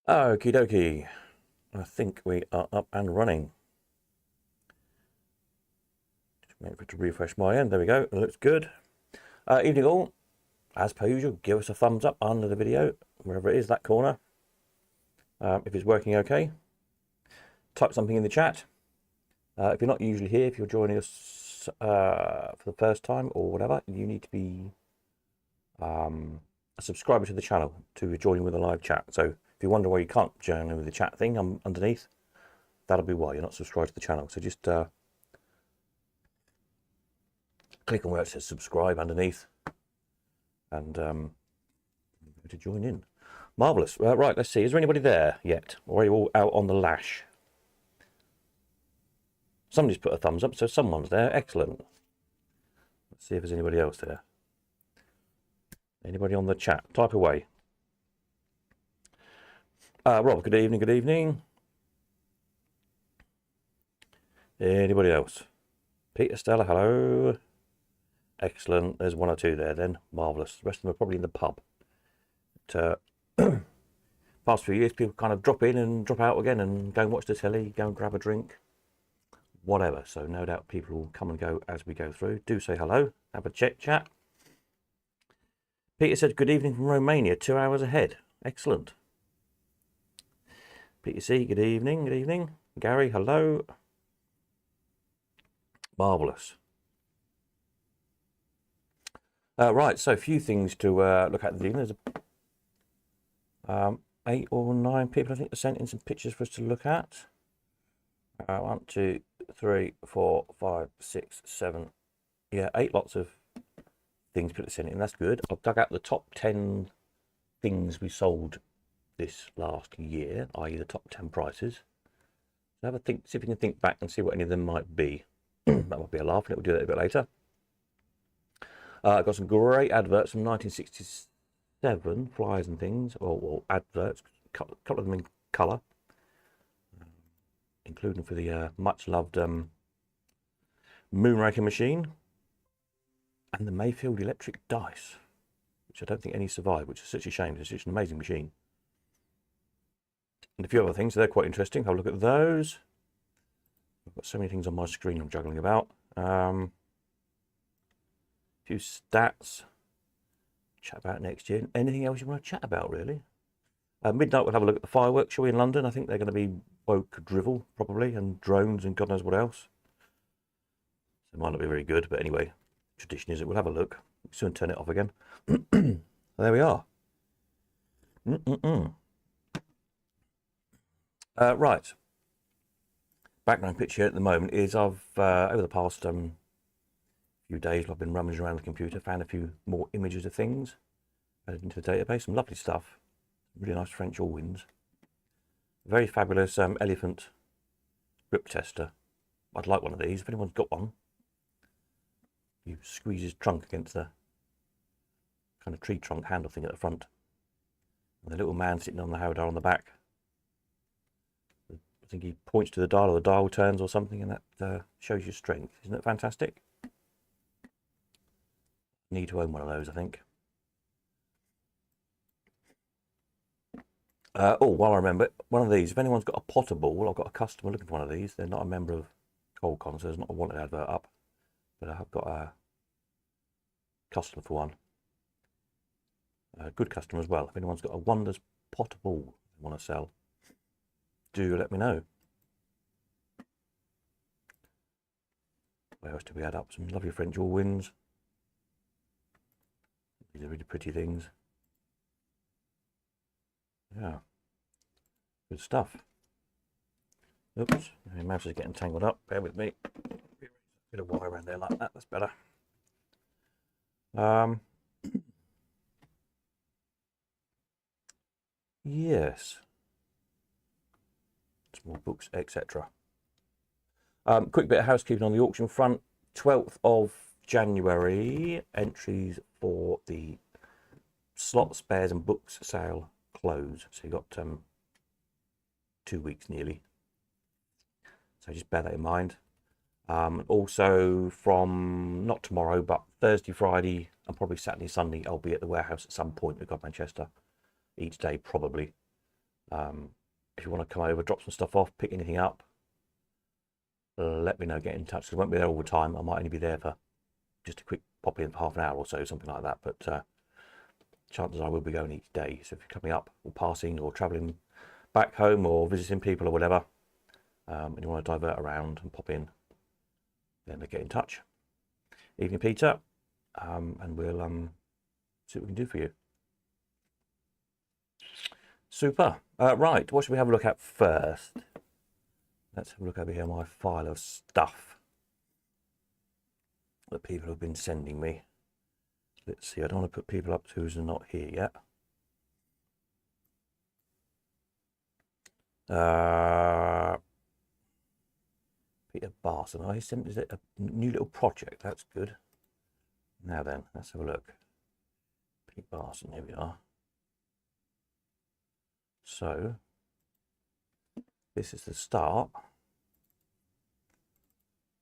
Okie dokie. I think we are up and running. Just waiting for it to refresh my end. There we go. It looks good. Evening all. As per usual, give us a thumbs up under the video, wherever it is, that corner. If it's working okay, type something in the chat. If you're not usually here, if you're joining us for the first time or whatever, you need to be a subscriber to the channel to join with a live chat. So if you wonder why you can't join with the chat thing underneath, that'll be why you're not subscribed to the channel. So just click on where it says subscribe underneath and to join in. Marvellous. Right, let's see. Is there anybody there yet? Or are you all out on the lash? Somebody's put a thumbs up, so someone's there. Excellent. Let's see if there's anybody else there. Anybody on the chat? Type away. Rob, good evening, good evening. Anybody else? Peter, Stella, hello. Excellent. There's one or two there then. Marvellous. The rest of them are probably in the pub. But, past few years, people kind of drop in and drop out again and go and watch the telly, go and grab a drink, whatever. So no doubt people will come and go as we go through. Do say hello. Have a chat. Peter said, good evening from Romania, 2 hours ahead. Excellent. Peter C, good evening, good evening. Gary, hello. Marvellous. Right, so a few things to look at this evening. There's 8 or 9 people, I think, have sent in some pictures for us to look at. 1, 2, 3, 4, 5, 6, 7. Yeah, 8 lots of things people have sent in. That's good. I've dug out the top 10 things we sold this last year, i.e. the top 10 prices. So have a think, see if you can think back and see what any of them might be. That might be a laugh, and we'll do that a bit later. I've got some great adverts from 1967, flyers and things, or adverts, a couple of them in colour, including for the much loved Moonraker machine and the Mayfield electric dice, which I don't think any survived, which is such a shame. It's such an amazing machine. And a few other things, so they're quite interesting. Have a look at those. I've got so many things on my screen I'm juggling about. A few stats. Chat about next year. Anything else you want to chat about, really? Midnight, we'll have a look at the fireworks show in London. I think they're going to be woke drivel, probably, and drones and God knows what else. So it might not be very good, but anyway, tradition is that we'll have a look. We'll soon turn it off again. There we are. Right. Background picture at the moment is I've, over the past few days, I've been rummaging around the computer, found a few more images of things, added into the database, some lovely stuff. Really nice French all-winds. Very fabulous elephant grip tester. I'd like one of these, if anyone's got one. You squeeze his trunk against the kind of tree trunk handle thing at the front. And the little man sitting on the howdah on the back. I think he points to the dial or the dial turns or something, and that shows your strength. Isn't it fantastic? Need to own one of those, I think. Oh, while I remember, one of these, if anyone's got a potable, I've got a customer looking for one of these. They're not a member of Coldcon, so there's not a wanted advert up, but I've got a customer for one. A good customer as well. If anyone's got a Wonders potable they want to sell, do let me know. Where else do we add up? Some lovely French all-winds. These are really pretty things. Yeah, good stuff. Oops, my mouse is getting tangled up. Bear with me. Bit of wire around there like that. That's better. Yes. Small books, etc. Quick bit of housekeeping on the auction front. 12th of January, entries for the slot spares and books sale close. So you've got 2 weeks nearly. So just bear that in mind. Also from, not tomorrow, but Thursday, Friday, and probably Saturday, Sunday, I'll be at the warehouse at some point with God Manchester. Each day, probably. If you want to come over, drop some stuff off, pick anything up, let me know, get in touch. I won't be there all the time. I might only be there for just a quick pop in for half an hour or so, something like that. But chances are I will be going each day. So if you're coming up or passing or travelling back home or visiting people or whatever, and you want to divert around and pop in, then get in touch. Evening, Peter, and we'll see what we can do for you. Super. Right, what should we have a look at first? Let's have a look over here, my file of stuff that people have been sending me. Let's see, I don't want to put people up who's not here yet. Peter Barson, I sent is it a new little project? That's good. Now then, let's have a look. Pete Barson, here we are. So, this is the start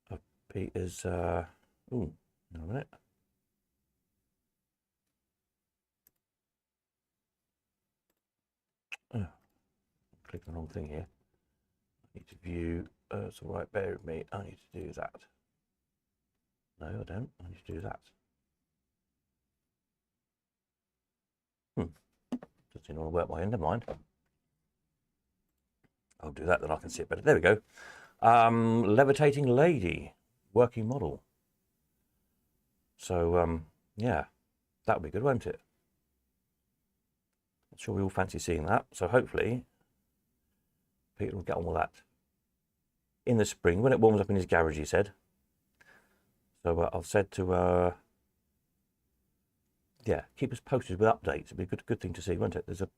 of Peter's, ooh, hang on a minute. Oh, click the wrong thing here. I need to view, it's all right, bear with me. I need to do that. No, I don't. I need to do that. Doesn't seem to want to work my end, never mind. I'll do that, then I can see it better. There we go. Levitating lady, working model. So, yeah, that would be good, won't it? I'm sure we all fancy seeing that. So hopefully, Peter will get on with that in the spring when it warms up in his garage, he said. So I've said to, yeah, keep us posted with updates. It'd be a good thing to see, won't it? There's a,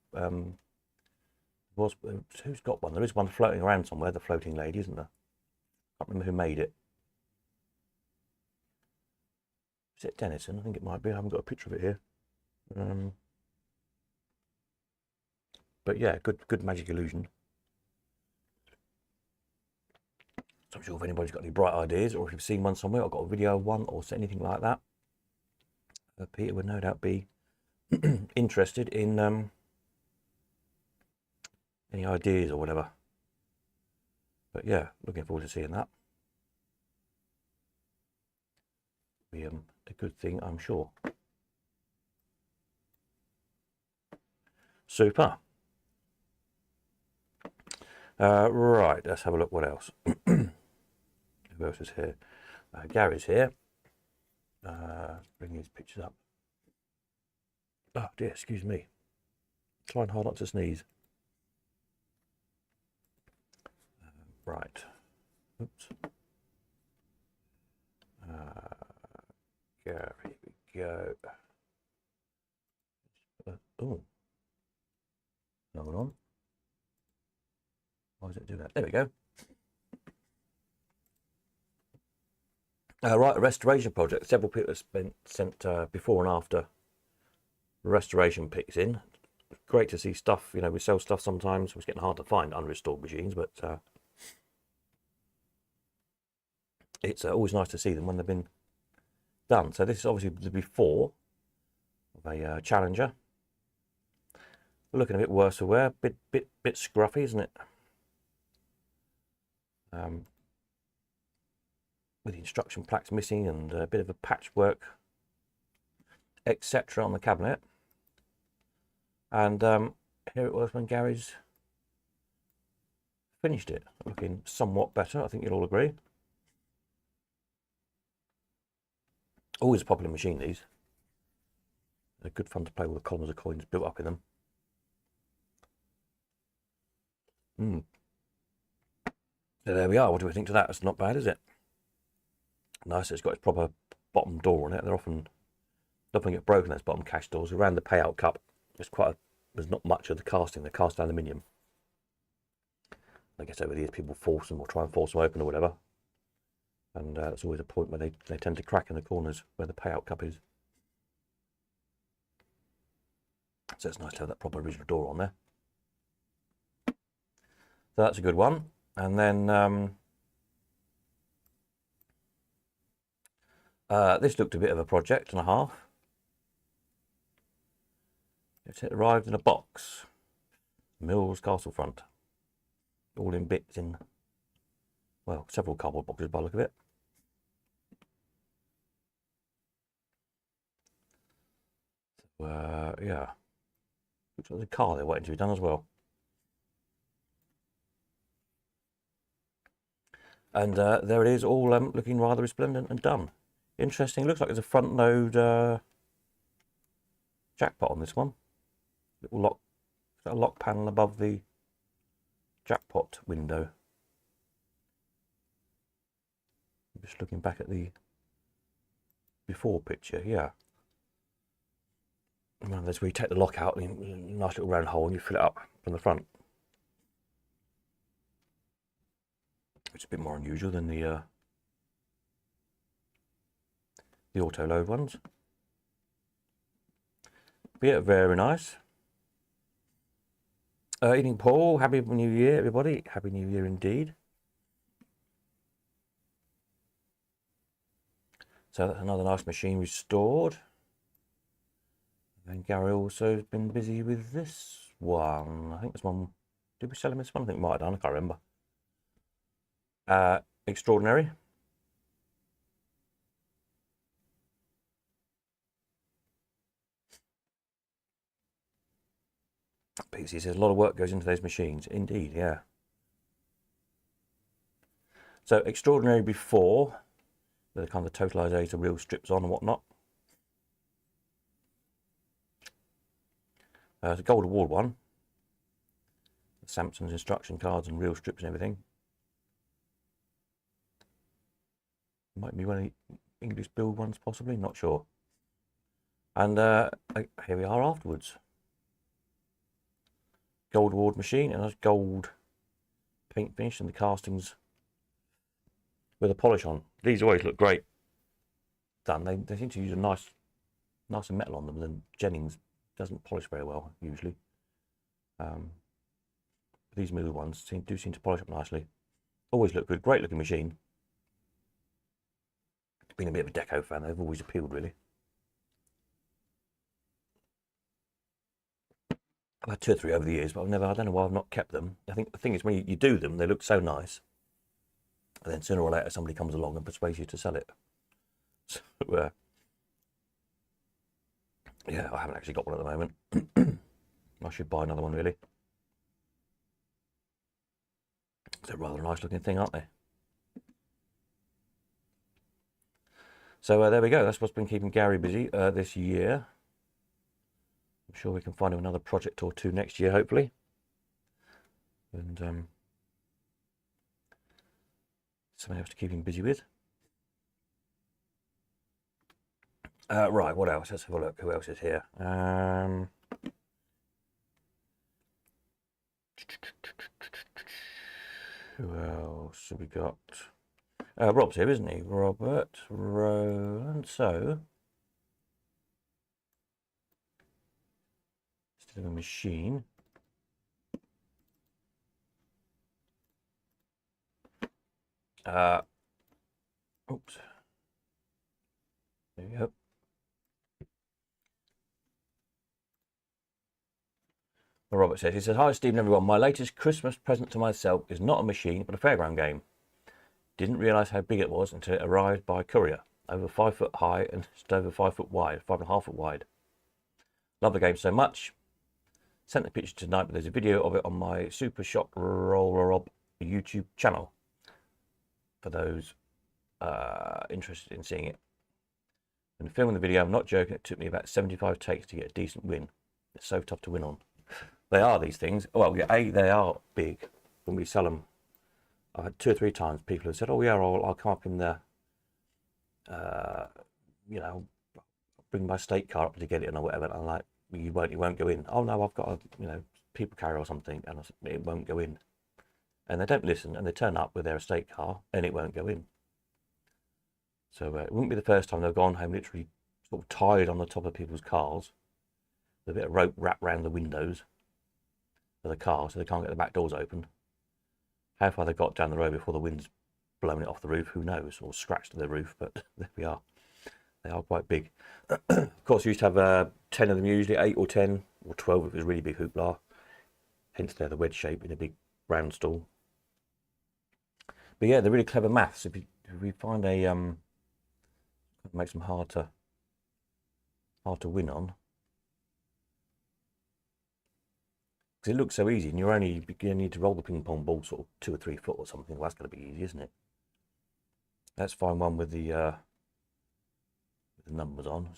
who's got one? There is one floating around somewhere, the floating lady, isn't there? I can't remember who made it. Is it Denison? I think it might be. I haven't got a picture of it here. But yeah, good magic illusion. So I'm sure if anybody's got any bright ideas, or if you've seen one somewhere, or got a video of one, or anything like that, Peter would no doubt be interested in any ideas or whatever. But yeah, looking forward to seeing that. Be a good thing, I'm sure. Super. Right, let's have a look what else. Who else is here? Gary's here. Bring his pictures up. Oh dear, excuse me. Trying hard not to sneeze. Right. Oops. Gary, here we go. Oh. Hold on. Why does it do that? There we go. Right, a restoration project. Several people have sent before and after restoration pics in. Great to see stuff. You know, we sell stuff sometimes. It's getting hard to find unrestored machines, but it's always nice to see them when they've been done. So this is obviously the before of a Challenger. Looking a bit worse for wear, bit scruffy, isn't it? With the instruction plaques missing and a bit of a patchwork, etc. on the cabinet. And here it was when Gary's finished it, looking somewhat better. I think you'll all agree. Always a popular machine, these. They're good fun to play with the columns of coins built up in them. So there we are. What do we think to that? It's not bad, is it? Nice. It's got its proper bottom door on it. They're often get broken, those bottom cash doors. Around the payout cup, there's not much of the casting. They're cast aluminium. I guess over the years people force them or try and force them open or whatever. And that's always a point where they tend to crack in the corners where the payout cup is. So it's nice to have that proper original door on there. So that's a good one. And then this looked a bit of a project and a half. It arrived in a box. Mills Castle front. All in bits in, well, several cardboard boxes by the look of it. So, yeah. Looks like there's a car there waiting to be done as well. And there it is, all looking rather resplendent and done. Interesting. Looks like there's a front load jackpot on this one. Little lock, a lock panel above the jackpot window. Just looking back at the before picture, yeah. One of those where you take the lock out and nice little round hole and you fill it up from the front. It's a bit more unusual than the auto load ones. But yeah, very nice. Evening, Paul. Happy New Year, everybody. Happy New Year indeed. So that's another nice machine restored. And Gary also has been busy with this one. I think this one, did we sell him this one? I think we might have done, I can't remember. Extraordinary. PC says a lot of work goes into those machines. Indeed, yeah. So extraordinary before, the kind of totalisator reel strips on and whatnot. It's a gold award one. Samsung's instruction cards and reel strips and everything. Might be one of the English build ones, possibly, not sure. And here we are afterwards. Gold award machine and a gold paint finish and the castings with a polish on. These always look great done. They seem to use a nicer metal on them than Jennings doesn't polish very well usually. These middle ones do seem to polish up nicely. Always look good. Great looking machine. Been a bit of a deco fan. They've always appealed really. I've had 2 or 3 over the years, but I don't know why I've not kept them. I think the thing is when you do them, they look so nice. And then sooner or later somebody comes along and persuades you to sell it. So, yeah, I haven't actually got one at the moment. I should buy another one really. They're rather nice looking thing, aren't they? So there we go. That's what's been keeping Gary busy this year. I'm sure we can find him another project or 2 next year, hopefully. And something else to keep him busy with. Right, what else? Let's have a look. Who else is here? Who else have we got? Rob's here, isn't he? Robert Roland. So, instead of a machine, oops. There you go. Well, Robert says, he says, hi Stephen, everyone. My latest Christmas present to myself is not a machine, but a fairground game. Didn't realise how big it was until it arrived by courier. Over 5 foot high and just over 5 foot wide, 5.5 foot wide. Love the game so much. Sent the picture tonight, but there's a video of it on my Super Shock Roller Rob YouTube channel. For those interested in seeing it. And filming the video, I'm not joking, it took me about 75 takes to get a decent win. It's so tough to win on. They are, these things. Well, yeah, they are big. When we sell them, I've had 2 or 3 times people have said, oh yeah, I'll come up in the, you know, bring my state car up to get it or whatever. And I'm like, you won't go in. Oh no, I've got a, you know, people carrier or something, and it won't go in. And they don't listen, and they turn up with their estate car, and it won't go in. So it wouldn't be the first time they've gone home literally sort of tied on the top of people's cars, with a bit of rope wrapped around the windows of the car so they can't get the back doors open. How far they got down the road before the wind's blown it off the roof, who knows, or scratched the roof, but there we are. They are quite big. Of course, you used to have 10 of them usually, 8 or 10, or 12 if it was really big hoopla. hence they're the wedge shape in a big round stall. But yeah, they're really clever maths. If we find a makes them hard to win on, because it looks so easy, and you need to roll the ping pong ball sort of 2 or 3 foot or something. Well, that's going to be easy, isn't it? Let's find one with the numbers on.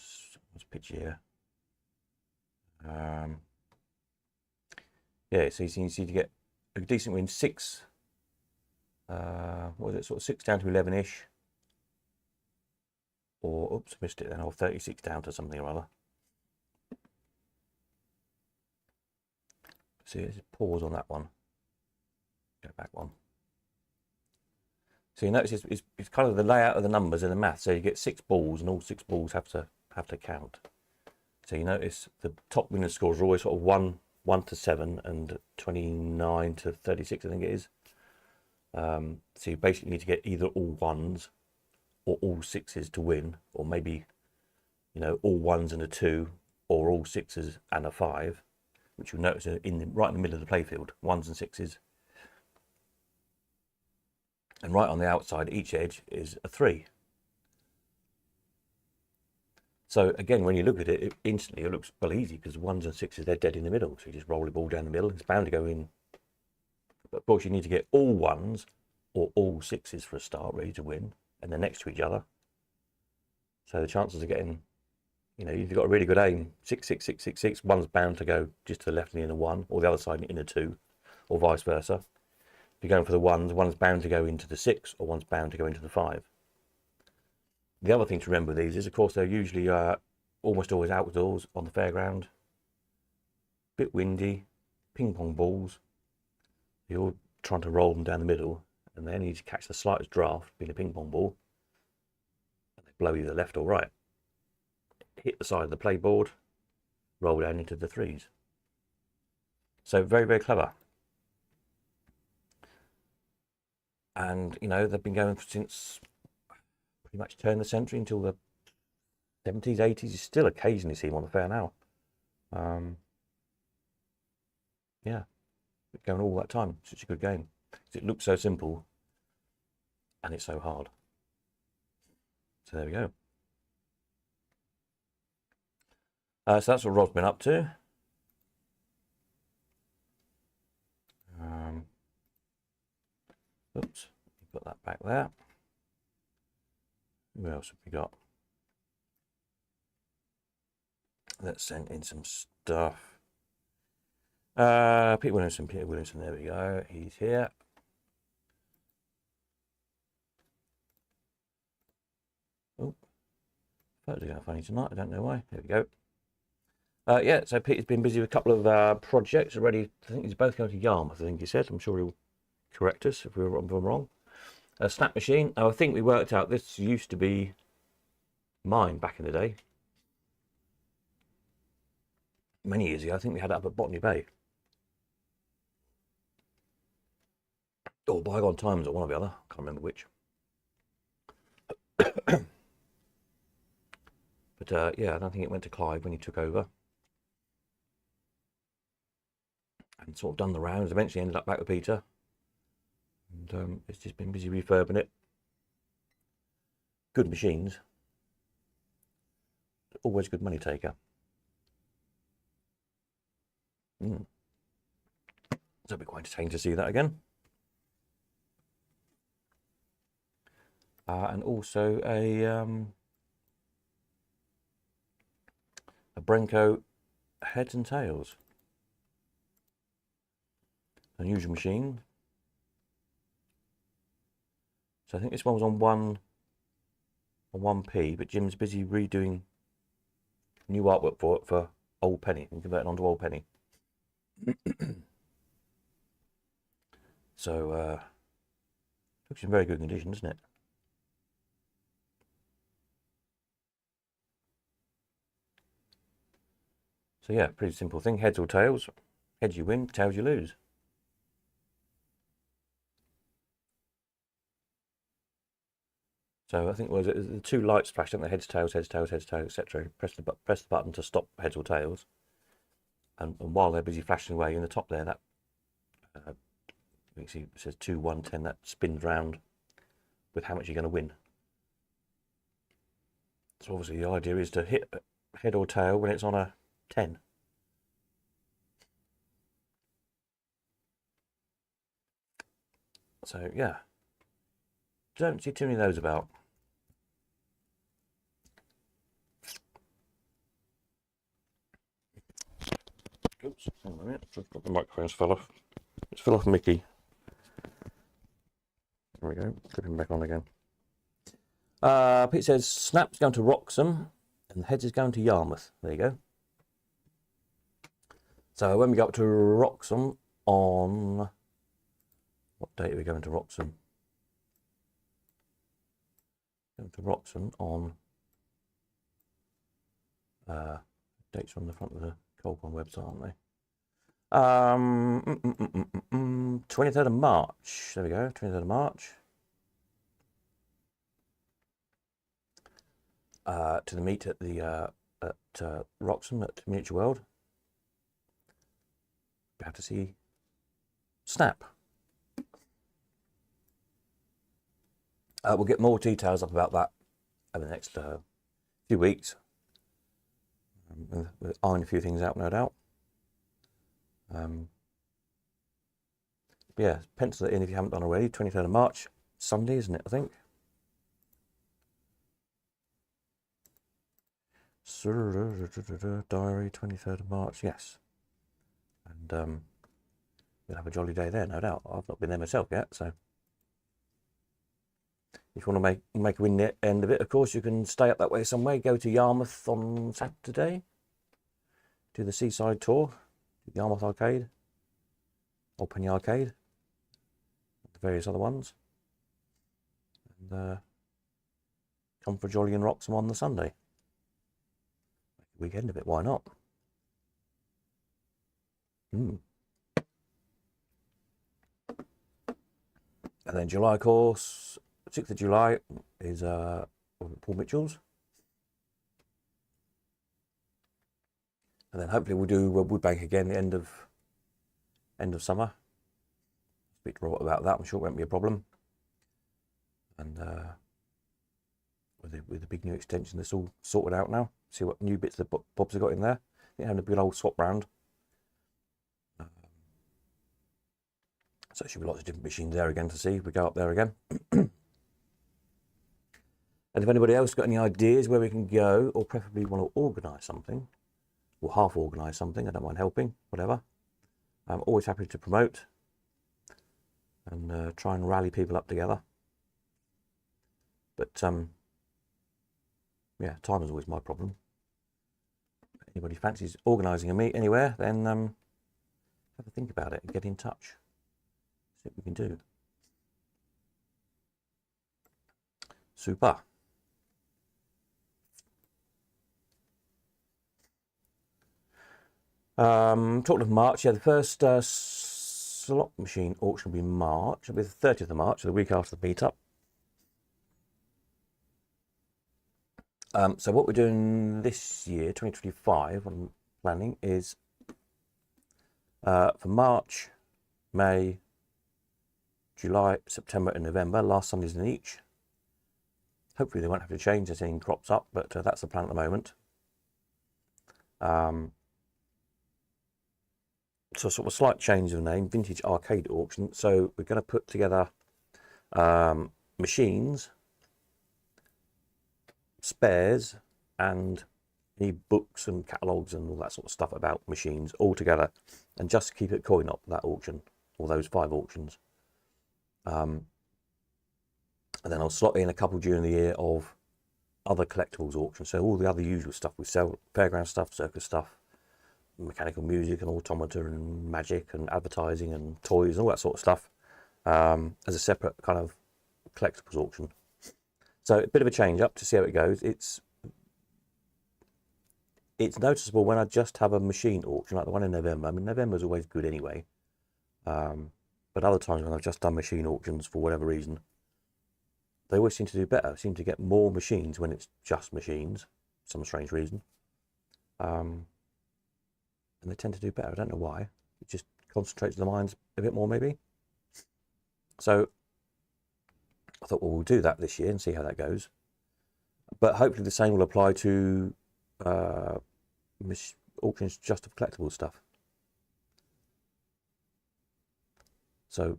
Let's pitch here. Yeah, so you see to get a decent win, 6. What is it? Sort of 6 down to 11-ish. Or oops, missed it then. Or 36 down to something or other. See, there's a pause on that one. Go back one. So you notice it's kind of the layout of the numbers in the math. So you get 6 balls, and all 6 balls have to count. So you notice the top winner scores are always sort of 1 to 7 and 29 to 36, I think it is. So you basically need to get either all 1s or all 6s to win, or maybe, you know, all 1s and a 2, or all 6s and a 5, which you'll notice are right in the middle of the playfield, 1s and 6s. And right on the outside, each edge is a 3. So again, when you look at it, instantly it looks well easy, because 1s and 6s, they're dead in the middle. So you just roll the ball down the middle. It's bound to go in. But of course, you need to get all 1s or all 6s for a start, ready to win, and they're next to each other. So the chances of getting, you know, you've got a really good aim, 6, 6, 6, 6, 6. One's bound to go just to the left and in a 1, or the other side in a 2, or vice versa. If you're going for the 1s, one's bound to go into the 6, or one's bound to go into the 5. The other thing to remember with these is, of course, they're usually almost always outdoors on the fairground. Bit windy, ping pong balls. You're trying to roll them down the middle, and they need to catch the slightest draft, being a ping pong ball, and they blow either left or right. Hit the side of the playboard, roll down into the 3s. So very, very clever. And, you know, they've been going since pretty much turn of the century until the 70s, 80s. You still occasionally see them on the fair now. Yeah, going all that time. Such a good game. It looks so simple, and it's so hard. So there we go. So that's what Rob's been up to. Oops, put that back there. Who else have we got? Let's send in some stuff. Peter Williamson, there we go. He's here. Oh, photos are going funny tonight. I don't know why. There we go. Yeah, so Peter's been busy with a couple of projects already. I think he's both going to Yarmouth, I think he said. I'm sure he'll correct us if we're wrong. A snap machine. Now, I think we worked out this used to be mine back in the day. Many years ago, I think we had it up at Botany Bay. Or Bygone Times, or one or the other. I can't remember which. But yeah, I don't think it went to Clive when he took over. And sort of done the rounds. Eventually ended up back with Peter. And it's just been busy refurbing it. Good machines. Always a good money taker. So it'll be quite entertaining to see that again. And also a Brenco heads and tails. Unusual machine. So I think this one was on 1p, but Jim's busy redoing new artwork for it for Old Penny and converting onto Old Penny. So looks in very good condition, doesn't it? So yeah, pretty simple thing. Heads or tails. Heads you win, tails you lose. So I think was it the 2 lights flashed, don't they? Heads, tails, etc. Press the button to stop heads or tails. And while they're busy flashing away in the top there, that you can see it says 2 110, that spins round with how much you're going to win. So obviously the idea is to hit head or tail when it's on a 10. So yeah, don't see too many of those about. Oops, hang on a minute, the microphone's fell off. It's fell off Mickey. There we go, put him back on again. Pete says Snap's going to Wroxham and the Heads is going to Yarmouth. There you go. So when we go up to Wroxham on, what date are we going to Wroxham? Going to Wroxham on, dates are on the front of the Colcon website, aren't they? 23rd of March. There we go, 23rd of March. To the meet at the at Wroxham at Miniature World. We have to see Snap. We'll get more details up about that over the next few weeks. We'll iron a few things out, no doubt. Yeah, pencil it in if you haven't done already. 23rd of March, Sunday, isn't it? I think. Diary, 23rd of March, yes. And we'll have a jolly day there, no doubt. I've not been there myself yet, so if you want to make a win end of it, of course, you can stay up that way some way. Go to Yarmouth on Saturday, do the seaside tour, do the Yarmouth Arcade, or Penny Arcade, the various other ones, and come for jolly in Wroxham on the Sunday. Weekend of it, why not? And then July course, 6th of July is Paul Mitchell's. And then hopefully we'll do Woodbank again the end of summer. Speak to Robert about that, I'm sure it won't be a problem. And with the big new extension that's all sorted out now. See what new bits the bobs have got in there. Yeah, having a good old swap round. So there should be lots of different machines there again to see if we go up there again. And if anybody else got any ideas where we can go, or preferably want to organise something, or half organise something, I don't mind helping, whatever. I'm always happy to promote and try and rally people up together. But yeah, time is always my problem. If anybody fancies organising a meet anywhere, then have a think about it and get in touch. See what we can do. Super. Talking of March, yeah, the first slot machine auction will be March. It'll be the 30th of March, so the week after the meetup. So what we're doing this year, 2025, what I'm planning is for March, May, July, September and November, last Sundays in each. Hopefully they won't have to change as anything crops up, but that's the plan at the moment. So sort of a slight change of name, Vintage Arcade Auction. So we're going to put together machines, spares, and any books and catalogues and all that sort of stuff about machines all together, and just keep it coin op, that auction, or those 5 auctions. And then I'll slot in a couple during the year of other collectibles auctions. So all the other usual stuff we sell, fairground stuff, circus stuff, mechanical music and automata and magic and advertising and toys and all that sort of stuff, as a separate kind of collectibles auction. So a bit of a change up to see how it goes. It's noticeable when I just have a machine auction, like the one in November. I mean, November's always good anyway. But other times when I've just done machine auctions for whatever reason, they always seem to do better. Seem to get more machines when it's just machines, for some strange reason. And they tend to do better. I don't know why. It just concentrates the minds a bit more maybe. So I thought, well, we'll do that this year and see how that goes. But hopefully the same will apply to auctions just of collectible stuff. So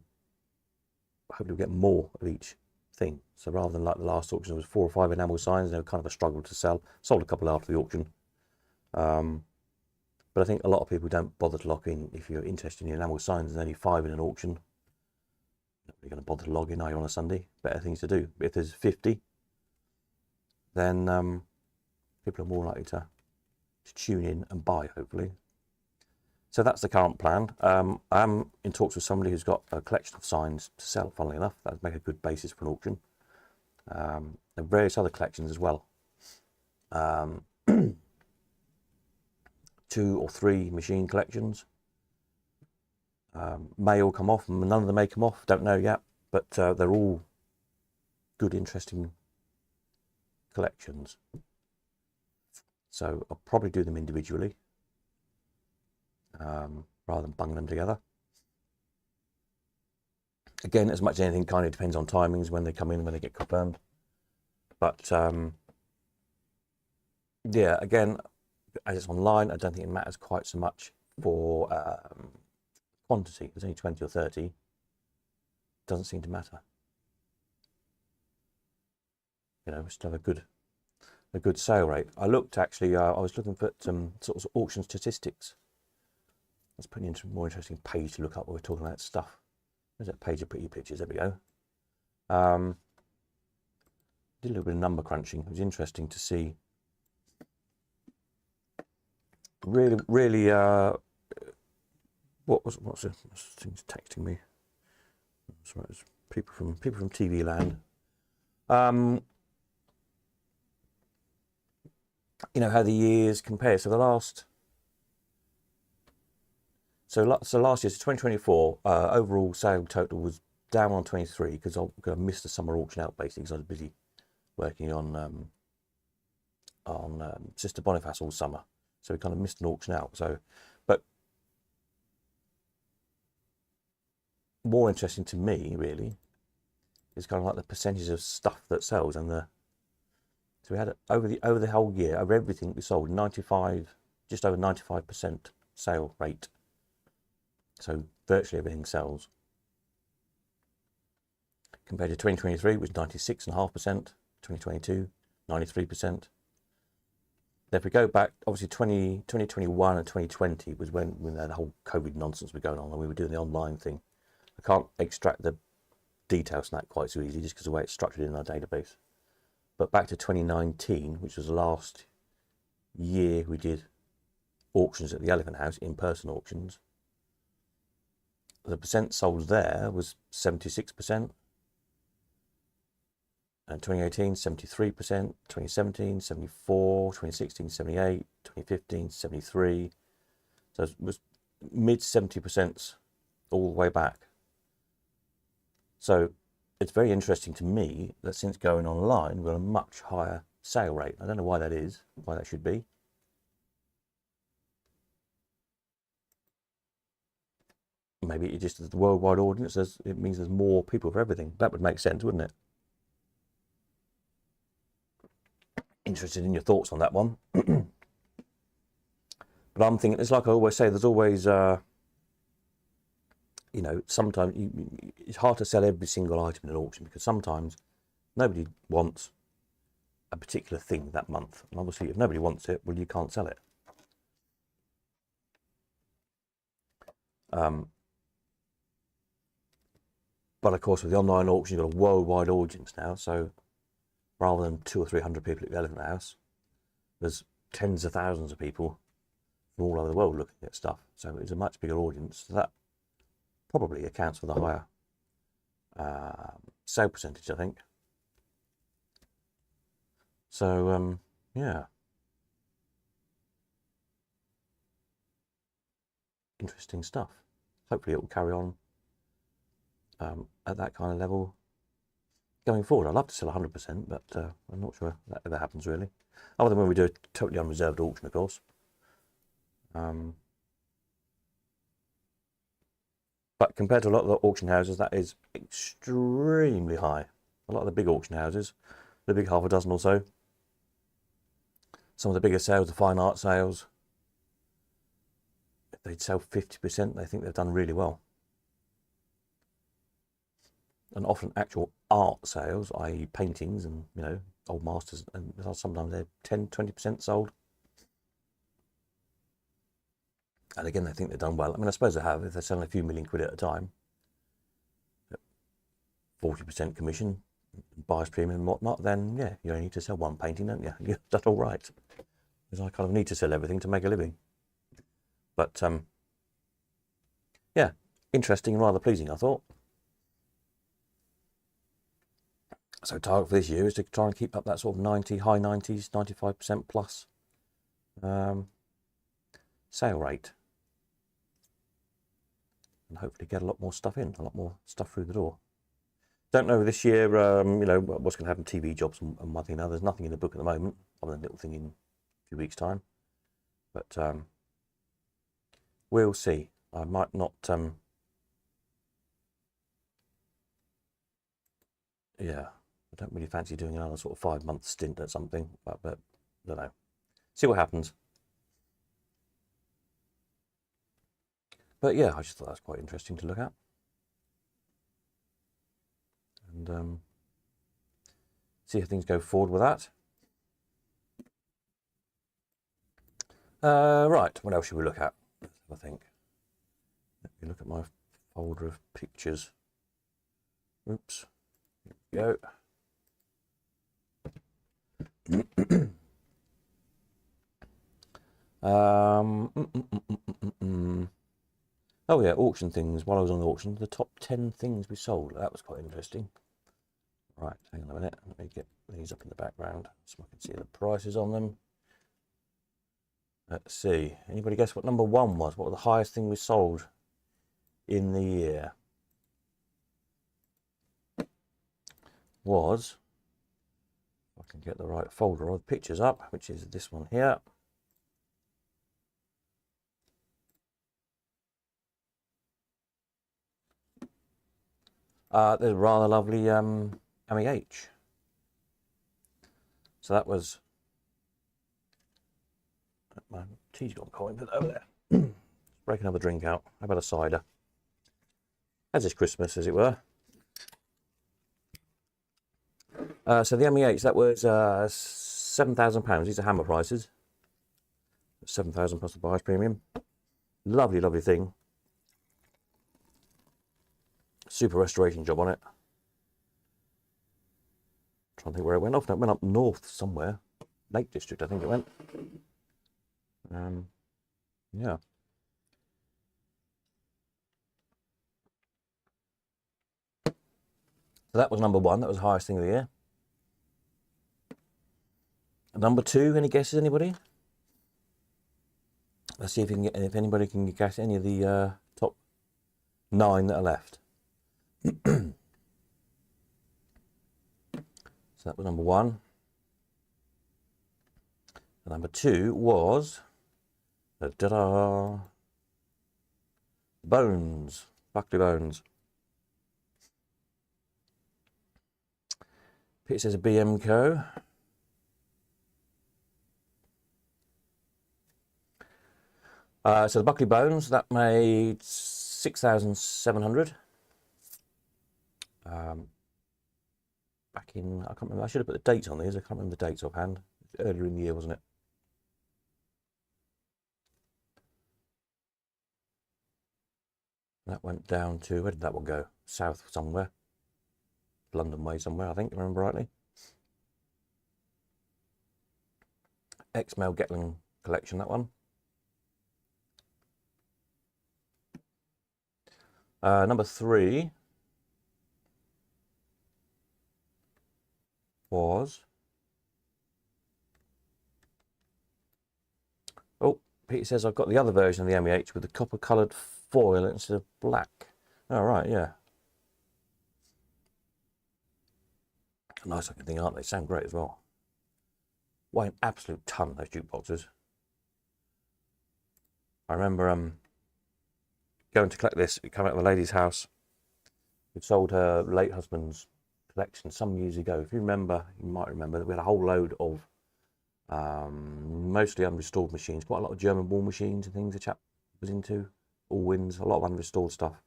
hopefully we'll get more of each thing. So rather than like the last auction, there was 4 or 5 enamel signs, and they were kind of a struggle to sell. Sold a couple after the auction. But I think a lot of people don't bother to lock in. If you're interested in enamel signs, there's only 5 in an auction. Not really going to bother to log in, are you, on a Sunday? Better things to do. But if there's 50, then people are more likely to tune in and buy, hopefully. So that's the current plan. I'm in talks with somebody who's got a collection of signs to sell, funnily enough. That would make a good basis for an auction. And various other collections as well. 2 or 3 machine collections. May all come off, none of them may come off, don't know yet, but they're all good, interesting collections. So I'll probably do them individually, rather than bunging them together. Again, as much as anything, kind of depends on timings, when they come in, when they get confirmed. But yeah, again, as it's online, I don't think it matters quite so much for quantity. If there's only 20 or 30, doesn't seem to matter. You know, just have a good sale rate. I looked actually. I was looking for some sort of auction statistics. That's pretty more interesting page to look up when we're talking about stuff. There's that page of pretty pictures. There we go. Did a little bit of number crunching. It was interesting to see. Really. What's things texting me? Sorry, it's people from TV land. You know how the years compare. So the last. So last year, so 2024, overall sale total was down on 23 because I missed the summer auction out basically because I was busy working on Sister Boniface all summer. So we kind of missed an auction out. So, but more interesting to me really is kind of like the percentage of stuff that sells, and so we had over the whole year, over everything we sold, 95, just over 95% sale rate. So virtually everything sells. Compared to 2023, it was 96.5%. 2022, 93%. If we go back, obviously 2021 and 2020 was when the whole COVID nonsense was going on, and we were doing the online thing. I can't extract the details from that quite so easy, just because of the way it's structured in our database. But back to 2019, which was the last year we did auctions at the Elephant House, in-person auctions, the percent sold there was 76%. And 2018, 73%, 2017, 74, 2016, 78, 2015, 73. So it was mid 70% all the way back. So it's very interesting to me that since going online, we've got a much higher sale rate. I don't know why that is, why that should be. Maybe it just is the worldwide audience, it means there's more people for everything. That would make sense, wouldn't it? Interested in your thoughts on that one. But I'm thinking, it's like I always say, there's always, you know, sometimes it's hard to sell every single item in an auction, because sometimes nobody wants a particular thing that month. And obviously, if nobody wants it, well, you can't sell it. But of course, with the online auction, you've got a worldwide audience now. So rather than 200 or 300 people at the Elephant House, there's tens of thousands of people from all over the world looking at stuff. So it's a much bigger audience. So that probably accounts for the higher sale percentage, I think. So yeah, interesting stuff. Hopefully it will carry on at that kind of level going forward. I'd love to sell 100%, but I'm not sure that ever happens really, other than when we do a totally unreserved auction, of course. But compared to a lot of the auction houses, that is extremely high. A lot of the big auction houses, the big half a dozen or so, some of the bigger sales, the fine art sales, if they'd sell 50%, they think they've done really well. And often actual art sales, i.e. paintings and, you know, old masters, and sometimes they're 10-20% sold. And again, they think they've done well. I mean, I suppose they have. If they're selling a few million quid at a time, 40% commission, buyer's premium and whatnot, then yeah, you only need to sell one painting, don't you? You've done all right. Because I kind of need to sell everything to make a living. But yeah, interesting and rather pleasing, I thought. So target for this year is to try and keep up that sort of 90, high 90s, 95% plus sale rate. And hopefully get a lot more stuff in, a lot more stuff through the door. Don't know this year, you know, what's going to happen, TV jobs and one thing or another. There's nothing in the book at the moment, other than a little thing in a few weeks' time. But we'll see. I might not, yeah, I don't really fancy doing another sort of 5-month stint at something, but I don't know. See what happens. But yeah, I just thought that's quite interesting to look at. And see how things go forward with that. Right, what else should we look at? I think. Let me look at my folder of pictures. Oops. Here we go. Oh yeah, auction things. While I was on the auction, the top 10 things we sold. That was quite interesting. Right, hang on a minute. Let me get these up in the background so I can see the prices on them. Let's see. Anybody guess what number 1 was? What was the highest thing we sold in the year? Was, if I can get the right folder of pictures up, which is this one here. There's a rather lovely MEH. So that was, my tea's got a coin, put it over there. Break another drink out. How about a cider? As is Christmas, as it were. So the MEH, that was £7,000. These are hammer prices. 7,000 plus the buyer's premium. Lovely, lovely thing. Super restoration job on it. Trying to think where it went off. It went up north somewhere. Lake District, I think it went. Yeah. So that was number 1. That was the highest thing of the year. Number 2, any guesses, anybody? Let's see if you can get, if anybody can guess any of the top 9 that are left. So that was number 1. And number 2 was Bones, Buckley Bones. It says a BM Co. So the Buckley Bones, that made 6,700. Back in, I can't remember, I should have put the dates on these, I can't remember the dates offhand. Earlier in the year, wasn't it? That went down to, where did that one go? South somewhere. London way somewhere, I think, if I remember rightly. X-Mail Gatling collection, that one. Number 3 was, oh, Pete says I've got the other version of the MEH with the copper coloured foil instead of black. Oh, right, yeah. A nice looking thing, aren't they? Sound great as well. Weigh an absolute ton, those jukeboxes. I remember going to collect this. It came out of a lady's house who sold her late husband's collection some years ago. If you remember, you might remember that we had a whole load of mostly unrestored machines, quite a lot of German war machines and things the chap was into, all wins, a lot of unrestored stuff.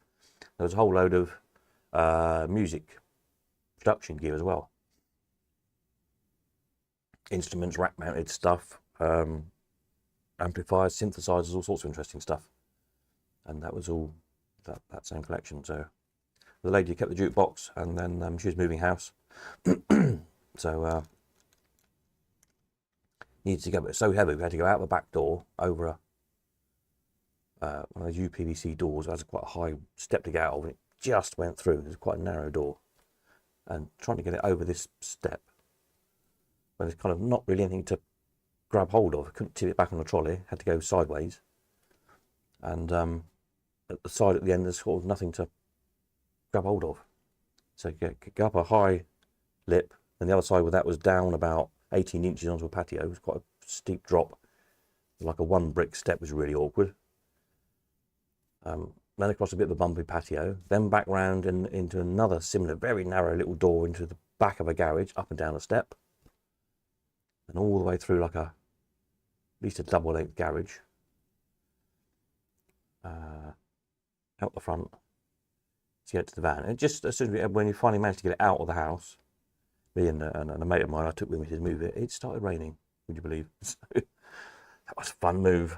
There was a whole load of music production gear as well. Instruments, rack mounted stuff, amplifiers, synthesizers, all sorts of interesting stuff. And that was all that same collection. So the lady kept the jukebox, and then she was moving house. So needed to go, but it's so heavy we had to go out the back door over one of those UPVC doors. It has quite a high step to get out of, and it just went through. It was quite a narrow door, and trying to get it over this step, but there's kind of not really anything to grab hold of. I couldn't tip it back on the trolley, had to go sideways, and at the side at the end there's sort of nothing to grab hold of. So go up a high lip, and the other side with that was down about 18 inches onto a patio. It was quite a steep drop, like a one brick step. Was really awkward. Then across a bit of a bumpy patio, then back round and into another similar, very narrow little door into the back of a garage, up and down a step, and all the way through like at least a double length garage, out the front to get to the van. And just as soon as when you finally managed to get it out of the house, me and a mate of mine I took with me to move it, it started raining, would you believe? So that was a fun move.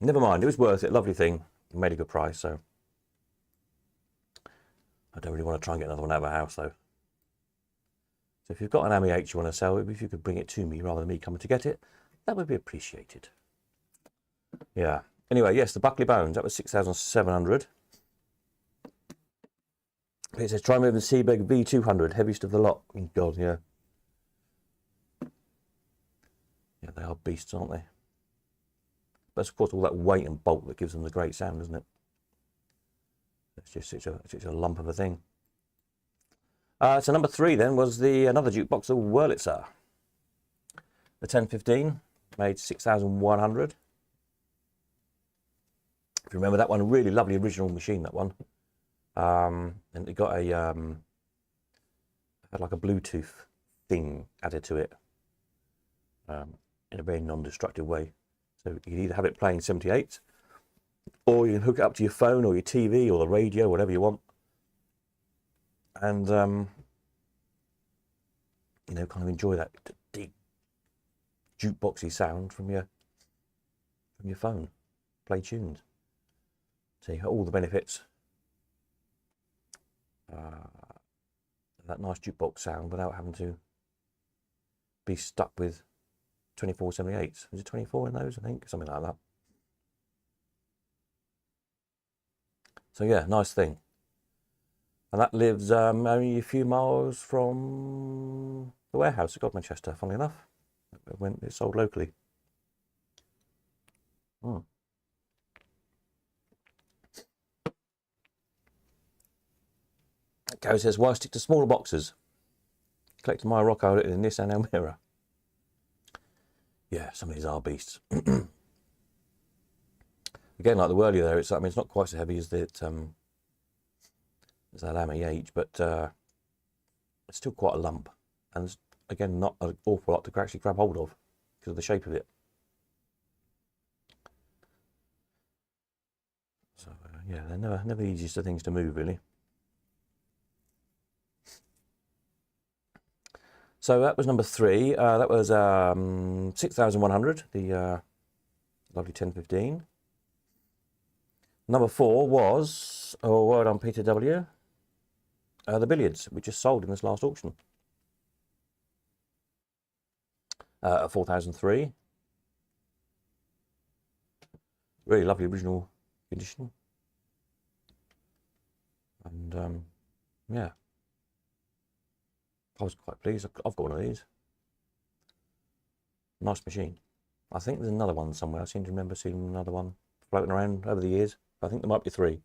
Never mind, it was worth it, lovely thing, made a good price. So I don't really want to try and get another one out of the house though. So if you've got an AMI H you want to sell, if you could bring it to me rather than me coming to get it, that would be appreciated. Yeah, anyway, yes, the Buckley Bones, that was 6,700. It says try moving Seeberg V200, heaviest of the lot. Oh God, yeah. Yeah, they are beasts, aren't they? But of course all that weight and bulk that gives them the great sound, isn't it? It's just such a lump of a thing. So number 3 then was another jukebox, the Wurlitzer. The 1015 made 6,100. If you remember that one, really lovely original machine, that one. And it got had like a Bluetooth thing added to it, in a very non-destructive way. So you can either have it playing 78, or you can hook it up to your phone or your TV or the radio, whatever you want, and you know, kind of enjoy that deep jukeboxy sound from your phone. Play tunes. So you got all the benefits. That nice jukebox sound without having to be stuck with 2478s. Was it 24 in those? I think something like that. So yeah, nice thing. And that lives only a few miles from the warehouse at Godmanchester, funnily enough, when it's sold locally. Gary says, why stick to smaller boxes? Collected my Rocco in this and Elmira. Yeah, some of these are beasts. Again, like the Whirly there, it's not quite so heavy as that AMI H, but it's still quite a lump. And there's, again, not an awful lot to actually grab hold of because of the shape of it. So yeah, they're never the easiest of things to move, really. So that was number 3. That was 6,100, the lovely 1015. Number 4 was, oh, word on Peter W, the Billiards, which just sold in this last auction. At 4,003. Really lovely original condition. And yeah, I was quite pleased. I've got one of these. Nice machine. I think there's another one somewhere. I seem to remember seeing another one floating around over the years. I think there might be 3.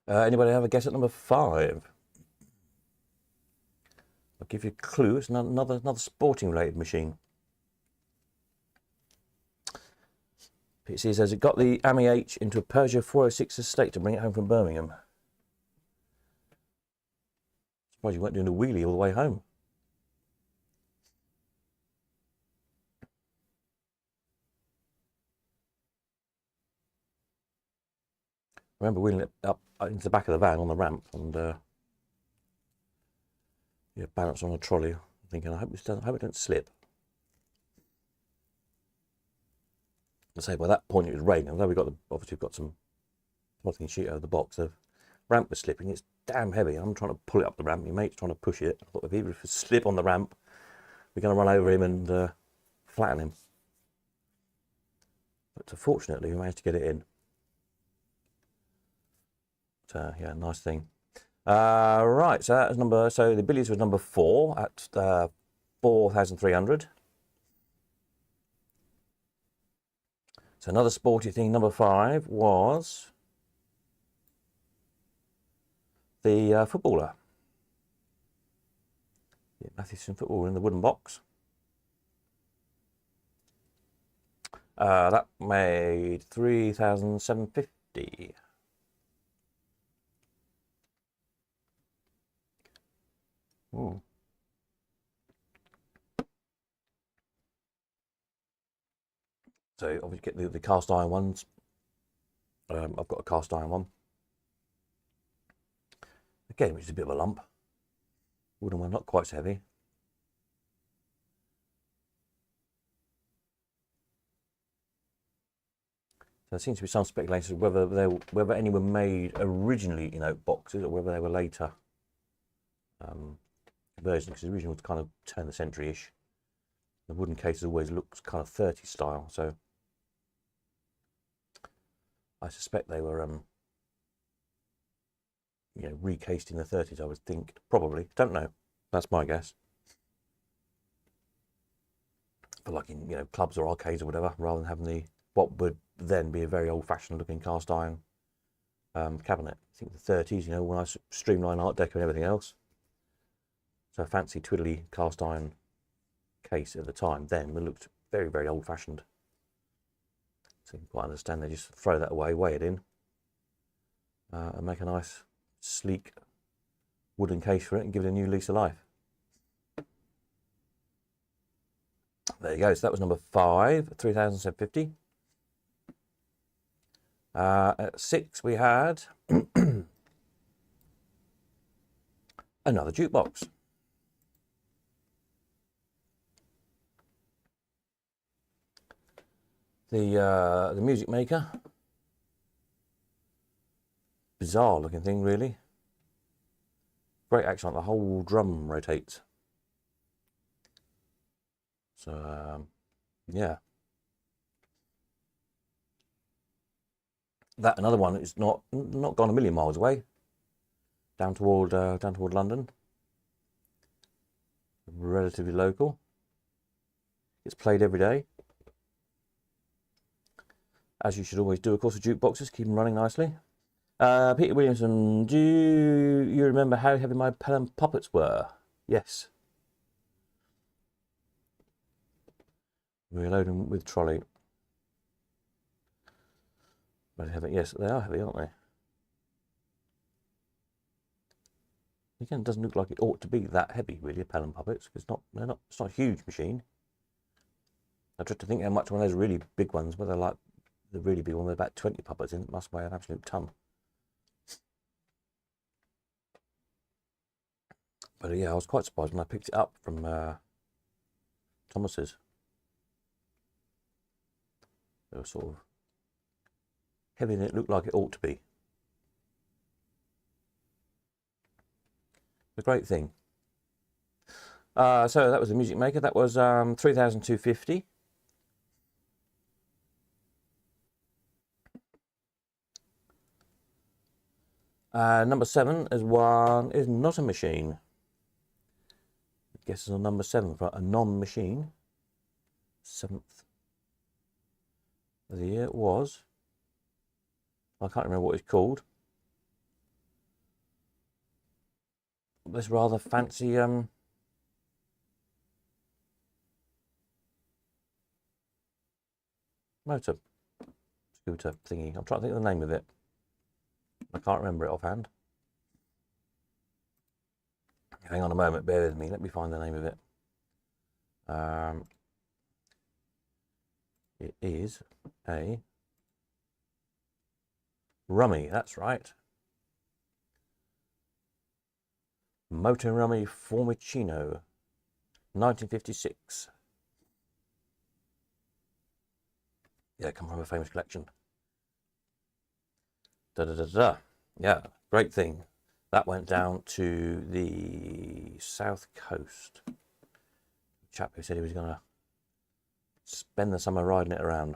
Anybody have a guess at number 5? I'll give you a clue. It's another sporting related machine. It says it got the AMI H into a Peugeot 406 estate to bring it home from Birmingham. Surprised you weren't doing a wheelie all the way home. I remember wheeling it up into the back of the van on the ramp and yeah, balance on a trolley, thinking I hope it don't slip. I say by that point it was raining, although obviously we've got some modeling sheet over the box. The ramp was slipping. It's damn heavy. I'm trying to pull it up the ramp. My mate's trying to push it. I thought if he was to slip on the ramp, we're going to run over him and flatten him. But fortunately, we managed to get it in. So yeah, nice thing. Right, so that was so the billies was number 4 at 4,300. So another sporty thing, number 5 was the footballer. Yeah, Mathewson football in the wooden box. That made 3,750. Ooh. So obviously get the cast iron ones. I've got a cast iron one. Again, which is a bit of a lump. Wooden one, not quite so heavy. There seems to be some speculation whether any were made originally in oak boxes or whether they were later versions, because the original was kind of turn of the century-ish. The wooden cases always looks kind of 30 style, so I suspect they were recased in the 30s, I would think. Probably. Don't know. That's my guess. For like in clubs or arcades or whatever, rather than having what would then be a very old-fashioned looking cast iron cabinet. I think the 30s, when I streamline Art Deco and everything else. So a fancy twiddly cast iron case at the time then looked very, very old-fashioned. So you can quite understand they just throw that away, weigh it in, and make a nice, sleek wooden case for it and give it a new lease of life. There you go. So that was number 5, 3,750. At 6 we had another jukebox. The music maker. Bizarre looking thing, really. Great action, like the whole drum rotates. So yeah. That another one is not gone a million miles away. Down toward London. Relatively local. It's played every day, as you should always do, of course, with jukeboxes. Keep them running nicely. Peter Williamson, do you remember how heavy my Pelham puppets were? Yes. Reload them with trolley. Very heavy. Yes, they are heavy, aren't they? Again, it doesn't look like it ought to be that heavy, really, a Pelham puppets. It's not a huge machine. I tried to think how much one of those really big ones, whether like the really big one with about 20 puppets in, it must weigh an absolute ton. But yeah, I was quite surprised when I picked it up from Thomas's. They were sort of heavier than it looked like it ought to be. A great thing. So that was the music maker. That was 3,250. Number 7 is not a machine. I guess it's on number 7 for a non-machine. 7th of the year was. I can't remember what it's called. This rather fancy motor. scooter thingy. I'm trying to think of the name of it. I can't remember it offhand. Hang on a moment, bear with me. Let me find the name of it. It is a Rummy, that's right. Moto Rummy Formicino, 1956. Yeah, come from a famous collection. Da da da da. Yeah, great thing. That went down to the south coast. A chap who said he was going to spend the summer riding it around.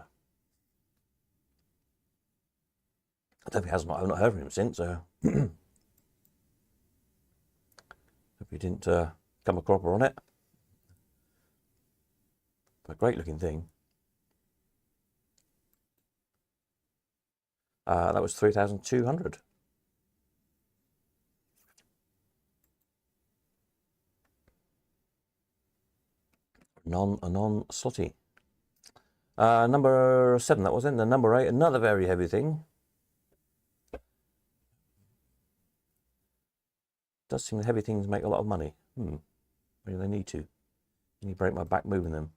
I don't think I've not heard from him since. So hope he didn't come a cropper on it. But a great looking thing. That was 3,200. Non-slotty. Number 7, that was in. The number 8, another very heavy thing. Does seem the heavy things make a lot of money. Maybe they need to. Can you break my back moving them?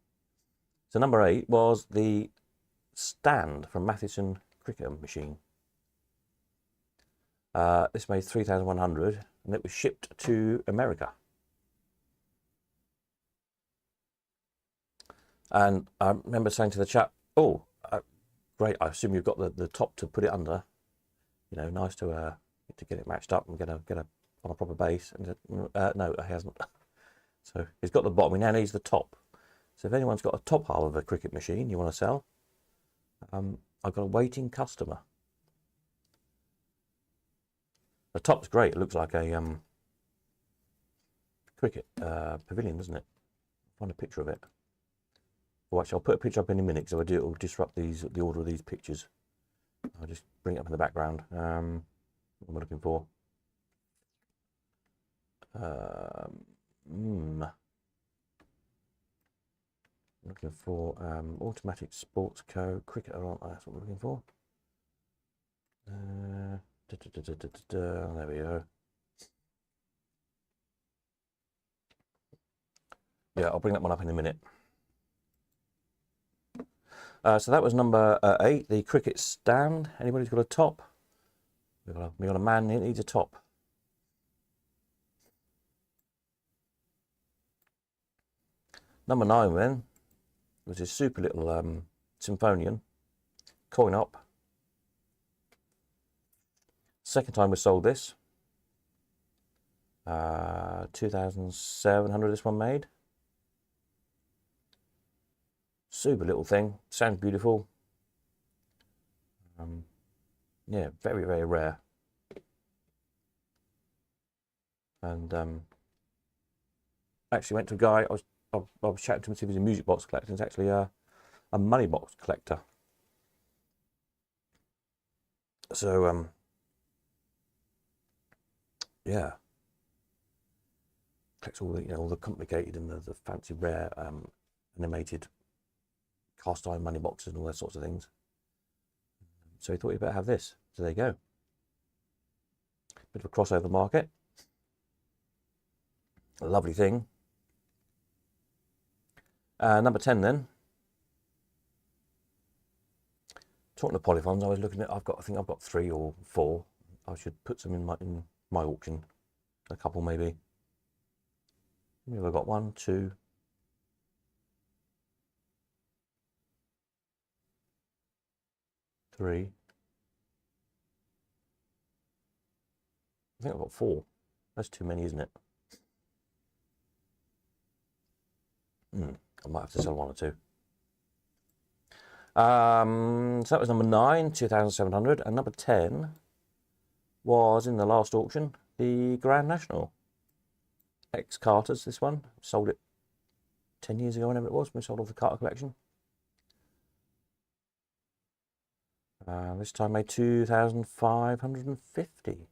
So number 8 was the stand from Matheson cricket machine. This made 3,100 and it was shipped to America. And I remember saying to the chap, "Oh, great! I assume you've got the top to put it under. You know, nice to get it matched up and get a on a proper base." And he said, "No, he hasn't." So he's got the bottom. He now needs the top. So if anyone's got a top half of a cricket machine you want to sell, I've got a waiting customer. The top's great. It looks like a cricket pavilion, doesn't it? I'll find a picture of it. Well, actually, I'll put a picture up in a minute, because if I do, it will disrupt the order of these pictures. I'll just bring it up in the background. What am I looking for? Looking for Automatic Sports Co. Cricketer, aren't I? That's what we're looking for. There we go. Yeah, I'll bring that one up in a minute. So that was number 8, the cricket stand. Anybody's got a top? We got a man who needs a top. Number 9 then was this super little Symphonian coin op. Second time we sold this. 2,700 this one made. Super little thing, sounds beautiful. Yeah, very, very rare. And actually went to a guy, I was chatting to him, see if he's a music box collector. It's actually a money box collector. So yeah, collects all the all the complicated and the fancy rare animated cast iron money boxes and all those sorts of things. So he thought he'd better have this. So there you go. Bit of a crossover market. A lovely thing. Number 10 then. Talking of polyphons, I was looking at. I think I've got 3 or 4. I should put some in my auction. A couple maybe. Maybe I've got 1, 2. 3. I think I've got 4. That's too many, isn't it? I might have to sell 1 or 2. So that was number 9, 2,700, and number 10 was in the last auction, the Grand National. Ex Carter's, this one. Sold it 10 years ago, whenever it was, when we sold off the Carter collection. This time made 2,550.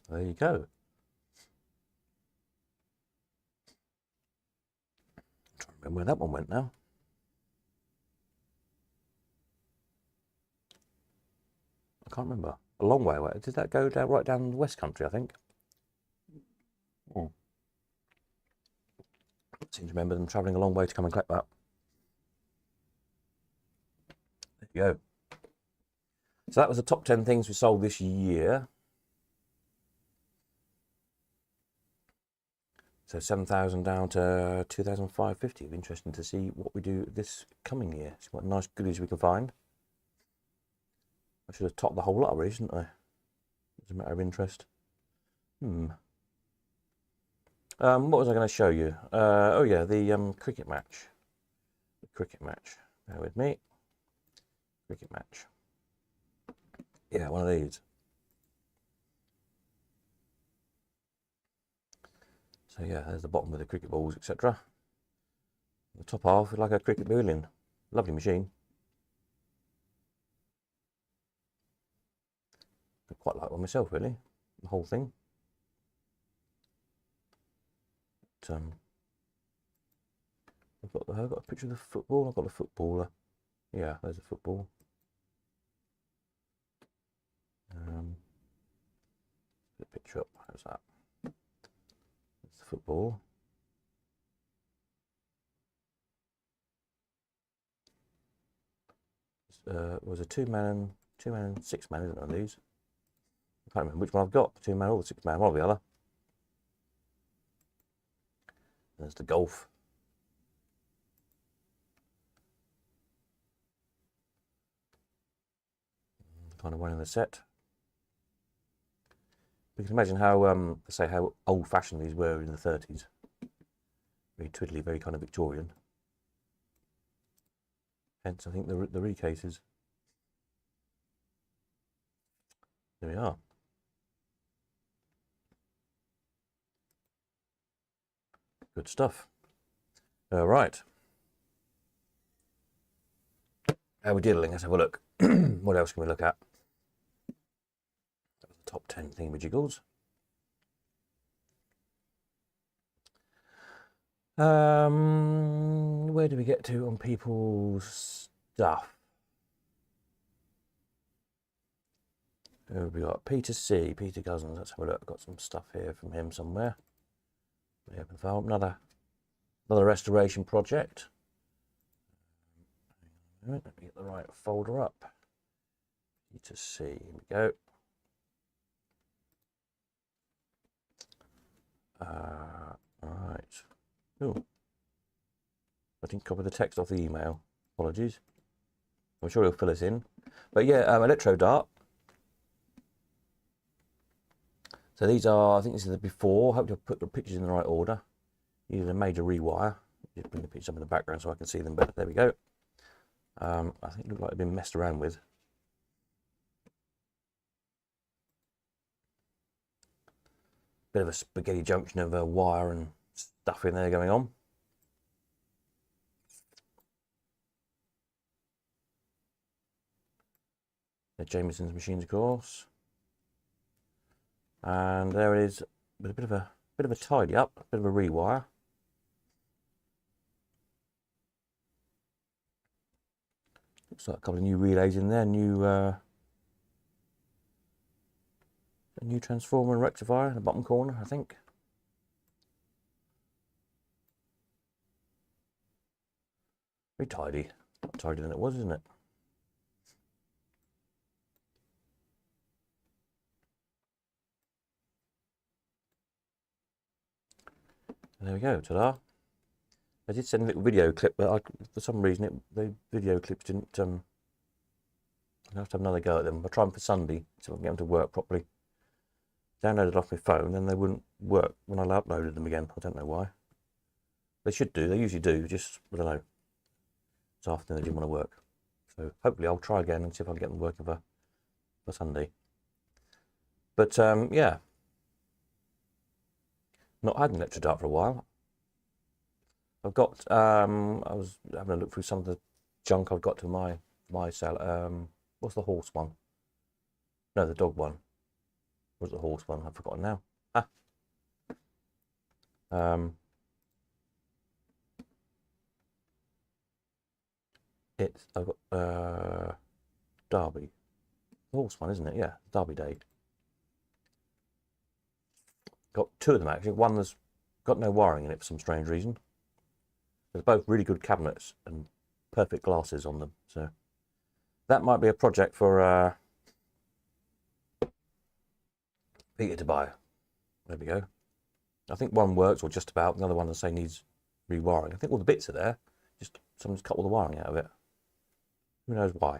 There you go. I'm trying to remember where that one went now. I can't remember. A long way away. Did that go down right down the West Country, I think? Oh. I seem to remember them travelling a long way to come and collect that. There you go. So that was the top 10 things we sold this year. So 7,000 down to 2,550. It'll be interesting to see what we do this coming year. See what nice goodies we can find. I should have topped the whole lot, really, shouldn't I? It's a matter of interest. What was I going to show you? Oh yeah, the cricket match. The cricket match. Bear with me. Cricket match. Yeah, one of these. So yeah, there's the bottom with the cricket balls, etc. The top half is like a cricket bowling. Lovely machine. I quite like one myself, really. The whole thing. But, I've got a picture of the football. I've got the footballer. Yeah, there's a football. Put a picture up. How's that? That's the football. Was a two-man and six-man, isn't it, on these? I can't remember which one I've got. Two-man or the six-man, one or the other. There's the golf. Kind of one in the set. You can imagine how, say, how old-fashioned these were in the 30s. Very twiddly, very kind of Victorian. Hence, I think the recases. There we are. Good stuff. All right. How are we diddling? Let's have a look. What else can we look at? That was the top 10 thingamajiggles. Where do we get to on people's stuff? Who have we got? Peter C. Peter Cousins. Let's have a look. I've got some stuff here from him somewhere. We open the file. Another restoration project. Let me get the right folder up. Peter C. Here we go. Right. Oh, I didn't copy the text off the email. Apologies. I'm sure he'll fill us in. But yeah, electro dart. So these are, I think this is the before. I hope to put the pictures in the right order. Using a major rewire. Just bring the pictures up in the background so I can see them better. There we go. I think it looked like they've been messed around with. Bit of a spaghetti junction of a wire and stuff in there going on. The Jameson's machines, of course. And there it is, with a bit of a tidy up, a bit of a rewire. Looks like a couple of new relays in there, a new transformer and rectifier in the bottom corner, I think. Very tidy. More tidy than it was, isn't it? And there we go, ta-da. I did send a little video clip, but for some reason the video clips didn't. I'll have to have another go at them. I'll try them for Sunday, so I can get them to work properly. Downloaded off my phone, then they wouldn't work when I uploaded them again. I don't know why. They should do. They usually do. Just, I don't know. This afternoon they didn't want to work. So hopefully I'll try again and see if I can get them working for Sunday. But yeah. Not had an electric dart for a while. I've got, I was having a look through some of the junk I've got to my cell. What's the horse one? No, the dog one. What's the horse one? I've forgotten now. I've got Derby. horse one, isn't it? Yeah, Derby Day. Got two of them actually. One that's got no wiring in it for some strange reason. They're both really good cabinets and perfect glasses on them. So that might be a project for Peter to buy. There we go. I think one works, or just about. The other one, I say, needs rewiring. I think all the bits are there. Just someone's cut all the wiring out of it. Who knows why?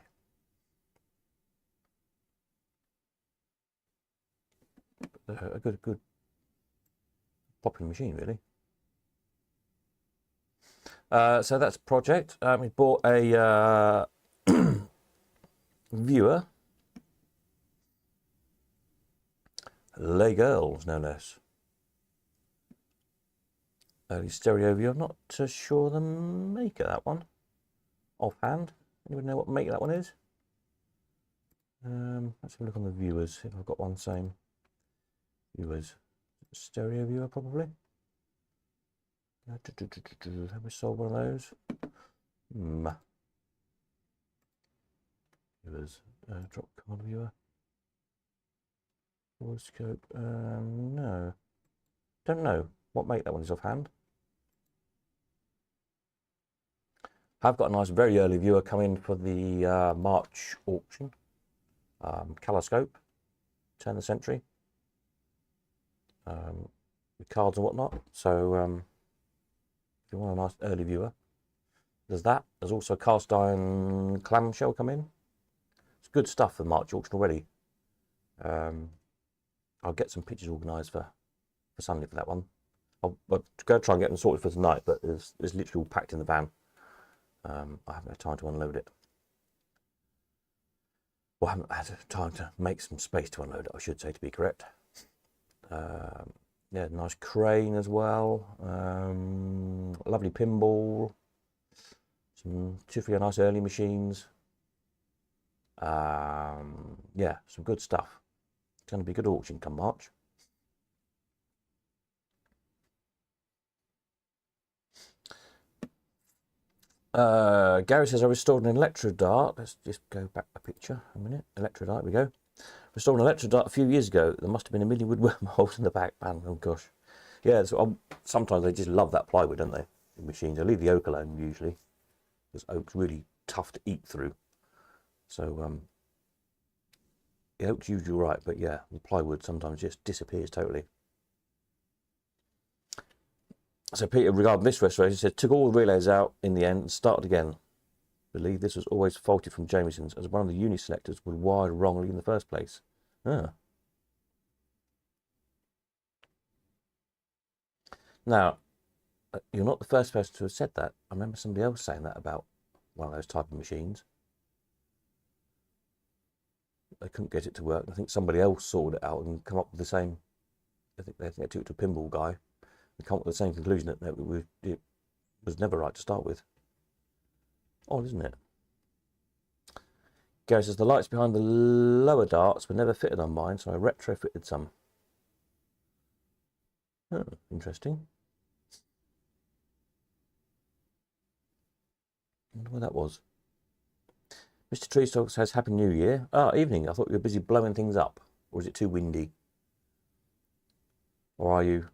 But, a good popular machine, really. So that's a project. We bought a viewer. Les Girls, no less. Early stereo viewer. I'm not sure the maker of that one. Offhand. Anyone know what maker that one is? Let's have a look on the viewers, see if I've got one same. Viewers. Stereo viewer, probably. Have we sold one of those? Viewers. Drop card viewer. Forward scope. No. Don't know what make that one is offhand. I've got a nice very early viewer coming for the March auction. Caloscope, turn of the century. With cards and whatnot. So if you want a nice early viewer, there's that. There's also cast iron clamshell come in. It's good stuff for the March auction already. I'll get some pictures organised for Sunday for that one. I'll go try and get them sorted for tonight, but it's literally all packed in the van. I haven't had time to unload it. Well, I haven't had time to make some space to unload it, I should say, to be correct. Yeah, nice crane as well. Lovely pinball. Two, three nice early machines. Yeah, some good stuff. It's going to be a good auction come March. Gary says I restored an electrodart. Let's just go back a picture a minute. Electrodart, we go. Restored an electrodart a few years ago. There must have been a million wood wormholes in the back. Man, oh gosh. Yeah, so sometimes they just love that plywood, don't they? The machines. I leave the oak alone usually, because oak's really tough to eat through. So the oak's usually right, but yeah, the plywood sometimes just disappears totally. So Peter, regarding this restoration, said took all the relays out in the end and started again. Believe this was always faulty from Jamieson's, as one of the unit selectors was wired wrongly in the first place. Now, you're not the first person to have said that. I remember somebody else saying that about one of those type of machines. They couldn't get it to work. I think somebody else sorted it out and come up with the same. I think they took it to a pinball guy and come up with the same conclusion that it was never right to start with. Odd, isn't it? Gary says the lights behind the lower darts were never fitted on mine, so I retrofitted some. Oh, interesting. I wonder where that was. Mr. Treestalk says Happy New Year. Evening. I thought you were busy blowing things up. Or is it too windy? Or are you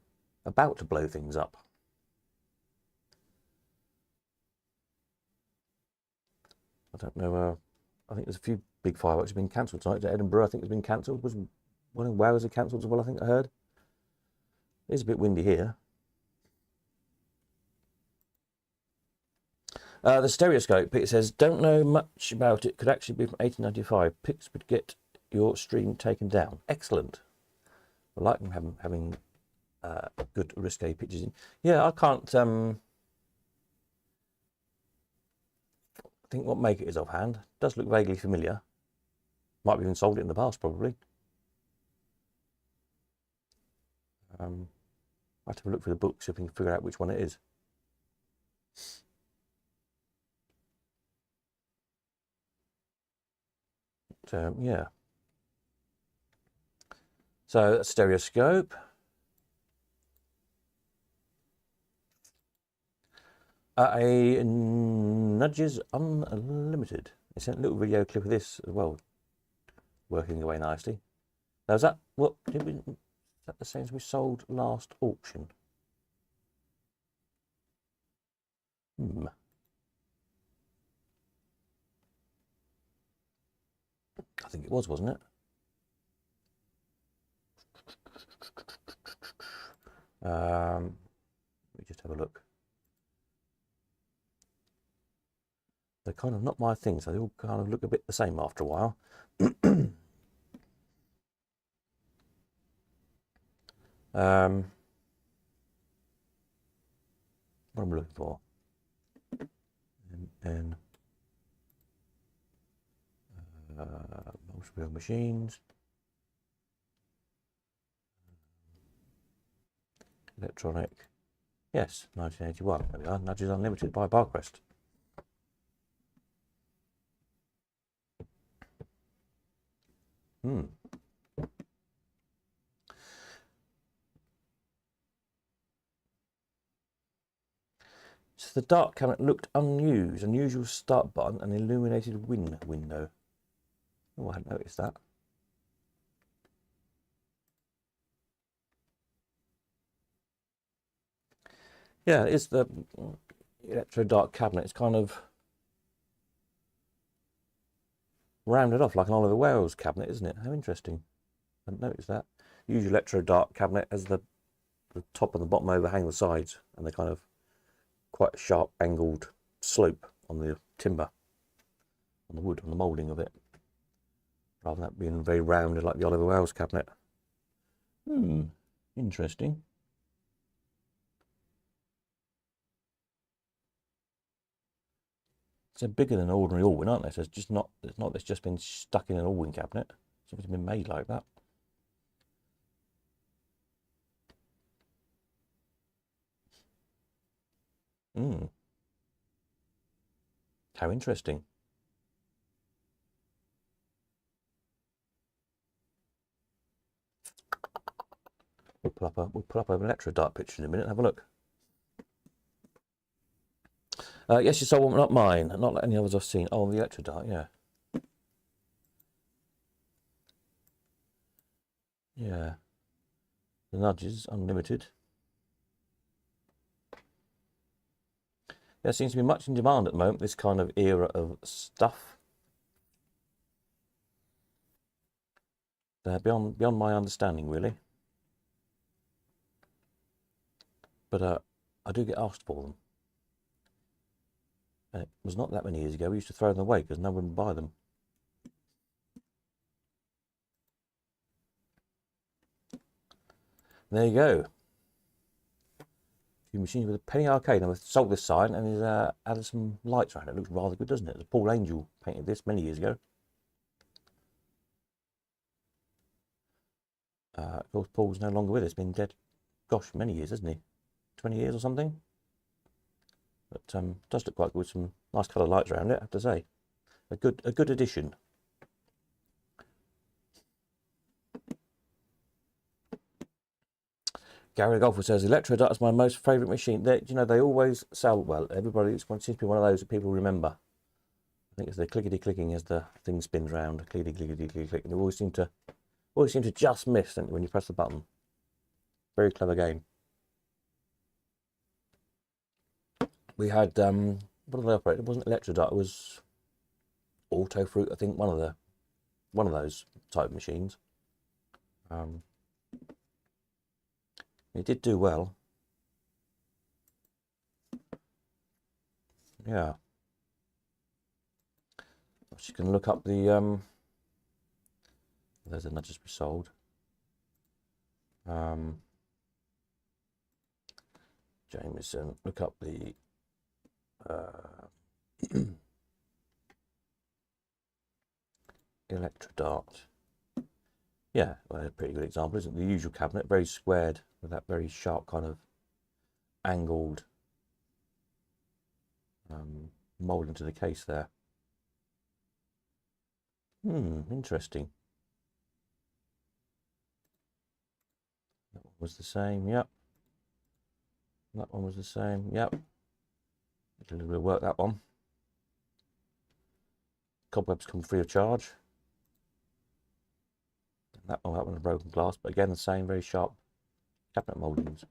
about to blow things up? I don't know. I think there's a few big fireworks have been cancelled tonight. Edinburgh, I think, has been cancelled. Was one in Wales cancelled as well, I think I heard. It is a bit windy here. The stereoscope, Peter says, don't know much about it. Could actually be from 1895. Pics would get your stream taken down. Excellent. I like them having good risque pictures in. Yeah, I can't think what make it is offhand. It does look vaguely familiar. Might have even sold it in the past, probably. I have to have a look through the books if we can figure out which one it is. So, yeah. So, that's stereoscope. A Nudges Unlimited. They sent a little video clip of this as well working away nicely. Now, is that what did we? Is that the same as we sold last auction? I think it was, wasn't it? Let me just have a look. They're kind of not my thing, so they all kind of look a bit the same after a while. What am I looking for? And multi-wheel machines, electronic. Yes, 1981. There we are. Nudges Unlimited by Barcrest. So the dark cabinet looked unused. Unusual start button and illuminated window. Oh, I hadn't noticed that. Yeah, it's the electro dark cabinet. It's kind of rounded off like an Oliver Wales cabinet, isn't it? How interesting. I hadn't noticed that. Usually electro dark cabinet has the top and the bottom overhang the sides, and they're kind of quite a sharp angled slope on the timber, on the wood, on the moulding of it, rather than that being very rounded like the Oliver Wales cabinet. Interesting. They're bigger than an ordinary Allwyn, aren't they? So it's just not. It's not. It's just been stuck in an Allwyn cabinet. It's obviously been made like that. How interesting. We'll put up an electro dark picture in a minute and have a look. Yes, you saw one, not mine, not like any others I've seen. Oh, the electro dark, yeah. Yeah. The Nudges Unlimited. There seems to be much in demand at the moment, this kind of era of stuff. They're beyond my understanding, really. But I do get asked for them. And it was not that many years ago. We used to throw them away because no one would buy them. And there you go. Few machines with a penny arcade. And we've sold this side and he's added some lights around it. It looks rather good, doesn't it? Paul Angel painted this many years ago. Of course, Paul's no longer with us. Been dead, gosh, many years, hasn't he? 20 years or something. But does look quite good with some nice coloured lights around it, I have to say. A good addition. Gary Golfer says, Electro Dart is my most favourite machine. They always sell well. Everybody seems to be one of those that people remember. I think it's the clickety clicking as the thing spins round. Clickety clickety click click. And they always seem to just miss when you press the button. Very clever game. We had what did they operate? It wasn't Electro Dart. It was Auto Fruit. I think one of those type of machines. It did do well. Yeah. I'm just going to look up the there's a Nudges we sold. Jameson, look up the Electro Dart. Yeah, well, a pretty good example, isn't it? The usual cabinet, very squared with that very sharp kind of angled mould into the case there. Interesting. That one was the same, yep. That one was the same, yep. Did a little bit of work, that one. Cobwebs come free of charge. That one's broken glass, but again the same, very sharp cabinet mouldings.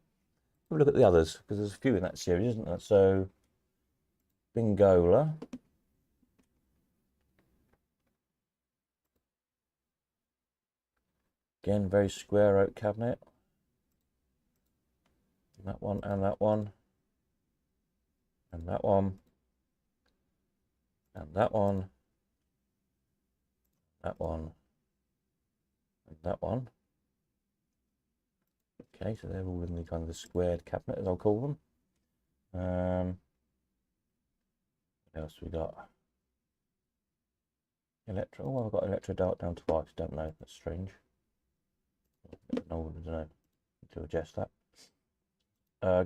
Have a look at the others, because there's a few in that series, isn't there? So, Bingola. Again, very square oak cabinet. That one and that one. And that one. And that one. That one. And that one. Okay, so they're all in the kind of the squared cabinet, as I'll call them. What else we got? Electro. Oh, I've got Electro Dark down twice. Don't know. That's strange. No, I don't know. Need to adjust that.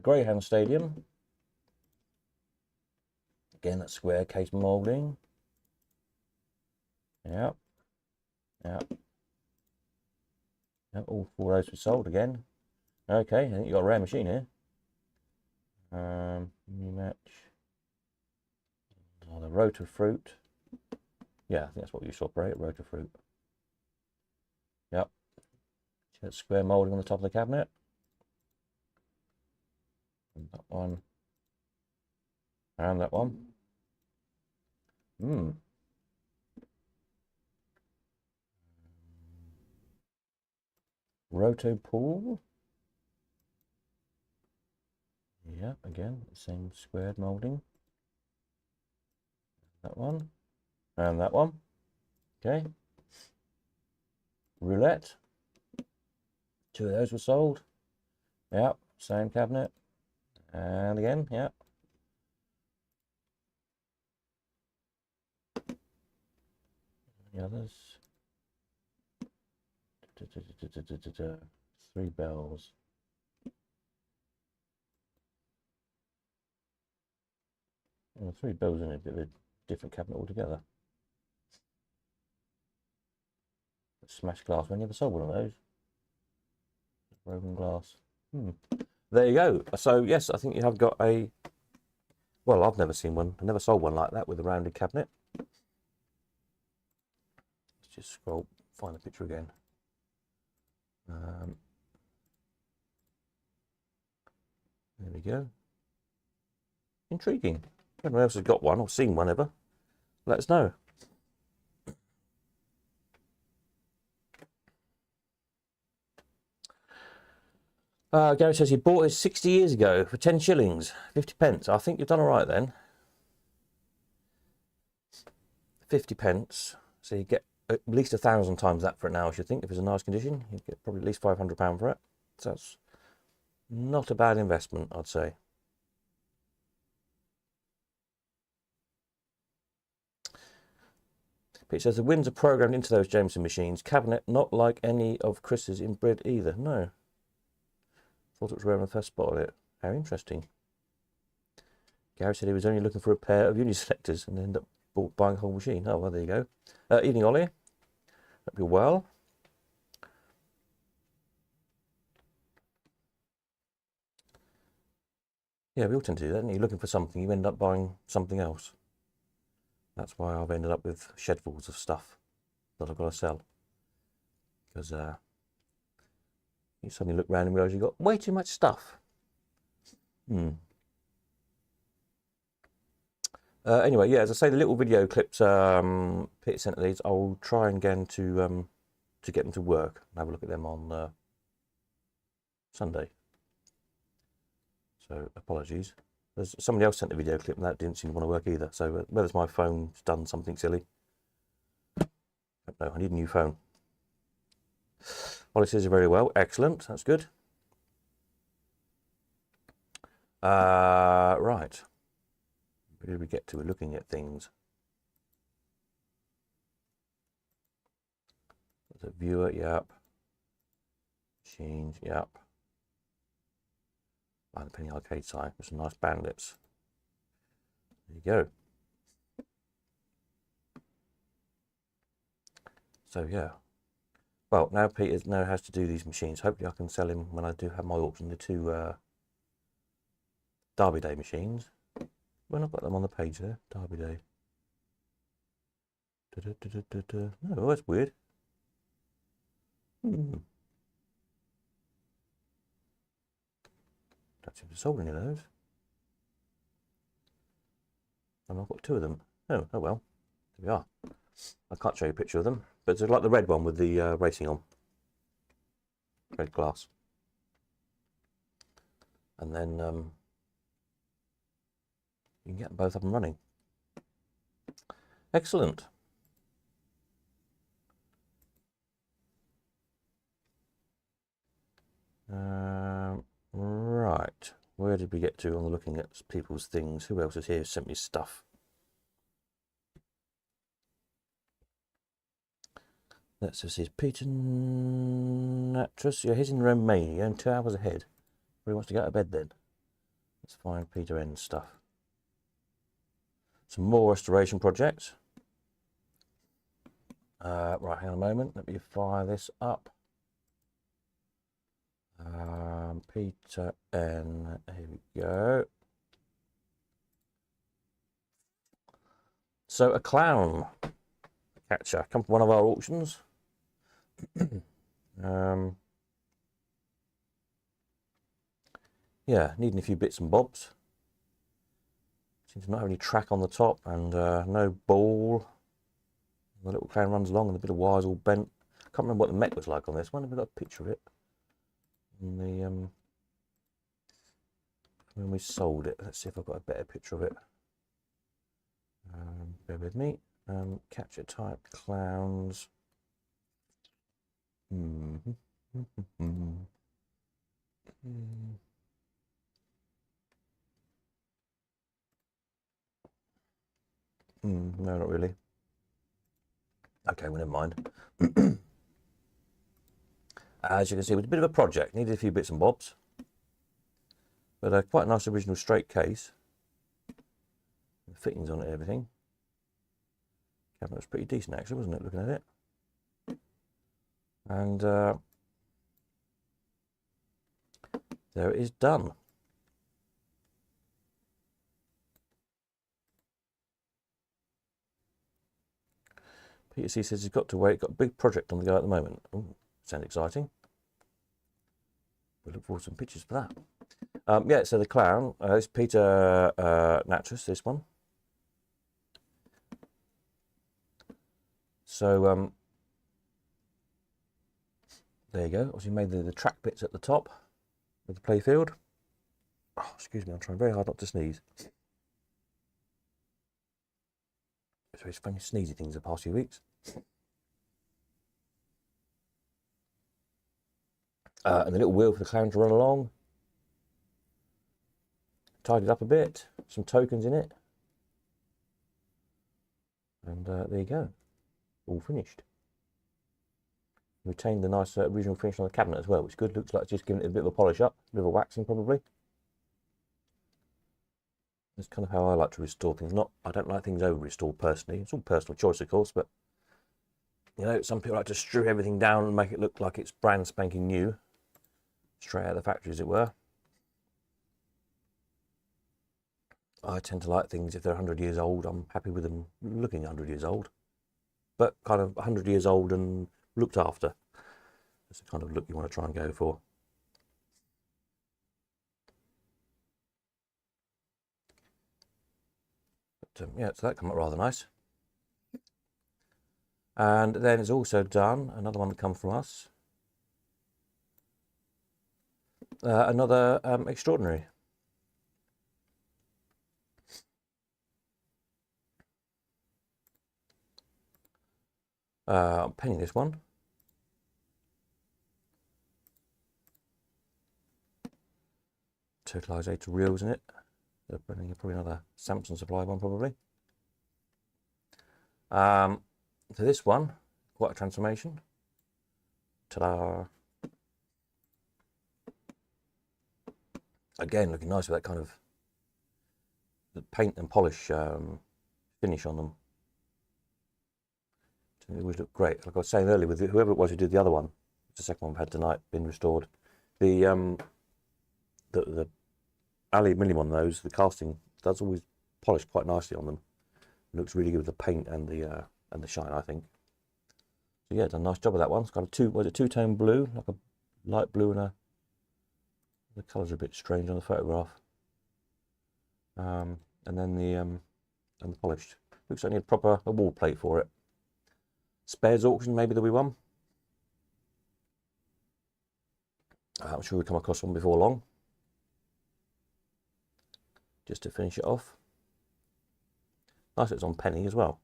Greyhound Stadium. Again, that square case moulding. Yep. Yep. Yep. All four of those were sold again. Okay, I think you got a rare machine here. New match. Oh, the Rotor Fruit. Yeah, I think that's what we used to operate, Rotor Fruit. Yep. See that square moulding on the top of the cabinet. And that one. And that one. Roto Pool. Yeah, again, the same squared moulding. That one. And that one. Okay. Roulette. Two of those were sold. Yep, same cabinet. And again, yep. The others. 3 bells. Well, 3 bells in a bit of a different cabinet altogether. Smashed glass. We never sold one of those. Broken glass. There you go. So yes, I think you have got a. Well, I've never seen one. I never sold one like that with a rounded cabinet. Let's just scroll, find the picture again. There we go. Intriguing. If anyone else has got one or seen one ever, let us know. Gary says he bought it 60 years ago for 10 shillings, 50 pence. I think you've done all right then. 50 pence. So you get at least 1,000 times that for it now, I should think. If it's a nice condition, you get probably at least £500 for it. So that's not a bad investment, I'd say. It says the winds are programmed into those Jameson machines. Cabinet not like any of Chris's in bread either. No. Thought it was rare when I first spotted it. How interesting. Gary said he was only looking for a pair of uniselectors and ended up buying a whole machine. Oh, well, there you go. Evening, Ollie. Hope you're well. Yeah, we all tend to do that. And you're looking for something, you end up buying something else. That's why I've ended up with shedfuls of stuff that I've got to sell. Because you suddenly look around and realise you've got way too much stuff. Anyway, yeah, as I say, the little video clips Peter sent these, I'll try again to get them to work and have a look at them on Sunday. So apologies. There's somebody else sent a video clip and that didn't seem to want to work either. So whether it's my phone's done something silly, I don't know. I need a new phone. Ollie says very well. Excellent. That's good. Right. Where did we get to? We're looking at things. There's a viewer. Yep. Machines. Yep. The Penny Arcade side with some nice bandits. There you go. So yeah. Well, now Peter now has to do these machines. Hopefully I can sell him when I do have my auction, the 2 Derby Day machines. When I've got them on the page there, Derby Day. Oh, that's weird. Don't seem to have sold any of those. And I've got 2 of them. Oh well. There we are. I can't show you a picture of them, but it's like the red one with the racing on. Red glass. And then you can get them both up and running. Excellent. Right, where did we get to on looking at people's things? Who else is here who sent me stuff? That's just his Peter Natras. Yeah, he's in Romania and 2 hours ahead. Where he wants to go to bed then. Let's find Peter N stuff. Some more restoration projects. Right, hang on a moment. Let me fire this up. Peter N. Here we go. So a clown catcher come from one of our auctions. Yeah, needing a few bits and bobs. Seems to not have any track on the top and no ball. The little clown runs along and a bit of wires all bent. Can't remember what the mech was like on this one. Have we got a picture of it? And the when we sold it. Let's see if I've got a better picture of it. Bear with me. Catcher type clowns. No, not really. Okay, well, never mind. As you can see, it was a bit of a project. Needed a few bits and bobs. But quite a nice original straight case. The fittings on it, everything. Cabinet was pretty decent actually, wasn't it, looking at it? And there it is done. Peter C says he's got to wait, got a big project on the go at the moment. Ooh, sounds exciting. We'll look forward to some pictures for that. Yeah, so the clown, it's Peter Natras, this one. So there you go. Obviously made the track bits at the top of the playfield. Oh, excuse me, I'm trying very hard not to sneeze. It's very funny sneezy things the past few weeks. And the little wheel for the clown to run along. Tidied up a bit, some tokens in it. And there you go, all finished. Retained the nice original finish on the cabinet as well, which is good. Looks like just giving it a bit of a polish up, a bit of a waxing probably. That's kind of how I like to restore things. I don't like things over restored personally. It's all personal choice, of course, but you know, some people like to strew everything down and make it look like it's brand spanking new, straight out of the factory, as it were. I tend to like things, if they're 100 years old, I'm happy with them looking 100 years old, but kind of 100 years old and looked after. That's the kind of look you want to try and go for. But yeah, so that came out rather nice. And then it's also done, another one that comes from us, another extraordinary. I'm penning this one. Totalizator reels in it. Probably another Samsung supply one, probably. So this one, quite a transformation. Ta-da! Again, looking nice with that kind of the paint and polish finish on them. It always look great. Like I was saying earlier, with whoever it was who did the other one, it's the second one we've had tonight, been restored. The aluminium on those, the casting does always polish quite nicely on them. It looks really good with the paint and the shine, I think. So yeah, done a nice job of that one. It's got a two-tone blue, like a light blue and a. The colours are a bit strange on the photograph. And then the polished. Looks like I need a wall plate for it. Spares auction, maybe there'll be one. I'm sure we'll come across one before long. Just to finish it off. Nice it's on penny as well.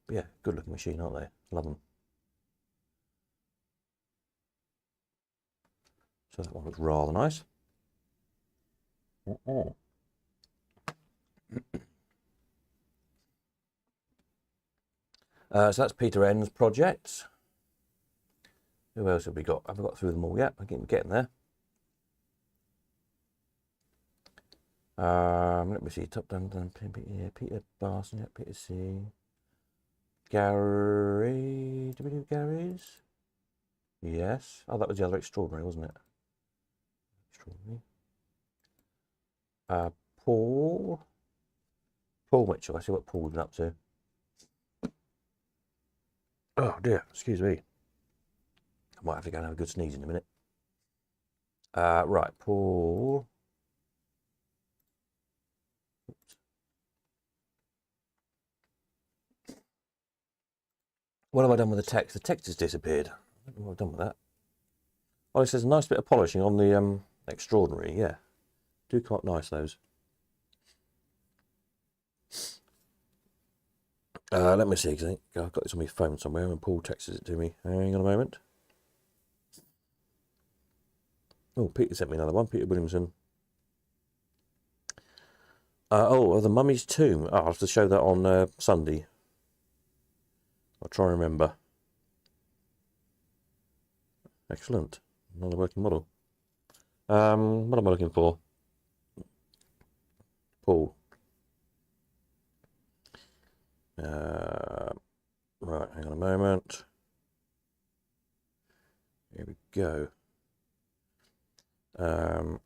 But yeah, good looking machine, aren't they? Love them. So that one looks rather nice. So that's Peter N's projects. Who else have we got? I haven't got through them all yet. I'm getting there. Let me see. Top down, yeah, Peter Barson, yeah, Peter C. Gary. Did we do Gary's? Yes. Oh, that was the other extraordinary, wasn't it? Extraordinary. Paul Mitchell. I see what Paul's been up to. Oh dear, excuse me. I might have to go and have a good sneeze in a minute. Right, Paul. Oops. What have I done with the text? The text has disappeared. I don't know what I've done with that. Oh, it says a nice bit of polishing on the extraordinary. Yeah, do quite nice those. Let me see, because I think I've got this on my phone somewhere and Paul texts it to me. Hang on a moment. Oh, Peter sent me another one, Peter Williamson. The Mummy's Tomb. I'll have to show that on Sunday. I'll try and remember. Excellent. Another working model. What am I looking for? Paul. Right, hang on a moment. Here we go. The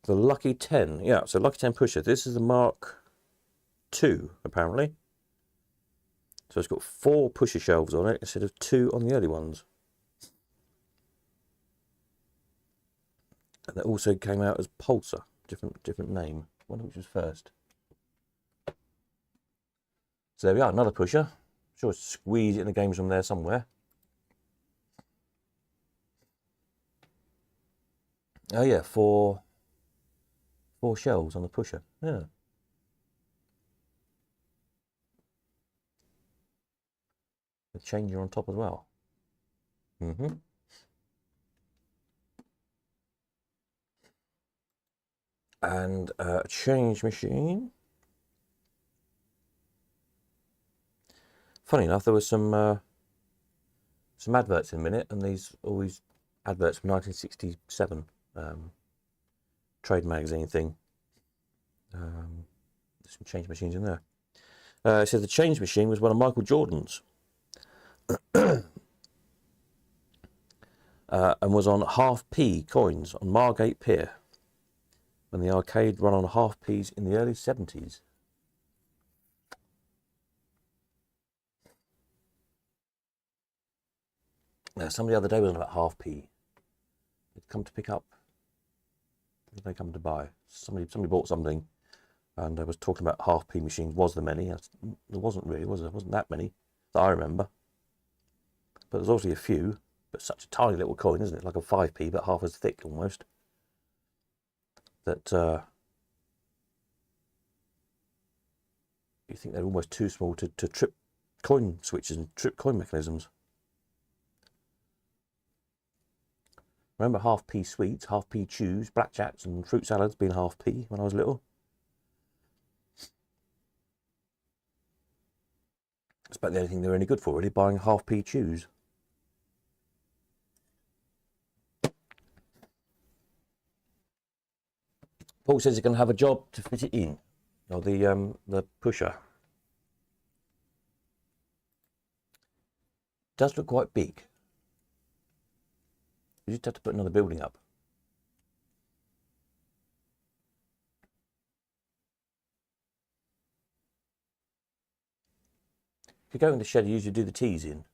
Lucky 10. Yeah, so Lucky 10 pusher. This is the Mark II, apparently. So it's got 4 pusher shelves on it instead of 2 on the early ones. And it also came out as Pulsar, different name. I wonder which was first. So there we are, another pusher. I'm sure squeeze it in the games room there somewhere. Oh yeah, four shelves on the pusher. Yeah. The changer on top as well. And a change machine. Funny enough, there was some adverts in a minute, and all these adverts from 1967 trade magazine thing. There's some change machines in there. It says the change machine was one of Michael Jordan's. And was on half-p coins on Margate Pier when the arcade ran on half-p's in the early 70s. Somebody the other day was on about half-p. They'd come to pick up. What did they come to buy? Somebody bought something, and I was talking about half-p machines. Was there many? There wasn't really, was there? Wasn't that many that I remember. But there's obviously a few. But such a tiny little coin, isn't it? Like a 5p, but half as thick almost. That you think they're almost too small to trip coin switches and trip coin mechanisms. Remember half-p sweets, half-p chews, blackjacks and fruit salads being half-p when I was little? That's about the only thing they were any good for, really, buying half-p chews. Paul says he's going to have a job to fit it in. Or the pusher. It does look quite big. You just have to put another building up. you go in the shed, you usually do the T's in.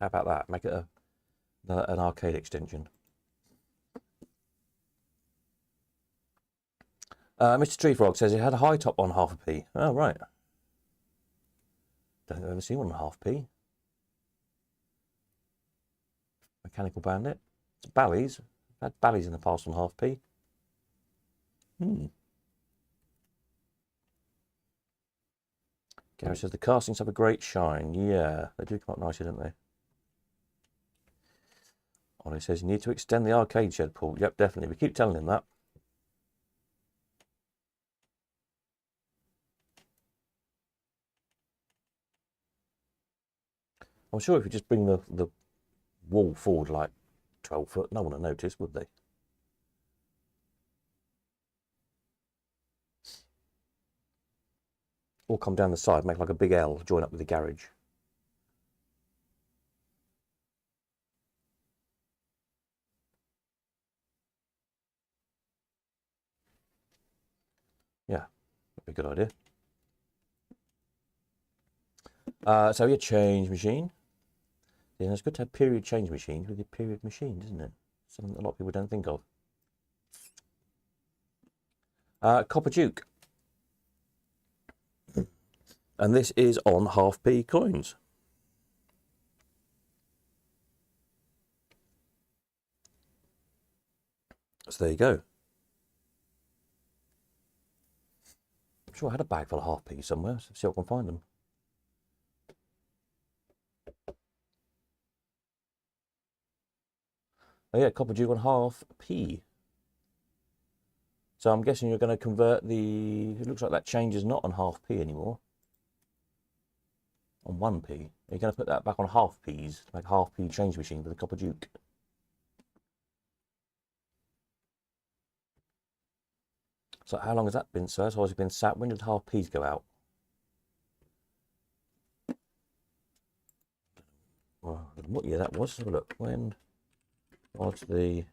How about that? Make it an arcade extension. Mr. Tree Frog says it had a high top on 0.5p. Oh, right. Don't think I've ever seen one on 0.5p. Mechanical Bandit. Bally's. I've had Bally's in the past on 0.5p. Gary says the castings have a great shine. Yeah, they do come up nicely, don't they? Ollie says you need to extend the arcade shed, Paul. Yep, definitely. We keep telling him that. I'm sure if you just bring the wall forward like 12 foot, no one would notice, would they? Or come down the side, make like a big L, join up with the garage. Yeah, that'd be a good idea. So yeah, change machine. Yeah, it's good to have period change machines with your period machines, isn't it? Something that a lot of people don't think of. Copper Duke. And this is on 0.5p coins. So there you go. I'm sure I had a bag full of 0.5p somewhere. So see if I can find them. Oh yeah, Copper Duke on 0.5p. So I'm guessing you're going to convert the... It looks like that change is not on 0.5p anymore. On 1p. You're going to put that back on 0.5p's to make a 0.5p change machine for the Copper Duke. So how long has that been, sir? It's always been sat. When did 0.5p's go out? Well, what year that was? Let's have a look. When was the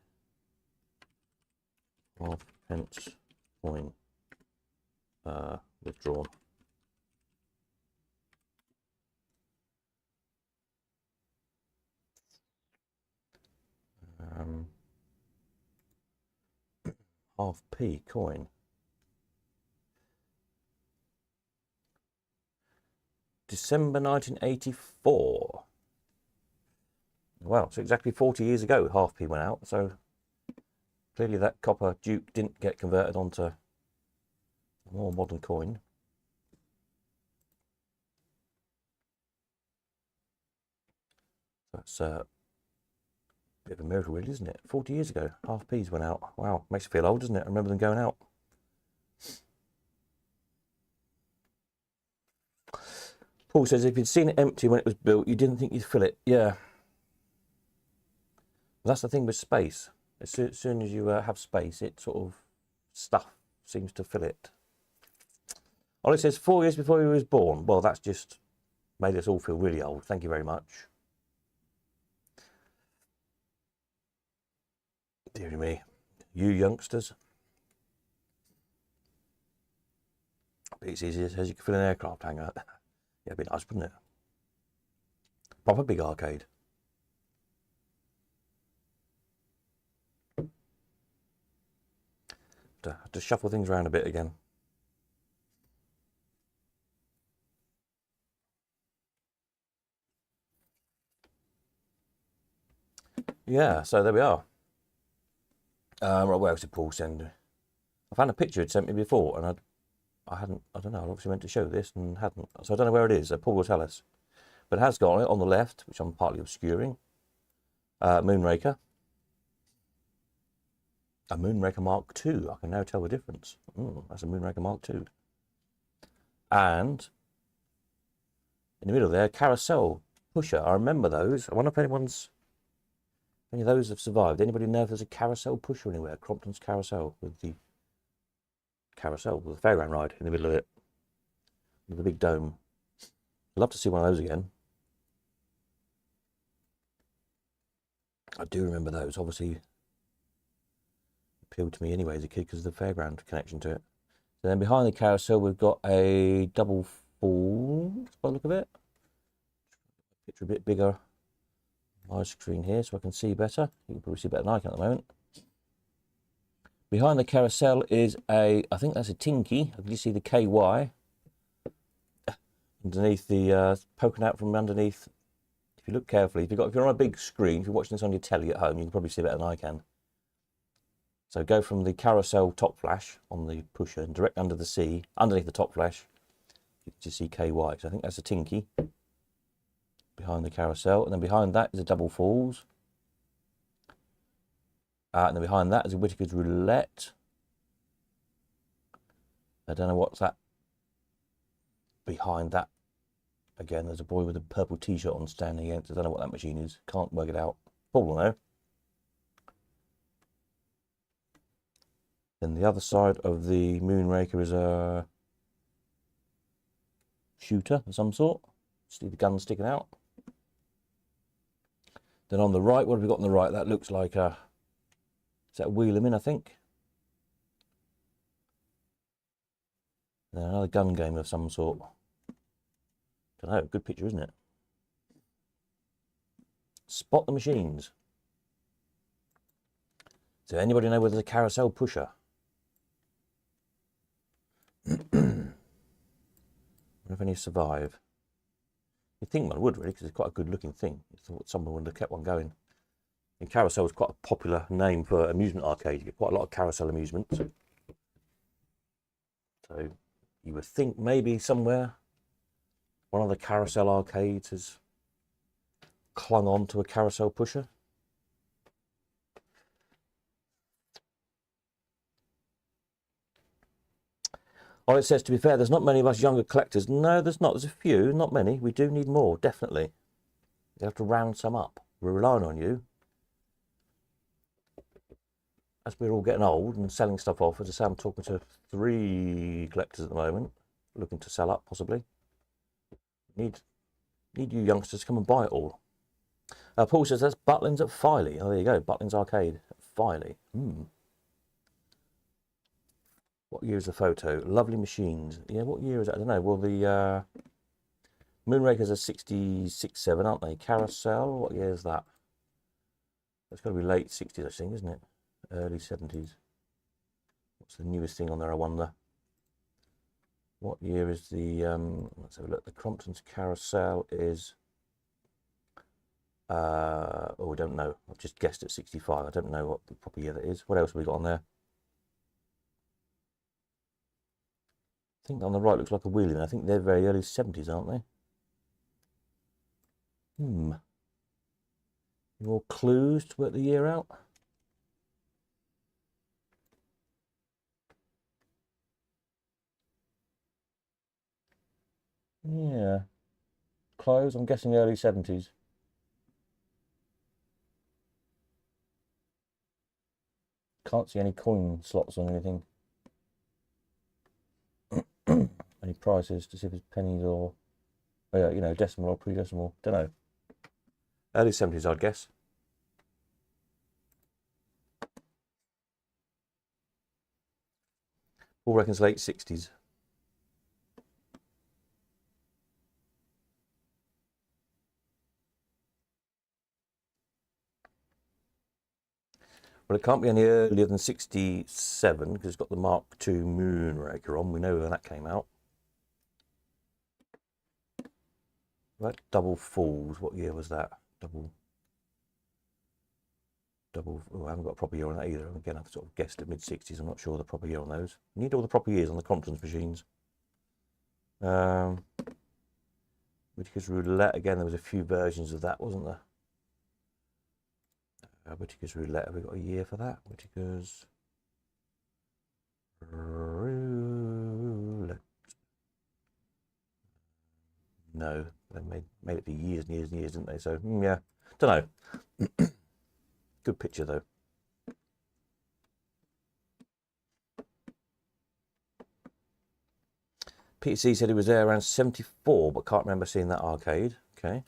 0.5p coin withdrawn? Half p coin. December 1984. Wow, so exactly 40 years ago 0.5p went out, so clearly that Copper Duke didn't get converted onto a more modern coin. That's a bit of a miracle, really, isn't it? 40 years ago, 0.5p's went out. Wow, makes you feel old, doesn't it? I remember them going out. Paul says if you'd seen it empty when it was built, you didn't think you'd fill it. Yeah. That's the thing with space. As soon as you have space, it sort of stuff seems to fill it. Ollie says 4 years before he was born. Well, that's just made us all feel really old. Thank you very much. Dear me, you youngsters. It's easy as you can fill an aircraft hangar. Yeah, it'd be nice, wouldn't it? Proper big arcade. To shuffle things around a bit again. Yeah, so there we are. Right, what else did Paul send? I found a picture he'd sent me before, and I hadn't, I don't know, I obviously meant to show this and hadn't. So I don't know where it is, so Paul will tell us. But it has got on it, on the left, which I'm partly obscuring, Moonraker. A Moonraker Mark II. I can now tell the difference. That's a Moonraker Mark II. And in the middle there, Carousel Pusher. I remember those. I wonder if any of those have survived. Anybody know if there's a Carousel Pusher anywhere? Crompton's Carousel with the fairground ride in the middle of it. With the big dome. I'd love to see one of those again. I do remember those. Obviously appealed to me anyway as a kid because of the fairground connection to it. So then behind the carousel we've got a double fall by the look of it. picture a bit bigger. My screen here so I can see better. You can probably see better than I can at the moment. Behind the carousel is I think that's a Tinky. You see the KY underneath the, poking out from underneath. If you look carefully, if you're on a big screen, if you're watching this on your telly at home, you can probably see better than I can. So go from the carousel top flash on the pusher and direct under the C, underneath the top flash, you can just see KY. So I think that's a Tinky behind the carousel. And then behind that is a double falls. And then behind that is a Whittaker's Roulette. I don't know what's that behind that. Again, there's a boy with a purple t-shirt on standing against. I don't know what that machine is. Can't work it out. Paul will know. Then the other side of the Moonraker is a shooter of some sort. See the gun sticking out. Then on the right, what have we got on the right? That looks like a... Is that a Wheelerman, I think? Then another gun game of some sort. Don't know, good picture, isn't it? Spot the machines. Does anybody know whether there's a carousel pusher? Wonder if any survive. You'd think one would, really, because it's quite a good looking thing. You thought someone would have kept one going. And carousel is quite a popular name for amusement arcade. You get quite a lot of carousel amusements. So you would think maybe somewhere one of the carousel arcades has clung on to a carousel pusher. Oh, it says, to be fair, there's not many of us younger collectors. No, there's not. There's a few, not many. We do need more, definitely. You have to round some up. We're relying on you. As we're all getting old and selling stuff off, as I say, I'm talking to 3 collectors at the moment, looking to sell up, possibly. Need you youngsters to come and buy it all. Paul says that's Butlins at Filey. Oh, there you go, Butlins Arcade at Filey. What year is the photo? Lovely machines. Yeah, what year is that? I don't know. Well, the Moonrakers are 66, 7, aren't they? Carousel, what year is that? That's got to be late 60s, I think, isn't it? Early 70s. What's the newest thing on there, I wonder? What year is the, let's have a look. The Crompton's Carousel is, oh, we don't know. I've just guessed at 65. I don't know what the proper year that is. What else have we got on there? I think on the right looks like a Wheeling. I think they're very early 70s, aren't they? Any more clues to work the year out? Yeah. Close, I'm guessing early 70s. Can't see any coin slots on anything. Any prices to see if it's pennies or, you know, decimal or pre-decimal. Don't know. Early 70s, I'd guess. Paul reckons late 60s. Well, it can't be any earlier than 67 because it's got the Mark II Moonraker on. We know when that came out. Right, Double Falls. What year was that? Double. Oh, I haven't got a proper year on that either. Again, I've sort of guessed at mid-60s. I'm not sure the proper year on those. You need all the proper years on the Crompton's machines. Whittaker's Roulette. Again, there was a few versions of that, wasn't there? Whittaker's Roulette, have we got a year for that? Whittaker's Roulette. No, they made it for years and years and years, didn't they? So, yeah, don't know. Good picture, though. Peter C said he was there around 74, but can't remember seeing that arcade. Okay.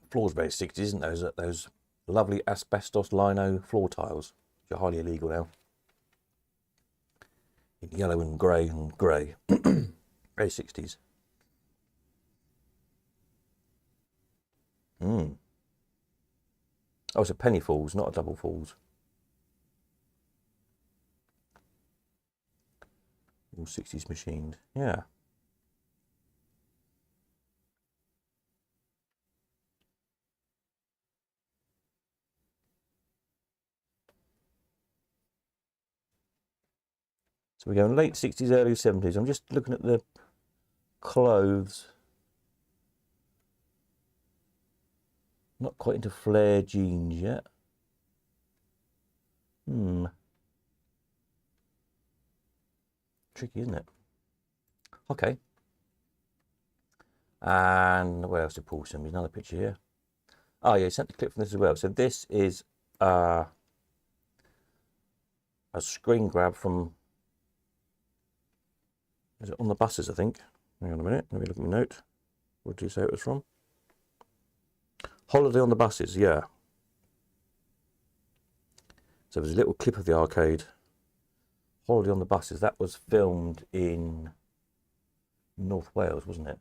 Floors very 60s, isn't those lovely asbestos lino floor tiles, which are highly illegal now. in yellow and grey very 60s. Oh, it's a penny falls, not a double falls. All 60s machined, yeah. So we're going late 60s, early 70s. I'm just looking at the clothes. Not quite into flare jeans yet. Tricky, isn't it? Okay. And where else did Paul send me? Another picture here. Oh yeah, he sent the clip from this as well. So this is a screen grab from, is it on the buses, I think? Hang on a minute, let me look at my note. What did you say it was from? Holiday on the Buses, yeah. So there's a little clip of the arcade. Holiday on the Buses, that was filmed in North Wales, wasn't it?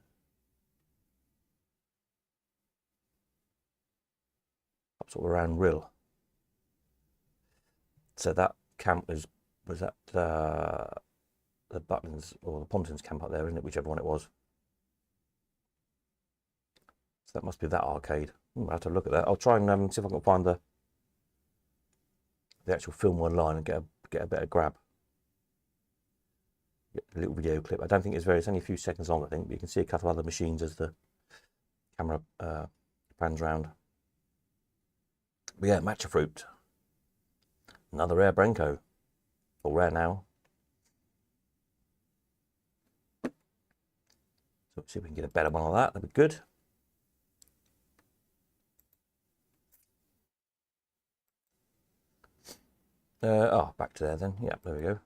Up sort of around Rhyl. So that camp was at the Butlins or the Pontins camp up there, isn't it? Whichever one it was. So that must be that arcade. I'll have to look at that. I'll try and see if I can find the actual film online and get a better grab. Get a little video clip. I don't think it's only a few seconds long, I think, but you can see a couple of other machines as the camera pans round. But yeah, matcha fruit. Another rare Brenco. All rare now. So let's see if we can get a better one of that. That'd be good. Back to there then. Yeah, there we go.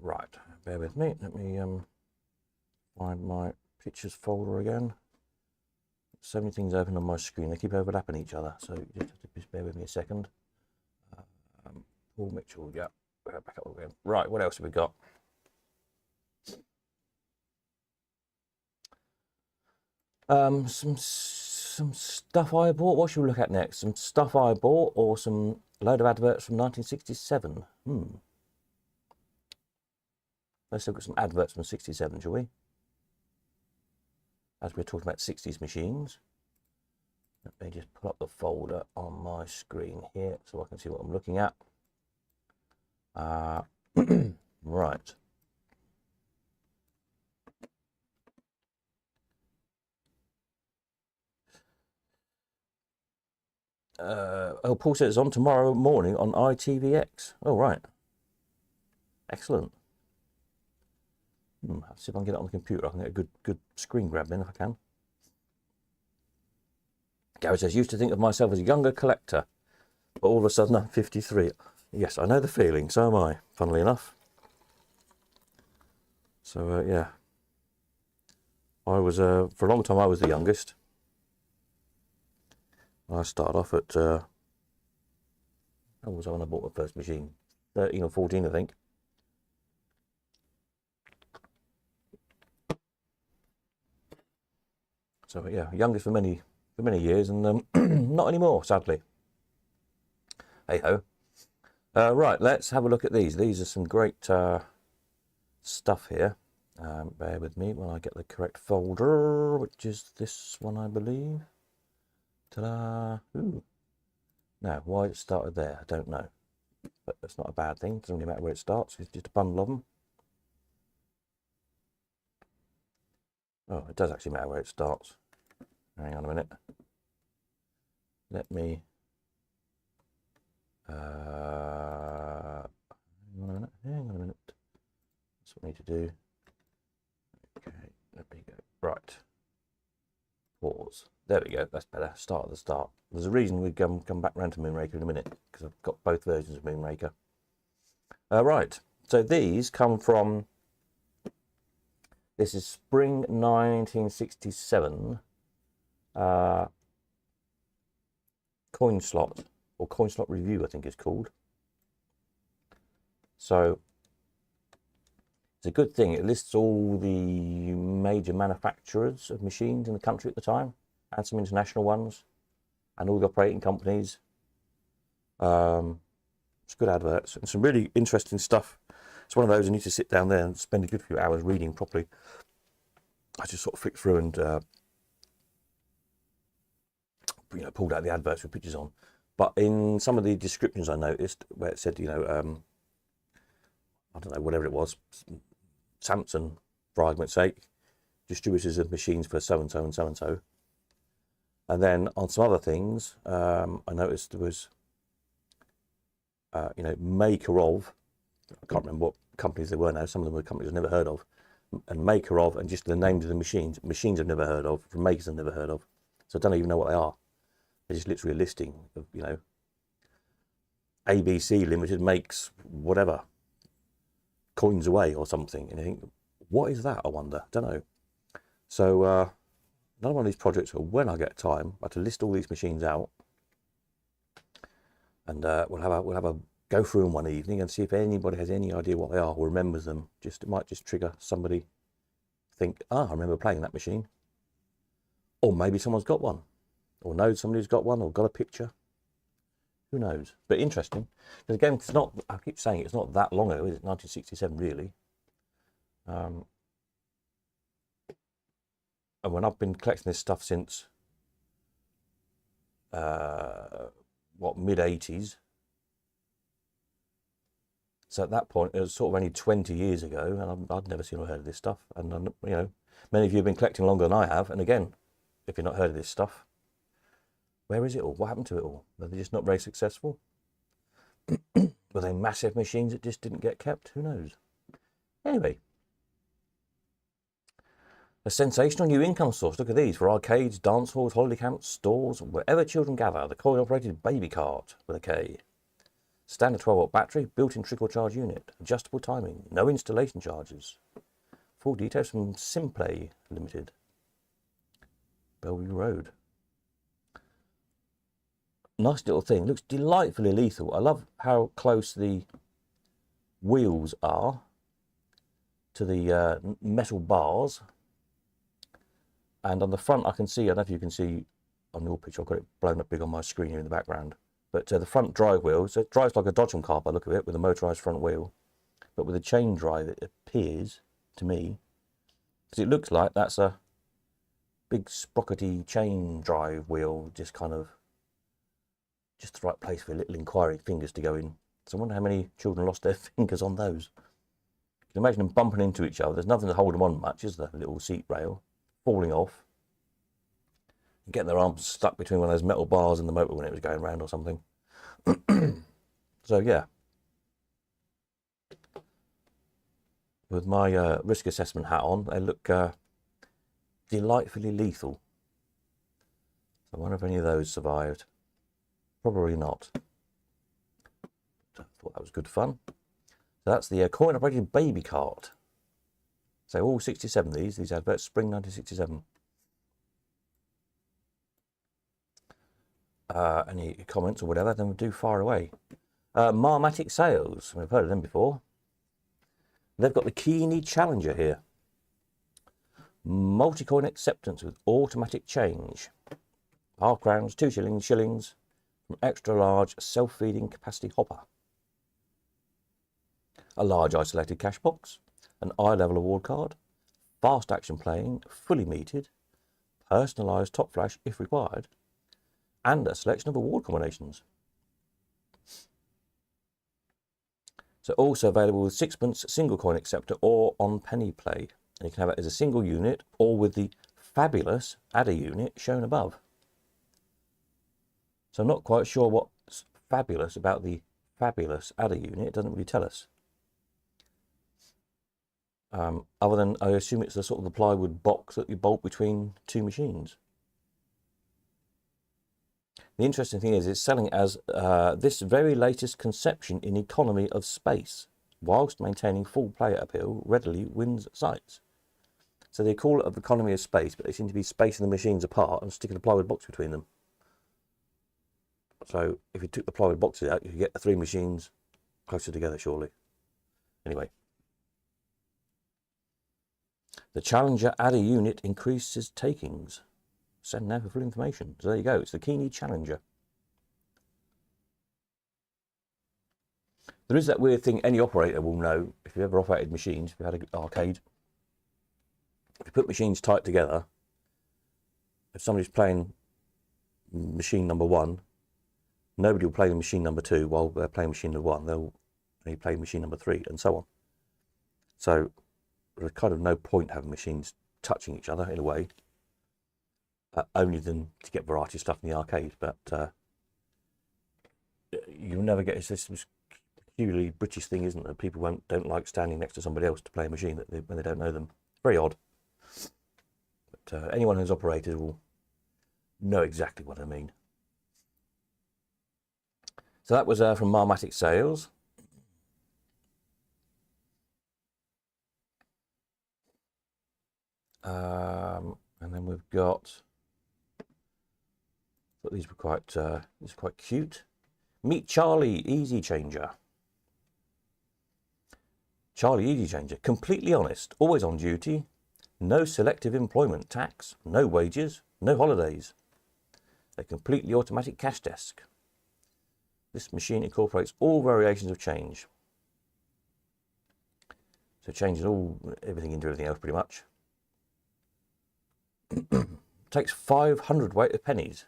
Right, bear with me. Let me find my pictures folder again. So many things open on my screen. They keep overlapping each other, so you just have to bear with me a second. Paul Mitchell, yeah. Back up again. Right, what else have we got? Some stuff I bought. What should we look at next? Some stuff I bought, or some load of adverts from 1967? Let's look at some adverts from 67, shall we? As we're talking about 60s machines. Let me just pull up the folder on my screen here so I can see what I'm looking at. Right. Paul says it's on tomorrow morning on ITVX. Oh, right. Excellent. I'll see if I can get it on the computer. I can get a good screen grab then if I can. Gary says, used to think of myself as a younger collector, but all of a sudden I'm 53. Yes, I know the feeling. So am I, funnily enough. So, yeah. I was, for a long time, I was the youngest. I started off at, how was I when I bought my first machine? 13 or 14, I think. So, yeah, youngest for many years, and not anymore, sadly. Hey-ho. Right, let's have a look at these. These are some great stuff here. Bear with me when I get the correct folder, which is this one, I believe. Ta-da! Ooh. Now, why it started there, I don't know. But that's not a bad thing. It doesn't really matter where it starts. It's just a bundle of them. Oh, it does actually matter where it starts. Hang on a minute. Let me... hang on a minute. Hang on a minute. That's what I need to do. Okay, let me go. Right. Pause. There we go. That's better. Start at the start. There's a reason we come back round to Moonraker in a minute, because I've got both versions of Moonraker. Right. So these come from... This is spring 1967 coin slot, or coin slot review, I think it's called. So it's a good thing. It lists all the major manufacturers of machines in the country at the time, and some international ones, and all the operating companies. It's good adverts and some really interesting stuff. It's one of those you need to sit down there and spend a good few hours reading properly. I just sort of flicked through and pulled out the adverts with pictures on. But in some of the descriptions I noticed where it said, I don't know, whatever it was, Samsung, for argument's sake, distributors of machines for so and so and so and so. And then on some other things, I noticed there was, maker of, I can't remember what companies they were now, some of them were companies I've never heard of, and maker of, and just the names of the machines I've never heard of, from makers I've never heard of. So I don't even know what they are. They're just literally a listing of, ABC Limited makes whatever, coins away or something. And I think, what is that, I wonder? Don't know. So another one of these projects, when I get time, I have to list all these machines out, and we'll have a go through them one evening and see if anybody has any idea what they are or remembers them. It might just trigger somebody think, I remember playing that machine. Or maybe someone's got one, or knows somebody who's got one, or got a picture. Who knows? But interesting. Because again, it's not, I keep saying it's not that long ago, is it? 1967, really. And when I've been collecting this stuff since, mid-80s. So at that point, it was sort of only 20 years ago, and I'd never seen or heard of this stuff. And, many of you have been collecting longer than I have. And again, if you've not heard of this stuff, where is it all? What happened to it all? Were they just not very successful? Were they massive machines that just didn't get kept? Who knows? Anyway, a sensational new income source. Look at these. For arcades, dance halls, holiday camps, stores, wherever children gather. The coin-operated baby cart with a K. Standard 12-volt battery, built-in trickle charge unit. Adjustable timing. No installation charges. Full details from Simplay Limited. Bellevue Road. Nice little thing. Looks delightfully lethal. I love how close the wheels are to the metal bars. And on the front, I can see, I don't know if you can see on your picture, I've got it blown up big on my screen here in the background. But the front drive wheel, so it drives like a Dodgem car by the look of it, with a motorised front wheel. But with a chain drive, it appears to me, because it looks like that's a big sprockety chain drive wheel, just the right place for little inquiring fingers to go in. So I wonder how many children lost their fingers on those. You can imagine them bumping into each other. There's nothing to hold them on much, is there? A little seat rail falling off, and getting their arms stuck between one of those metal bars in the motor when it was going round or something. So yeah, with my risk assessment hat on, they look delightfully lethal. So I wonder if any of those survived. Probably not. I thought that was good fun. So that's the coin-operated baby cart. So all 67 these adverts, spring 1967. Any comments or whatever, then we'll do far away. Marmatic Sales, we've heard of them before. They've got the Keeney Challenger here. Multi-coin acceptance with automatic change. Half crowns, 2 shillings, from extra large self-feeding capacity hopper. A large isolated cash box, an eye-level award card, fast action playing, fully metered, personalised top flash if required, and a selection of award combinations. So also available with 6pence single coin acceptor or on penny play. And you can have it as a single unit or with the fabulous adder unit shown above. So I'm not quite sure what's fabulous about the fabulous adder unit. It doesn't really tell us. Other than I assume it's the sort of the plywood box that you bolt between two machines. The interesting thing is it's selling as this very latest conception in economy of space, whilst maintaining full player appeal, readily wins sites. So they call it of economy of space, but they seem to be spacing the machines apart and sticking a plywood box between them. So if you took the plywood boxes out, you could get the 3 machines closer together, surely. Anyway. The Challenger adder unit increases takings. Send now for full information. So there you go. It's the Keeney Challenger. There is that weird thing any operator will know if you've ever operated machines, if you had an arcade. If you put machines tight together, if somebody's playing machine number 1, nobody will play the machine number 2 while they're playing machine number 1. They'll only play machine number 3 and so on. So there's kind of no point having machines touching each other in a way, only than to get variety of stuff in the arcade. But you'll never get this peculiarly British thing, isn't it? People don't like standing next to somebody else to play a machine when they don't know them. It's very odd. But anyone who's operated will know exactly what I mean. So that was from Marmatic Sales. And then we've got, thought these were quite, this is quite cute. Meet Charlie Easy Changer. Charlie Easy Changer, completely honest, always on duty, no selective employment tax, no wages, no holidays. A completely automatic cash desk. This machine incorporates all variations of change. So changes everything into everything else pretty much. Takes 500 weight of pennies.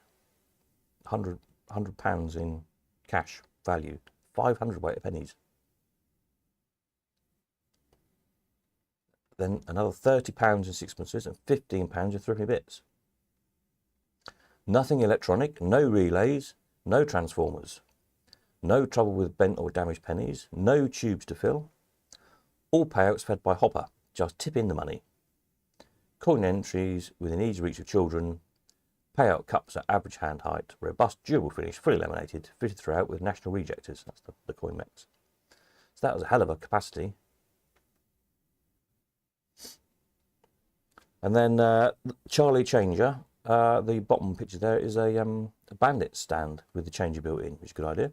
100 pounds in cash value. 500 weight of pennies. Then another 30 pounds in sixpences and 15 pounds in threepenny bits. Nothing electronic, no relays, no transformers. No trouble with bent or damaged pennies, no tubes to fill. All payouts fed by hopper, just tip in the money. Coin entries within easy reach of children. Payout cups at average hand height. Robust, durable finish, fully laminated, fitted throughout with national rejectors. That's the coin mix. So that was a hell of a capacity. And then Charlie Changer. The bottom picture there is a bandit stand with the changer built in, which is a good idea.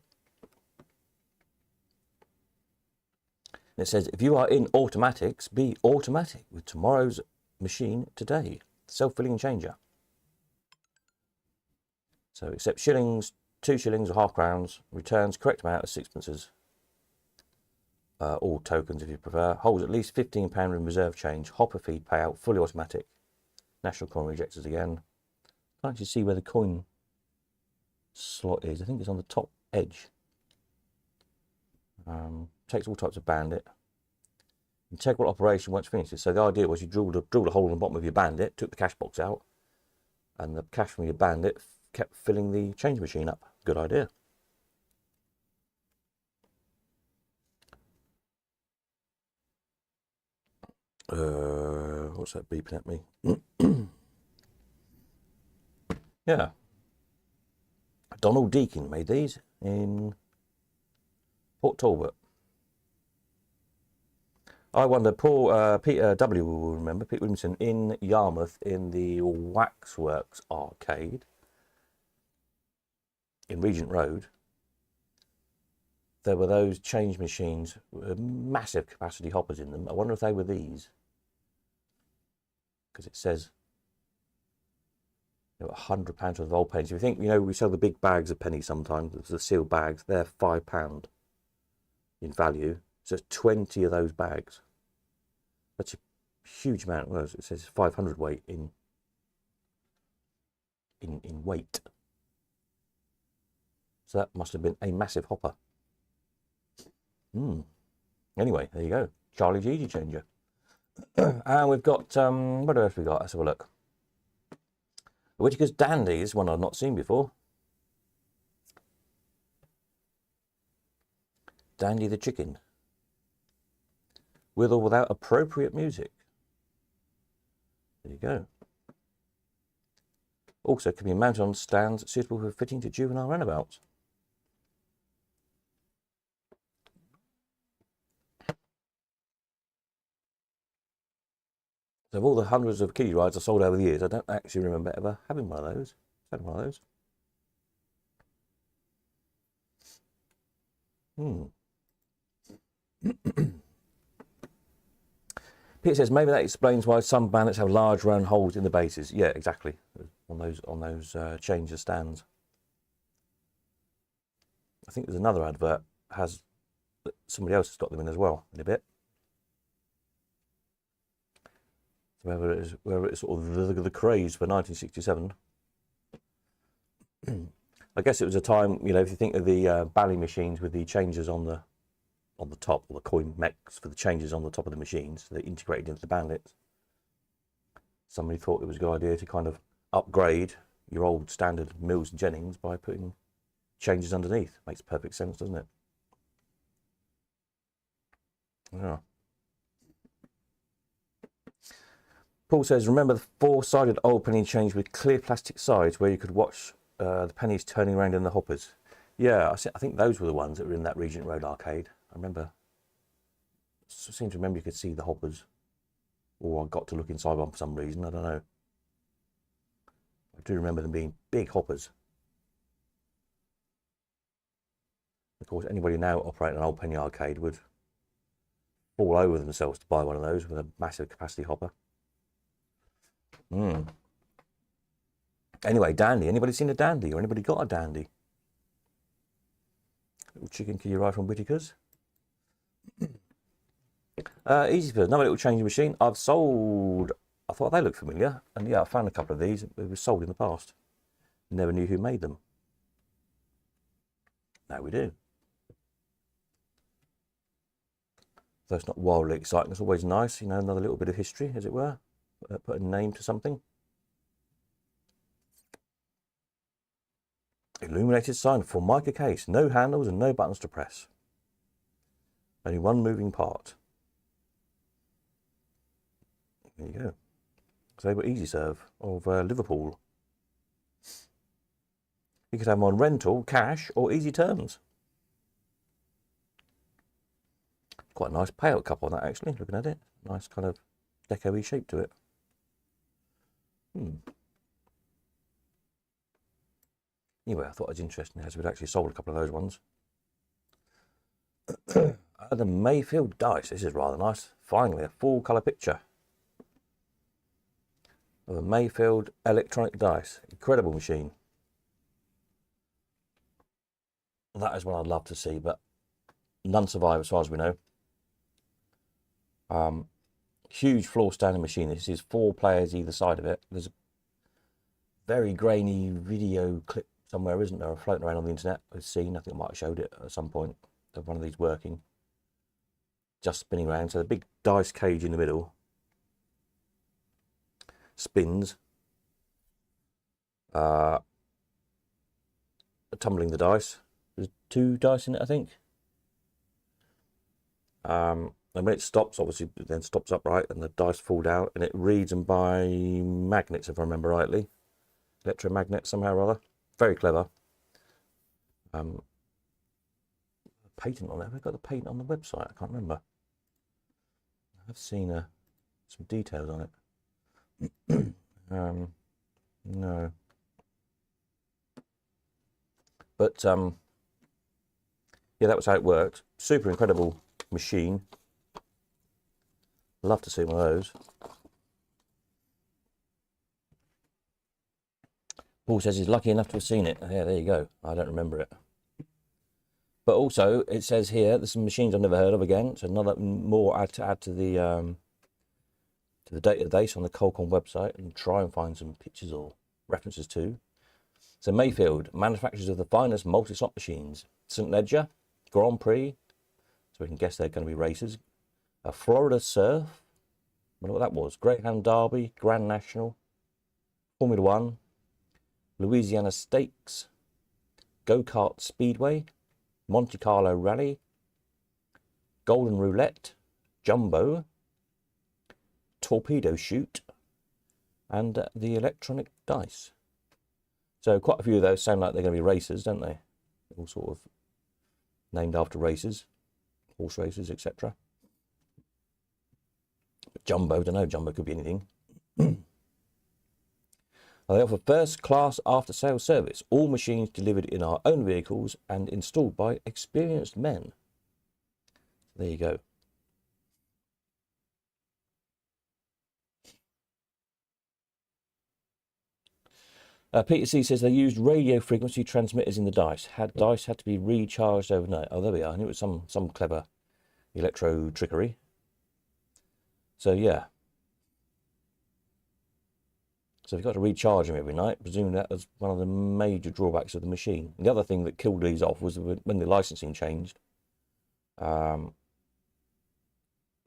And it says, if you are in automatics, be automatic with tomorrow's machine today. Self-filling changer. So accept shillings, 2 shillings or half crowns, returns correct amount of sixpences. All tokens if you prefer. Holds at least £15 in reserve change. Hopper feed payout, fully automatic. National coin rejectors again. Can't actually see where the coin slot is. I think it's on the top edge. Takes all types of bandit. Integral operation once finished. So the idea was you drilled a hole in the bottom of your bandit, took the cash box out, and the cash from your bandit kept filling the change machine up. Good idea. What's that beeping at me? Yeah. Donald Deakin made these in Port Talbot. I wonder, poor Peter W. will remember, Pete Williamson, in Yarmouth in the Waxworks arcade in Regent Road. There were those change machines with massive capacity hoppers in them. I wonder if they were these. Because it says, you know, £100 worth of old pennies. If you think, you know, we sell the big bags of pennies sometimes, the sealed bags, they're £5 in value. So it's 20 of those bags. That's a huge amount. Well, it says 500 weight in weight. So that must have been a massive hopper. Anyway, there you go. Charlie Easy Changer. And we've got, what else we got? Let's have a look. Whittaker's Dandy is one I've not seen before. Dandy the chicken. With or without appropriate music. There you go. Also can be mounted on stands suitable for fitting to juvenile runabouts. So of all the hundreds of kiddie rides I sold over the years, I don't actually remember ever having one of those. Had one of those. Pete says maybe that explains why some bandits have large round holes in the bases. Yeah, exactly. On those changer stands. I think there's another advert has somebody else has got them in as well in a bit. So whether it's sort of the craze for 1967. I guess it was a time, you know, if you think of the bally machines with the changers on the top, or the coin mechs for the changes on the top of the machines, they integrated into the bandits. Somebody thought it was a good idea to kind of upgrade your old standard Mills and Jennings by putting changes underneath. Makes perfect sense, doesn't it? Yeah. Paul says, remember the four-sided old penny change with clear plastic sides where you could watch the pennies turning around in the hoppers? Yeah, I think those were the ones that were in that Regent Road arcade. I remember. I seem to remember you could see the hoppers. Or I got to look inside one for some reason. I don't know. I do remember them being big hoppers. Of course, anybody now operating an old penny arcade would fall over themselves to buy one of those with a massive capacity hopper. Anyway, dandy. Anybody seen a dandy, or anybody got a dandy? Little chicken key right from Whittaker's. Easy for another little changing machine. I've sold. I thought they looked familiar, and yeah, I found a couple of these. It was sold in the past. Never knew who made them. Now we do. Though it's not wildly exciting, it's always nice, you know, another little bit of history, as it were. Put a name to something. Illuminated sign for mica case. No handles and no buttons to press. Only one moving part. There you go. So they were easy serve of Liverpool. You could have them on rental, cash, or easy terms. Quite a nice payout cup on that, actually, looking at it. Nice kind of deco-y shape to it. Anyway, I thought it was interesting as we'd actually sold a couple of those ones. The Mayfield dice. This is rather nice. Finally, a full colour picture of a Mayfield electronic dice. Incredible machine. That is what I'd love to see, but none survive as far as we know. Huge floor standing machine. This is 4 players either side of it. There's a very grainy video clip somewhere, isn't there, floating around on the internet. I've seen, I think I might have showed it at some point, of one of these working, just spinning around. So the big dice cage in the middle spins, tumbling the dice. There's 2 dice in it, I think. And when it stops, obviously, it then stops upright and the dice fall down, and it reads them by magnets, if I remember rightly. Electromagnets somehow or other. Very clever. Patent on it. Have I got the patent on the website? I can't remember. I've seen some details on it. No. But yeah, that was how it worked. Super incredible machine. Love to see one of those. Paul says he's lucky enough to have seen it. Yeah, there you go. I don't remember it. But also, it says here, there's some machines I've never heard of again. So another more to add to the database on the Colcon website and try and find some pictures or references to. So Mayfield, manufacturers of the finest multi-slot machines. St. Ledger, Grand Prix, so we can guess they're going to be races. A Florida Surf, I wonder what that was. Greyhound Derby, Grand National, Formula One, Louisiana Stakes, Go-Kart Speedway, Monte Carlo Rally, Golden Roulette, Jumbo, Torpedo Shoot, and the electronic dice. So quite a few of those sound like they're going to be racers, don't they? All sort of named after races, horse races, etc. Jumbo, I don't know, Jumbo could be anything. They offer first-class after-sales service. All machines delivered in our own vehicles and installed by experienced men. There you go. Peter C says they used radio frequency transmitters in the dice. Dice had to be recharged overnight. Oh, there we are. I knew it was some clever electro trickery. So yeah. So you've got to recharge them every night. Presumably that was one of the major drawbacks of the machine. And the other thing that killed these off was when the licensing changed.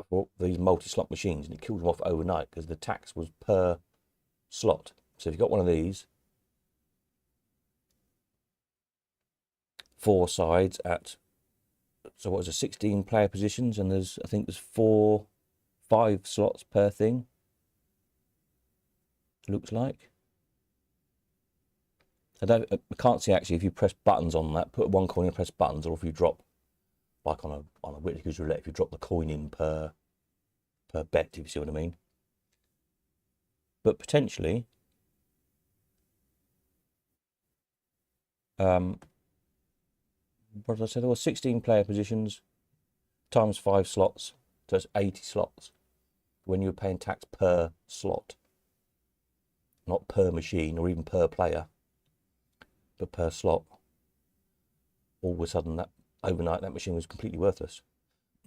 For these multi-slot machines, and it killed them off overnight because the tax was per slot. So if you've got one of these, 4 sides at, so what was it, 16 player positions, and I think there's 5 slots per thing. Looks like. I can't see actually if you press buttons on that, put one coin and press buttons, or if you drop, like on a Whitley Goose roulette, if you drop the coin in per bet, if you see what I mean. But potentially, what did I say? There were 16 player positions times 5 slots, so it's 80 slots when you're paying tax per slot, not per machine or even per player, but per slot. All of a sudden, that overnight, that machine was completely worthless.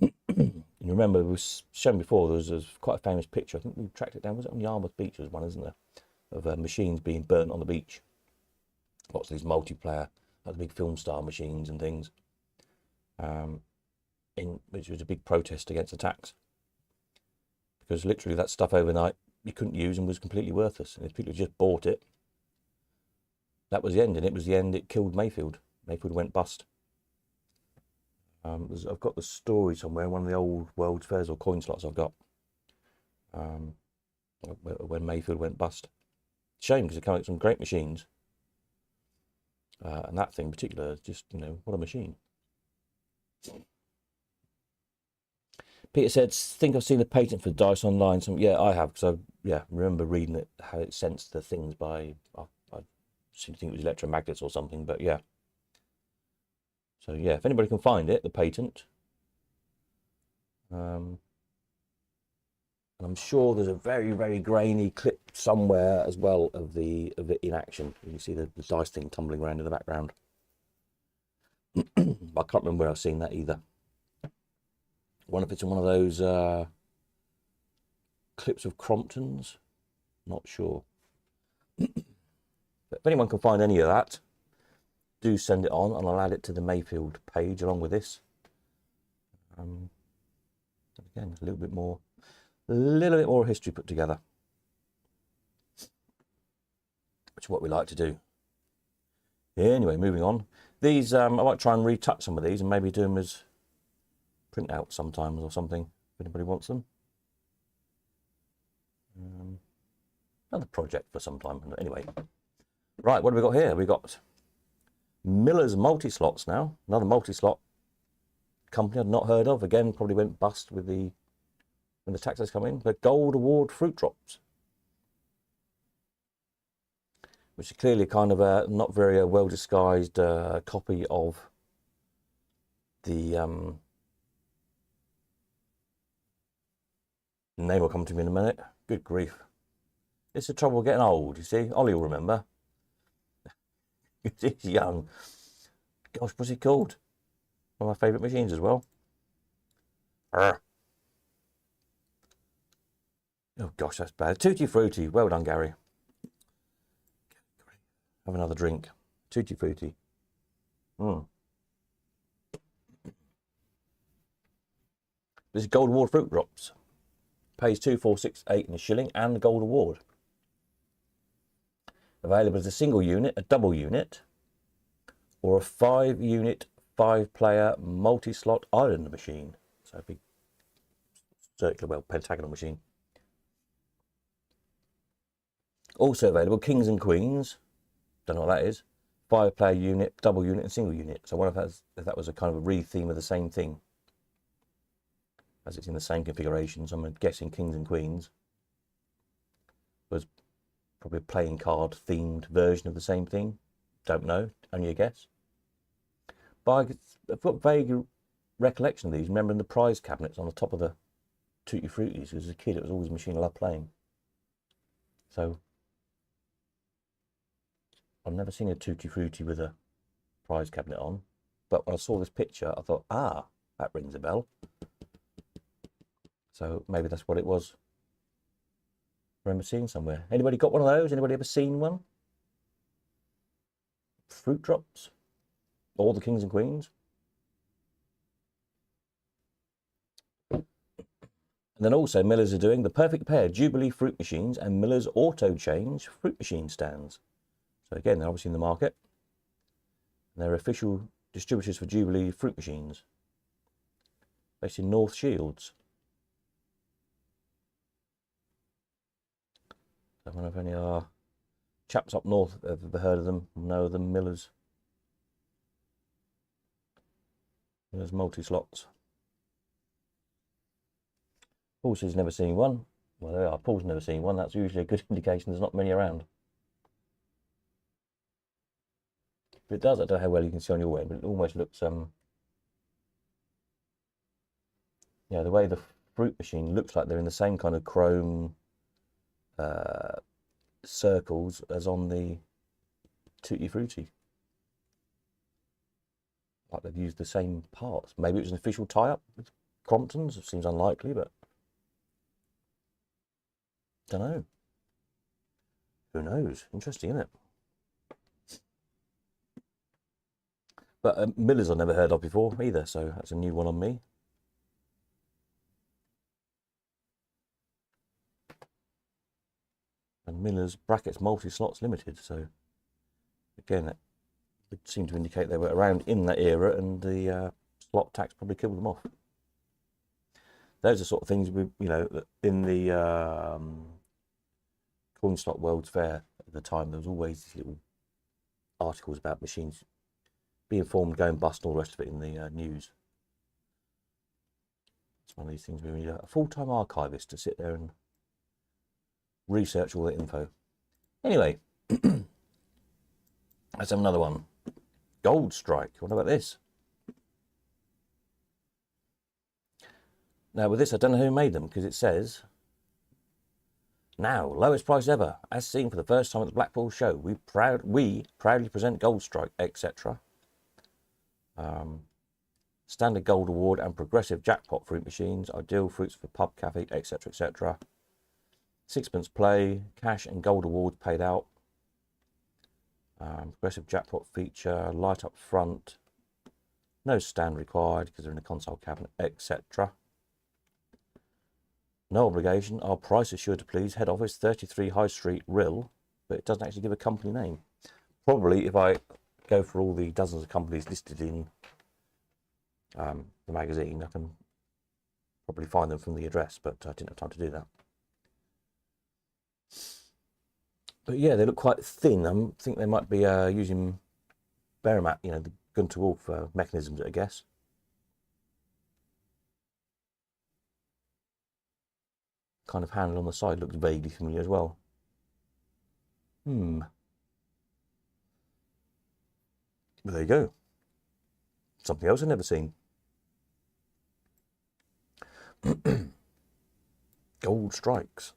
And remember, it was shown before, there was quite a famous picture, I think we tracked it down, was it on Yarmouth Beach? There's one, isn't there, of machines being burnt on the beach. Lots of these multiplayer, like the big film star machines and things, which was a big protest against the tax. Because literally that stuff overnight you couldn't use and was completely worthless. And if people just bought it, that was the end. And it was the end, it killed Mayfield. Mayfield went bust. I've got the story somewhere, one of the old World's Fairs or coin slots I've got, when Mayfield went bust. Shame, because it came out some great machines. And that thing in particular is just, what a machine. Peter said, think I've seen the patent for dice online. Yeah, I have, because I remember reading it, how it sensed the things by, I seem to think it was electromagnets or something, but yeah. So yeah, if anybody can find it, the patent, and I'm sure there's a very, very grainy clip somewhere as well of it in action. You can see the dice thing tumbling around in the background. I can't remember where I've seen that either. I wonder if it's in one of those clips of Crompton's. Not sure. But if anyone can find any of that, do send it on, and I'll add it to the Mayfield page along with this. Again, a little bit more history put together, which is what we like to do. Anyway, moving on. These, I might try and retouch some of these and maybe do them as printouts sometimes or something, if anybody wants them. Another project for some time. Anyway, right, what have we got here? We got Miller's multi-slots now, another multi-slot company I'd not heard of. Again, probably went bust with when the taxes come in. The Gold Award fruit drops, which is clearly kind of a not very well disguised copy of the name will come to me in a minute. Good grief. It's the trouble getting old, you see. Ollie will remember. He's young. Gosh, what's he called? One of my favourite machines as well. Arr. Oh gosh, that's bad. Tutti Frutti. Well done, Gary. Have another drink. Tutti Frutti. This is Gold Award fruit drops. Pays 2,468 in a shilling and the Gold Award. Available as a single unit, a double unit, or a 5-unit, 5-player multi-slot island machine. So a big circular, well, pentagonal machine. Also available, Kings and Queens. Don't know what that is. 5-player unit, double unit, and single unit. So I wonder if that was a kind of a re-theme of the same thing, as it's in the same configuration. So I'm guessing Kings and Queens was probably a playing card themed version of the same thing. Don't know, only a guess. But I've got vague recollection of these, remembering the prize cabinets on the top of the Tutti Fruttis. As a kid, it was always a machine I loved playing. So I've never seen a Tutti Frutti with a prize cabinet on, but when I saw this picture, I thought, ah, that rings a bell. So maybe that's what it was. I remember seeing somewhere. Anybody got one of those? Anybody ever seen one? Fruit drops? All the kings and queens? And then also Miller's are doing the perfect pair Jubilee fruit machines and Miller's auto change fruit machine stands. So again, they're obviously in the market. And they're official distributors for Jubilee fruit machines, based in North Shields. I wonder if any of our chaps up north have ever heard of them, know of them. Miller's multi-slots. Paul says he's never seen one. Well, there we are. Paul's never seen one. That's usually a good indication there's not many around. But it does. I don't know how well you can see on your way, but it almost looks, yeah, the way the fruit machine looks like they're in the same kind of chrome circles as on the Tutti Frutti. Like they've used the same parts. Maybe it was an official tie-up with Crompton's. It seems unlikely, but don't know. Who knows? Interesting, isn't it? But Miller's I've never heard of before either, so that's a new one on me. And Miller's brackets multi-slots limited, so again, that would seem to indicate they were around in that era, and the slot tax probably killed them off. Those are sort of things we, you know, in the coin slot World's Fair at the time, there was always these little articles about machines being formed, going bust, and all the rest of it in the news. It's one of these things where we need a full-time archivist to sit there and research all the info. Anyway, let's have another one. Gold Strike. What about this? Now with this, I don't know who made them, because it says, now lowest price ever, as seen for the first time at the Blackpool show. We proudly present Gold Strike, etc. Standard Gold Award and progressive jackpot fruit machines, ideal fruits for pub, cafe, etc., etc. Sixpence play, cash and gold awards paid out. Progressive jackpot feature, light up front, no stand required because they're in a console cabinet, etc. No obligation. Our price is sure to please. Head office 33 High Street, Rill, but it doesn't actually give a company name. Probably if I go for all the dozens of companies listed in the magazine, I can probably find them from the address, but I didn't have time to do that. But yeah, they look quite thin. I think they might be using Beramat, you know, the Gunter Wolf mechanisms, I guess. Kind of handle on the side looks vaguely familiar as well. But there you go. Something else I've never seen. Gold Strikes.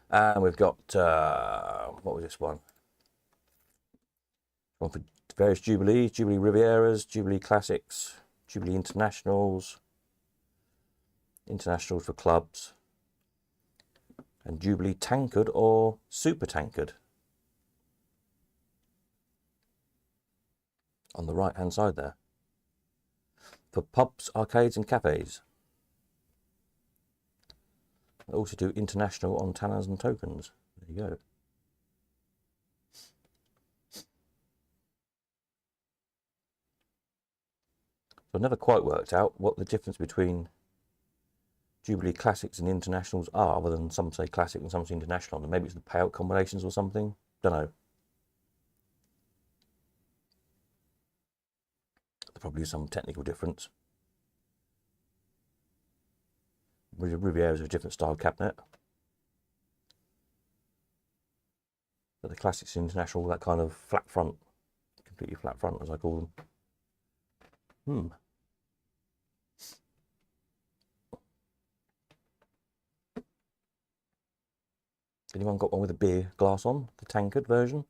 And we've got, what was this one? One for various Jubilees, Jubilee Rivieras, Jubilee Classics, Jubilee Internationals, Internationals for clubs, and Jubilee Tankard or Super Tankard. On the right hand side there. For pubs, arcades and cafes. They also do international on tanners and tokens. There you go. So I've never quite worked out what the difference between Jubilee Classics and Internationals are, other than some say Classic and some say International. And maybe it's the payout combinations or something. Don't know. There probably is some technical difference. Rivieras are a different style cabinet. But the Classics and International, that kind of flat front, completely flat front as I call them. Anyone got one with a beer glass on? The tankard version?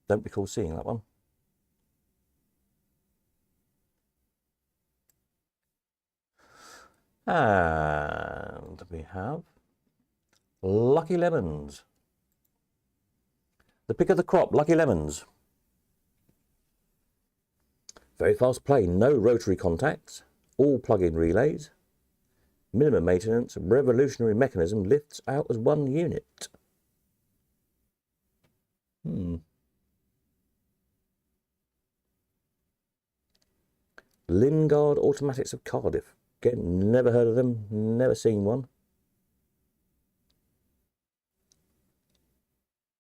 Don't recall seeing that one. And we have Lucky Lemons. The pick of the crop, Lucky Lemons. Very fast play, no rotary contacts, all plug-in relays. Minimum maintenance, revolutionary mechanism, lifts out as one unit. Lingard Automatics of Cardiff. Again, never heard of them, never seen one.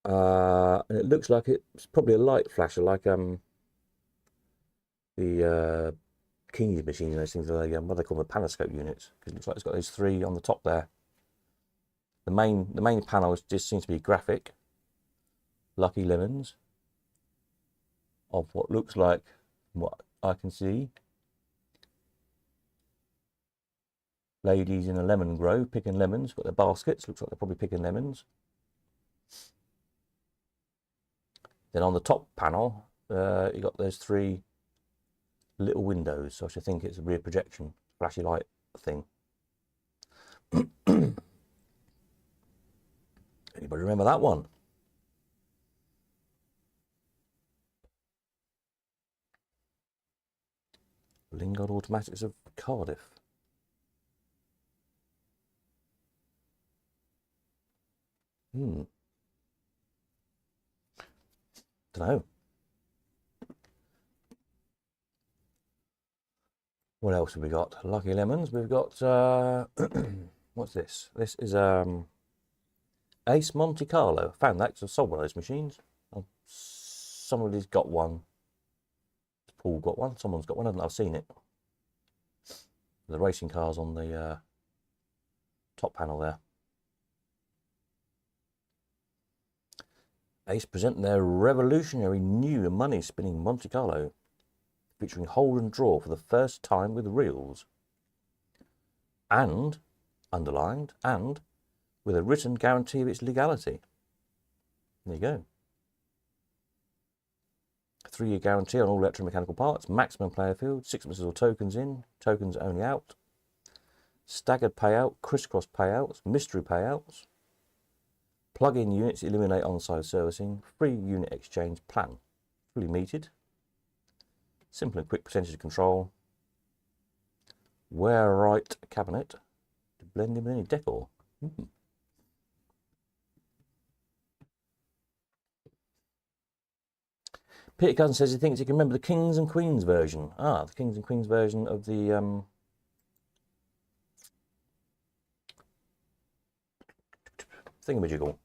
And it looks like it's probably a light flasher, like the King's machine, those things, what do they call them, the panoscope units? Because it looks like it's got those three on the top there. The main panel just seems to be graphic. Lucky Lemons. Of what looks like, what I can see, ladies in a lemon grow picking lemons. Got their baskets. Looks like they're probably picking lemons. Then on the top panel, you got those three little windows. So I should think it's a rear projection, flashy light thing. Anybody remember that one? Lingard Automatics of Cardiff. Don't know. What else have we got? Lucky Lemons. We've got what's this? This is Ace Monte Carlo. Found that because I sold one of those machines. Somebody's got one. Paul got one. Someone's got one. I've seen it. The racing cars on the top panel there. Ace present their revolutionary new money-spinning Monte Carlo, featuring hold and draw for the first time with reels. And, underlined, and with a written guarantee of its legality. There you go. 3-year guarantee on all electromechanical parts, maximum player field, 6 months or tokens in, tokens only out, staggered payout, crisscross payouts, mystery payouts, plug-in units eliminate on-site servicing, free unit exchange plan, fully metered, simple and quick percentage control, wear right cabinet to blend in with any decor. Peter Cousin says he thinks he can remember the Kings and Queens version. Ah, the Kings and Queens version of the thingamajiggle.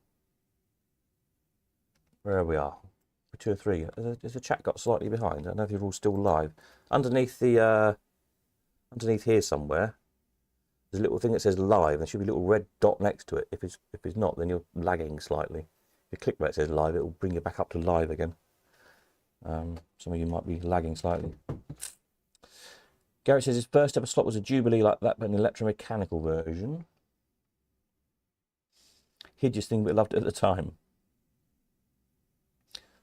Where we are, 2 or 3. Has the chat got slightly behind? I don't know if you're all still live. Underneath the underneath here somewhere, there's a little thing that says live. There should be a little red dot next to it. If it's not, then you're lagging slightly. If you click where it says live, it will bring you back up to live again. Some of you might be lagging slightly. Garrett says his first ever slot was a Jubilee like that, but an electromechanical version. Hideous thing, but loved it at the time.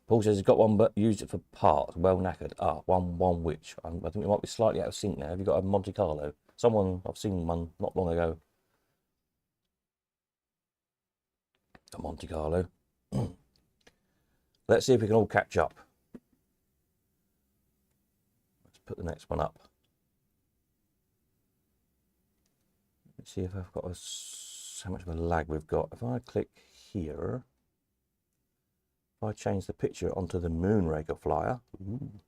Paul says he's got one, but used it for parts. Well knackered. Ah, one which. I think it might be slightly out of sync now. Have you got a Monte Carlo? Someone, I've seen one not long ago. A Monte Carlo. Let's see if we can all catch up. Let's put the next one up. Let's see if I've got how much of a lag we've got. If I click here, if I change the picture onto the Moonraker flyer,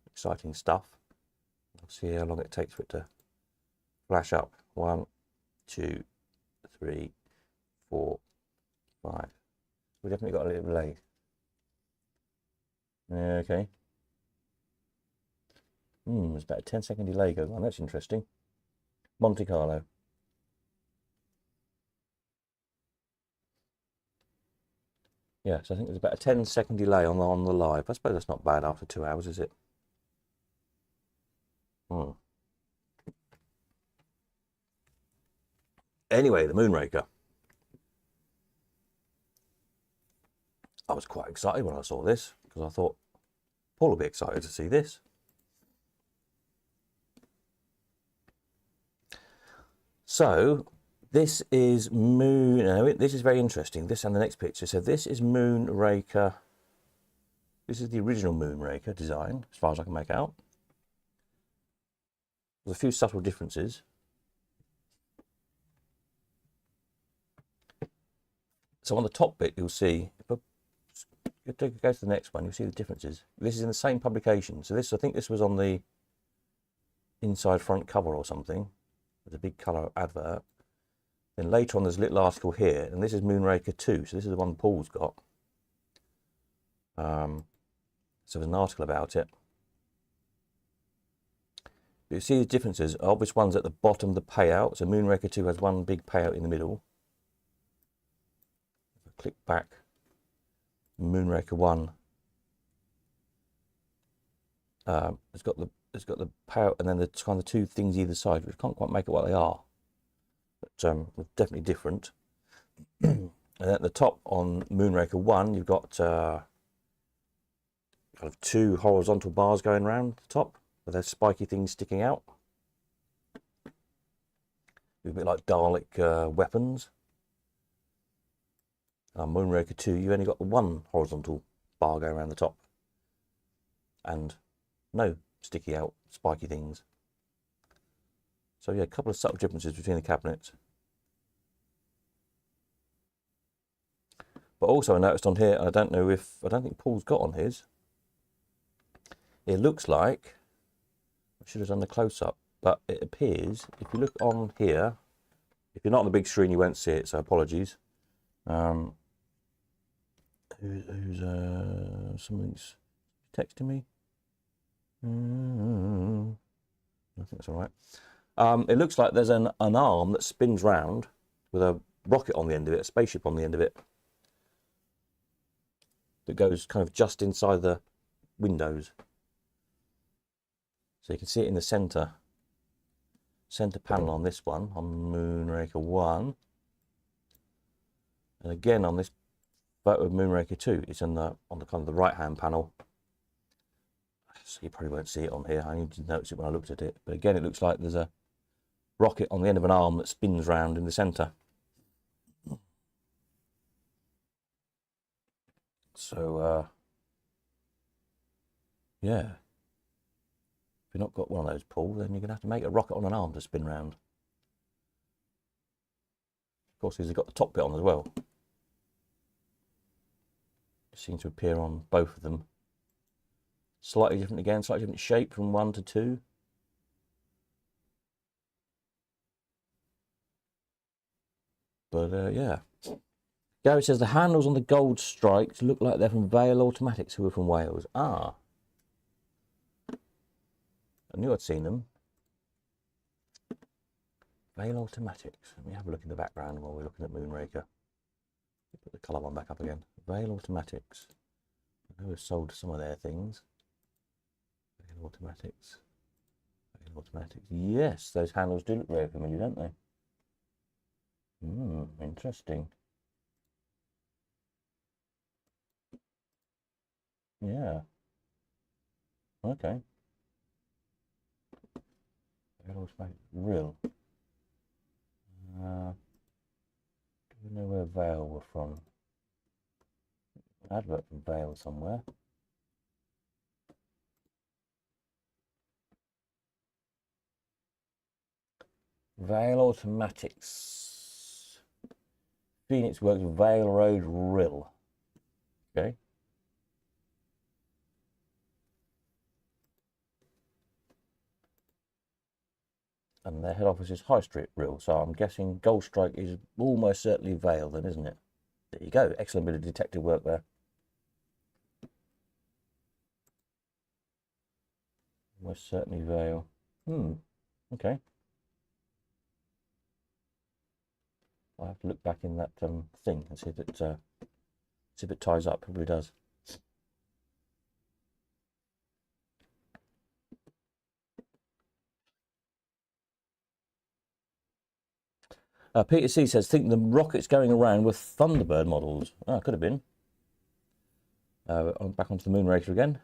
exciting stuff. I'll see how long it takes for it to flash up. 1, 2, 3, 4, 5. We definitely got a little delay. Okay. There's about a 10-second delay going on. That's interesting. Monte Carlo. Yeah, so I think there's about a 10-second delay on the live. I suppose that's not bad after 2 hours, is it? Anyway, the Moonraker. was quite excited when I saw this, because I thought Paul will be excited to see this. So this is Moon. No, this is very interesting. This and the next picture. So this is Moonraker. This is the original Moonraker design, as far as I can make out. There's a few subtle differences. So on the top bit, you'll see, if I go to the next one, you'll see the differences. This is in the same publication. So this, I think this was on the inside front cover or something. There's a big colour advert. Then later on, there's a little article here, and this is Moonraker 2. So this is the one Paul's got. So there's an article about it. You see the differences. Obvious ones at the bottom of the payout. So Moonraker 2 has one big payout in the middle. If I click back, Moonraker 1 it's got the payout, and then the kind of two things either side, which can't quite make it what they are, but definitely different. And at the top on Moonraker 1, you've got kind of two horizontal bars going around the top, with those spiky things sticking out. A bit like Dalek weapons. Moonraker 2, you only got the one horizontal bar going around the top, and no sticky out spiky things. So yeah, a couple of subtle differences between the cabinets. But also I noticed on here, I don't think Paul's got on his, it looks like, I should have done the close-up, but it appears, if you look on here, if you're not on the big screen you won't see it, so apologies. Something's texting me. I think that's all right. It looks like there's an arm that spins round with a rocket on the end of it, a spaceship on the end of it, that goes kind of just inside the windows. So you can see it in the center panel on this one, on Moonraker 1. And again on this photo of Moonraker 2, it's on the kind of the right hand panel. So you probably won't see it on here. I need to notice it when I looked at it. But again, it looks like there's a rocket on the end of an arm that spins round in the center. So yeah, if you've not got one of those, Paul, then you're gonna have to make a rocket on an arm to spin round. Of course, he's got the top bit on as well. It seems to appear on both of them. Slightly different again, slightly different shape from 1 to 2. But yeah. Gary says the handles on the gold strikes look like they're from Vale Automatics, who are from Wales. Ah. I knew I'd seen them. Vale Automatics. Let me have a look in the background while we're looking at Moonraker. Put the colour one back up again. Vale Automatics. I know we've sold some of their things. Vale Automatics. Vale Automatics. Yes, those handles do look very familiar, don't they? Interesting. Yeah. Okay. Vale Automatics. Real. Do we know where Vale were from? An advert from Vale somewhere. Vale Automatics. Phoenix Works, Vale Road, Rill. Okay. And their head office is High Street, Rill. So I'm guessing Gold Strike is almost certainly Vale then, isn't it? There you go. Excellent bit of detective work there. Almost certainly Vale. Okay. I'll have to look back in that thing and see if it ties up. Probably does. Peter C says, think the rockets going around were Thunderbird models. Oh, could have been. Back onto the Moonraker again.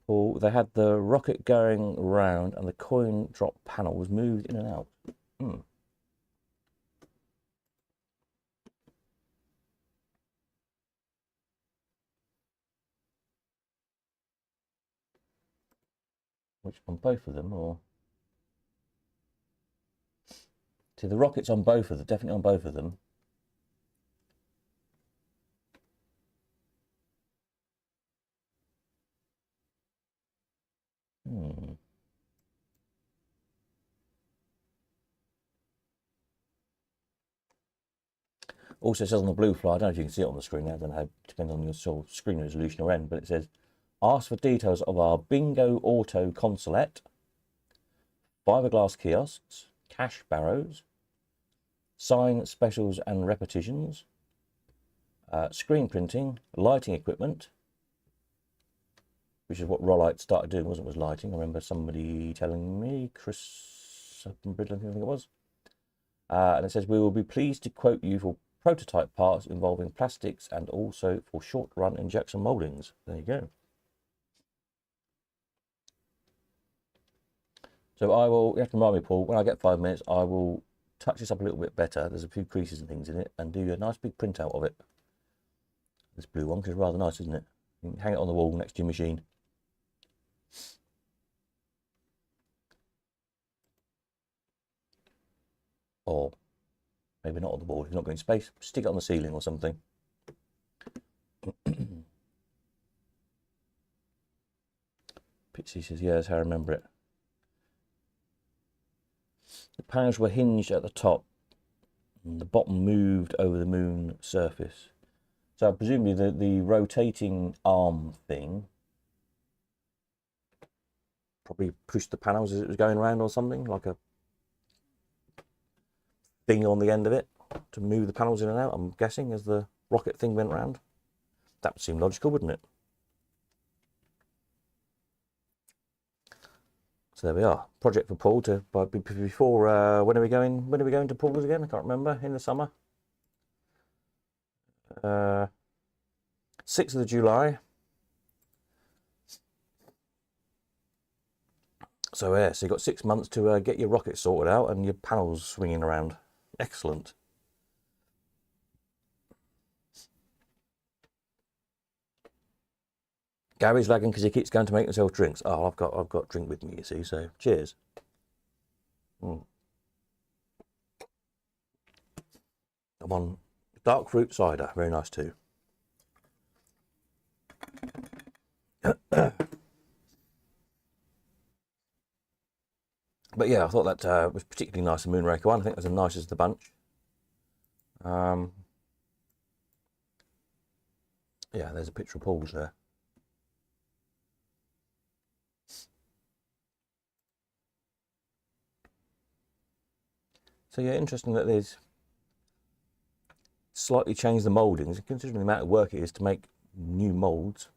Paul, they had the rocket going round and the coin drop panel was moved in and out. Which, on both of them, or? See, the rocket's on both of them, definitely on both of them. Also, it says on the blue fly, I don't know if you can see it on the screen now, I don't know how, depends on your sort of screen resolution or end, but it says, ask for details of our Bingo Auto consulate, fiberglass kiosks, cash barrows, sign specials and repetitions, screen printing, lighting equipment, which is what Rollite started doing, wasn't it? Was lighting. I remember somebody telling me, Chris Bridlin, I think it was. And it says, we will be pleased to quote you for prototype parts involving plastics and also for short run injection mouldings. There you go. So I will, you have to remind me, Paul, when I get 5 minutes, I will touch this up a little bit better. There's a few creases and things in it, and do a nice big printout of it. This blue one, because it's rather nice, isn't it? You can hang it on the wall next to your machine. Or maybe not on the wall, if you're not going space, stick it on the ceiling or something. Pitsy says, yeah, that's how I remember it. The panels were hinged at the top, and the bottom moved over the moon surface. So presumably the rotating arm thing probably pushed the panels as it was going around or something, like a thing on the end of it to move the panels in and out, I'm guessing, as the rocket thing went round. That would seem logical, wouldn't it? So there we are. Project for Paul to before when are we going? When are we going to Paul's again? I can't remember. In the summer. 6th of July. So yeah, so you've got 6 months to get your rocket sorted out and your panels swinging around. Excellent. Gary's lagging because he keeps going to make himself drinks. Oh, I've got drink with me, you see. So cheers. I'm on dark fruit cider, very nice too. But yeah, I thought that was particularly nice, the Moonraker one. I think it was the nicest of the bunch. Yeah, there's a picture of Paul's there. So yeah, interesting that there's slightly changed the mouldings, considering the amount of work it is to make new moulds.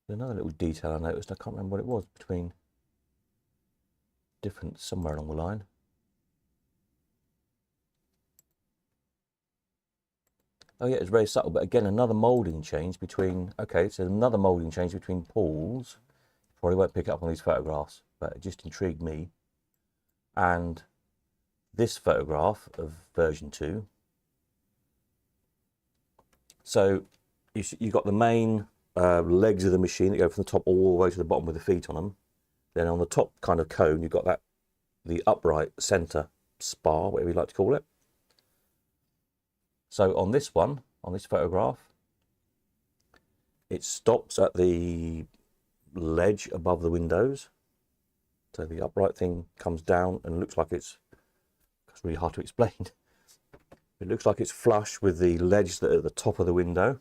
Another little detail I noticed, I can't remember what it was, between different somewhere along the line. Oh yeah, it's very subtle, but again, another moulding change between, okay, so another moulding change between Paul's, probably won't pick up on these photographs, but it just intrigued me, and this photograph of version 2. So you've got the main legs of the machine that go from the top all the way to the bottom with the feet on them. Then on the top kind of cone, you've got the upright center spar, whatever you like to call it. So on this one, on this photograph, it stops at the ledge above the windows. So the upright thing comes down and looks like it's really hard to explain. It looks like it's flush with the ledge that at the top of the window.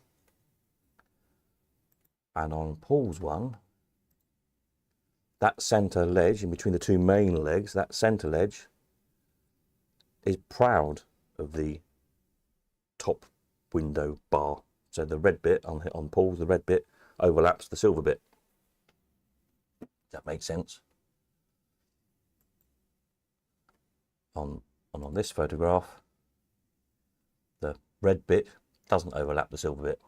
And on Paul's one, that center ledge in between the two main legs, that center ledge is proud of the top window bar. So the red bit on Paul's, the red bit overlaps the silver bit. Does that make sense? On this photograph, the red bit doesn't overlap the silver bit.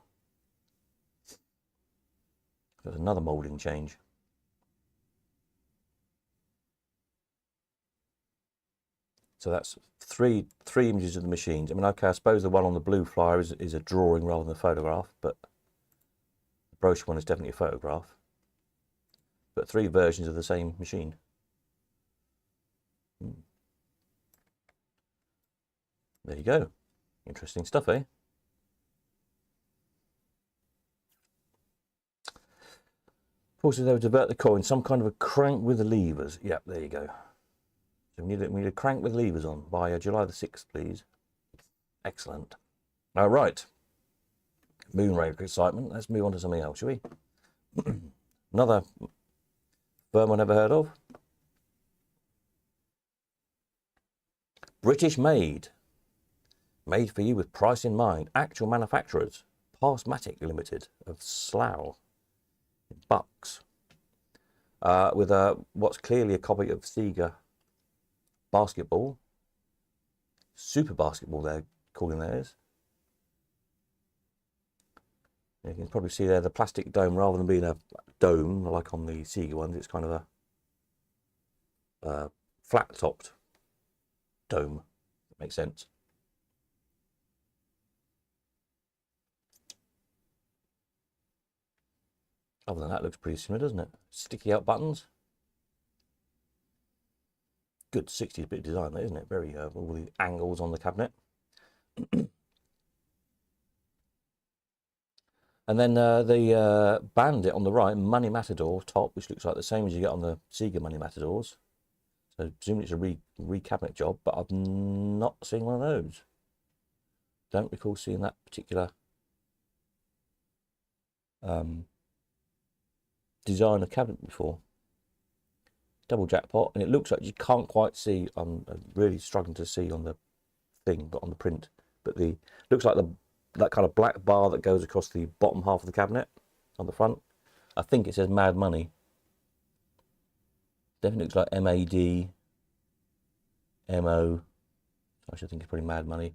There's another moulding change. So that's three images of the machines. I mean, okay, I suppose the one on the blue flyer is a drawing rather than a photograph, but the brochure one is definitely a photograph. But 3 versions of the same machine. There you go. Interesting stuff, eh? Forces they would divert the coin, some kind of a crank with the levers. Yep, there you go. So we need a crank with levers on by July the 6th, please. Excellent. All right. Moonraker excitement. Let's move on to something else, shall we? Another firm I never heard of. British made. Made for you with price in mind. Actual manufacturers. Passmatic Limited of Slough. Bucks. With what's clearly a copy of Sega basketball. Super basketball, they're calling theirs. You can probably see there the plastic dome, rather than being a dome like on the Sega ones, it's kind of a flat-topped dome. That makes sense. Other than that, it looks pretty similar, doesn't it? Sticky out buttons. Good 60s bit design, there, isn't it? Very all the angles on the cabinet. And then the Bandit on the right, Money Matador top, which looks like the same as you get on the Sega Money Matadors. So presumably it's a re-cabinet job, but I've not seen one of those. Don't recall seeing that particular design of cabinet before. Double jackpot, and it looks like you can't quite see. I'm really struggling to see on the thing, but on the print. But the looks like that kind of black bar that goes across the bottom half of the cabinet on the front. I think it says Mad Money. Definitely looks like MAD, MO. I should think it's probably Mad Money.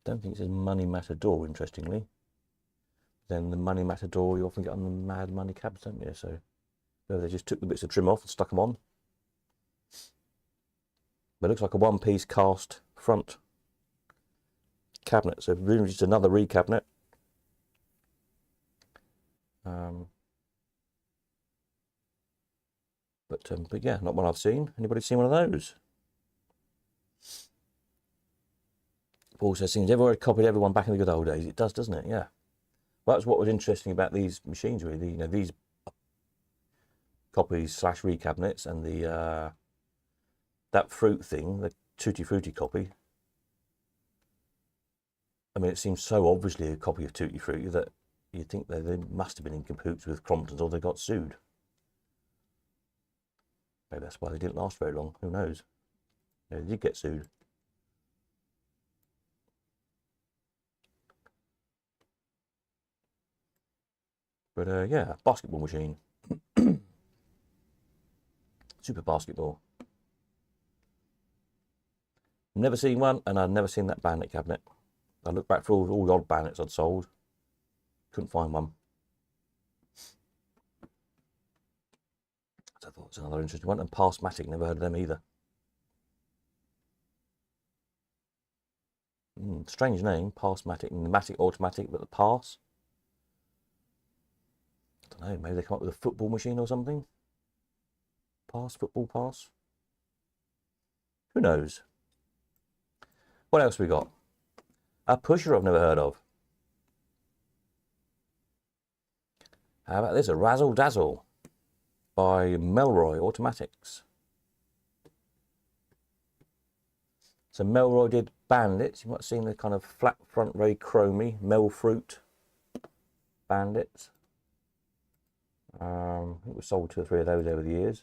Don't think it says Money Matador, interestingly. Then the Money Matador you often get on the Mad Money cabs, don't you? So they just took the bits of trim off and stuck them on. But it looks like a one-piece cast front cabinet, so just another re-cabinet. But yeah, not one I've seen. Anybody seen one of those? Paul says, seems everywhere copied everyone back in the good old days. It does, doesn't it? Yeah. Well, that's what was interesting about these machines, really. You know, these copies slash re-cabinets and the that fruit thing, the Tutti Frutti copy. I mean, it seems so obviously a copy of Tutti Frutti that you'd think they must have been in cahoots with Crompton's, or they got sued. Maybe that's why they didn't last very long. Who knows? They did get sued. But yeah, basketball machine. Super basketball. Never seen one, and I'd never seen that Bandit cabinet. I looked back for all the odd Bandits I'd sold. Couldn't find one. So I thought it was another interesting one. And Passmatic, never heard of them either. Strange name, Passmatic. Matic automatic, but the Pass. I don't know, maybe they come up with a football machine or something? Pass, football pass? Who knows? What else we got? A pusher I've never heard of. How about this? A Razzle Dazzle by Melroy Automatics. So Melroy did Bandits. You might have seen the kind of flat front, very chromy Melfruit Bandits. I think we sold 2 or 3 of those over the years.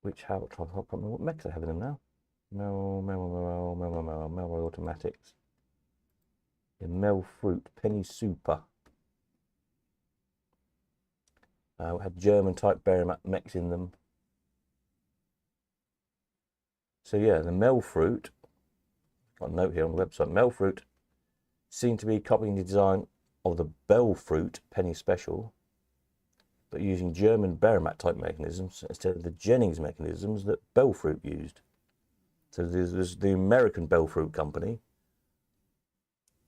Which have, I can't remember what mechs they have in them now. Melroy Automatics. The Melfruit Penny Super. Had German type bearing mechs in them. So yeah, the Mel fruit, got a note here on the website, Mel fruit seem to be copying the design of the Bell fruit penny special, but using German Berramat type mechanisms instead of the Jennings mechanisms that Bell fruit used. So there's the American Bell fruit company,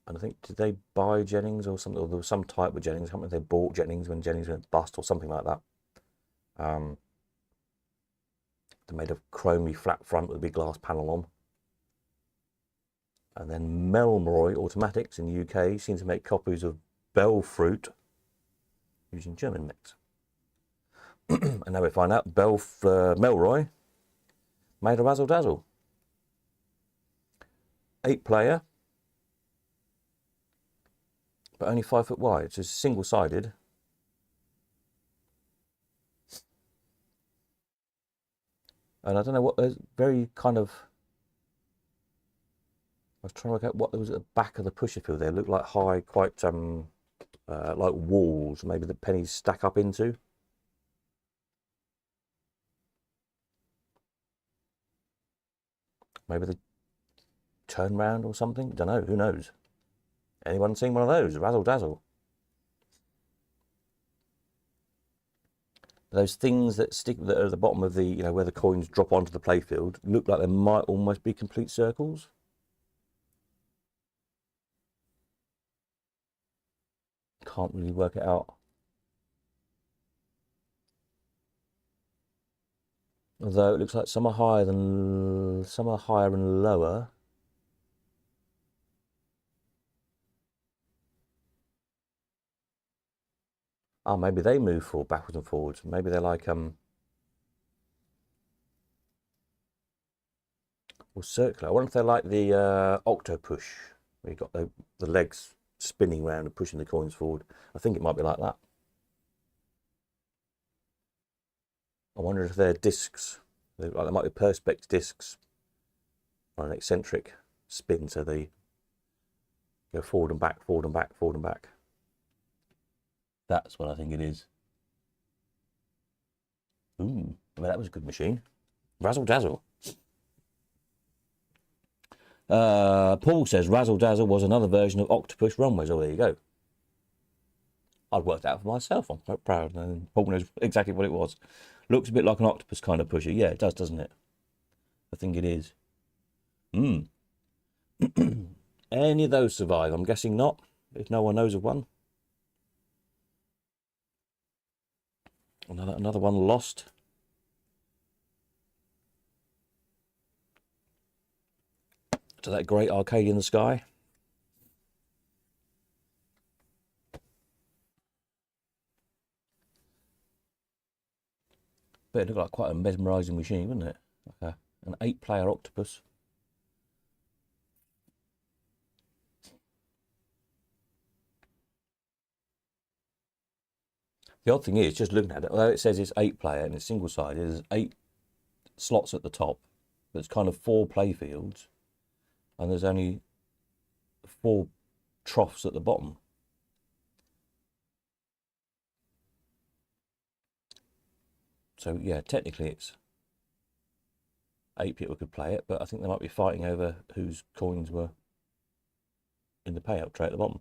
and I think, did they buy Jennings or something? Or there was some type of Jennings. I can't remember if they bought Jennings when Jennings went bust or something like that. They're made of chromy flat front with a big glass panel on. And then Melroy Automatics in the UK seem to make copies of Bell fruit using German mix. And now we find out Melroy made a razzle dazzle. 8-player, but only 5 foot wide, so it's single-sided. And I don't know what, very kind of, I was trying to work out what there was at the back of the pusher field there. It looked like high, quite like walls, maybe the pennies stack up into. Maybe they turn round or something. Don't know. Who knows? Anyone seen one of those? Razzle dazzle. Those things that stick that are at the bottom of the, you know, where the coins drop onto the playfield, look like they might almost be complete circles. Can't really work it out. Although it looks like some are higher and lower. Oh, maybe they move forward, backwards and forwards. Maybe they're like well, circular. I wonder if they're like the octopush, where you got the legs spinning around and pushing the coins forward. I think it might be like that. I wonder if they're discs. Like they might be perspex discs on an eccentric spin, so they go forward and back, forward and back, forward and back. That's what I think it is. Ooh, I mean, that was a good machine. Razzle dazzle. Paul says Razzle Dazzle was another version of Octopus Runways. Oh, there you go. I'd worked it out for myself. I'm quite proud. And Paul knows exactly what it was. Looks a bit like an octopus kind of pusher. Yeah, it does, doesn't it? I think it is. Any of those survive? I'm guessing not, if no one knows of one. Another one lost. To that great arcade in the sky. But it looked like quite a mesmerising machine, wouldn't it? Like an 8-player octopus. The odd thing is, just looking at it, although it says it's 8-player and it's single-sided, there's 8 slots at the top. But it's kind of 4 play fields, and there's only 4 troughs at the bottom. So yeah, technically it's 8 people could play it, but I think they might be fighting over whose coins were in the payout tray at the bottom.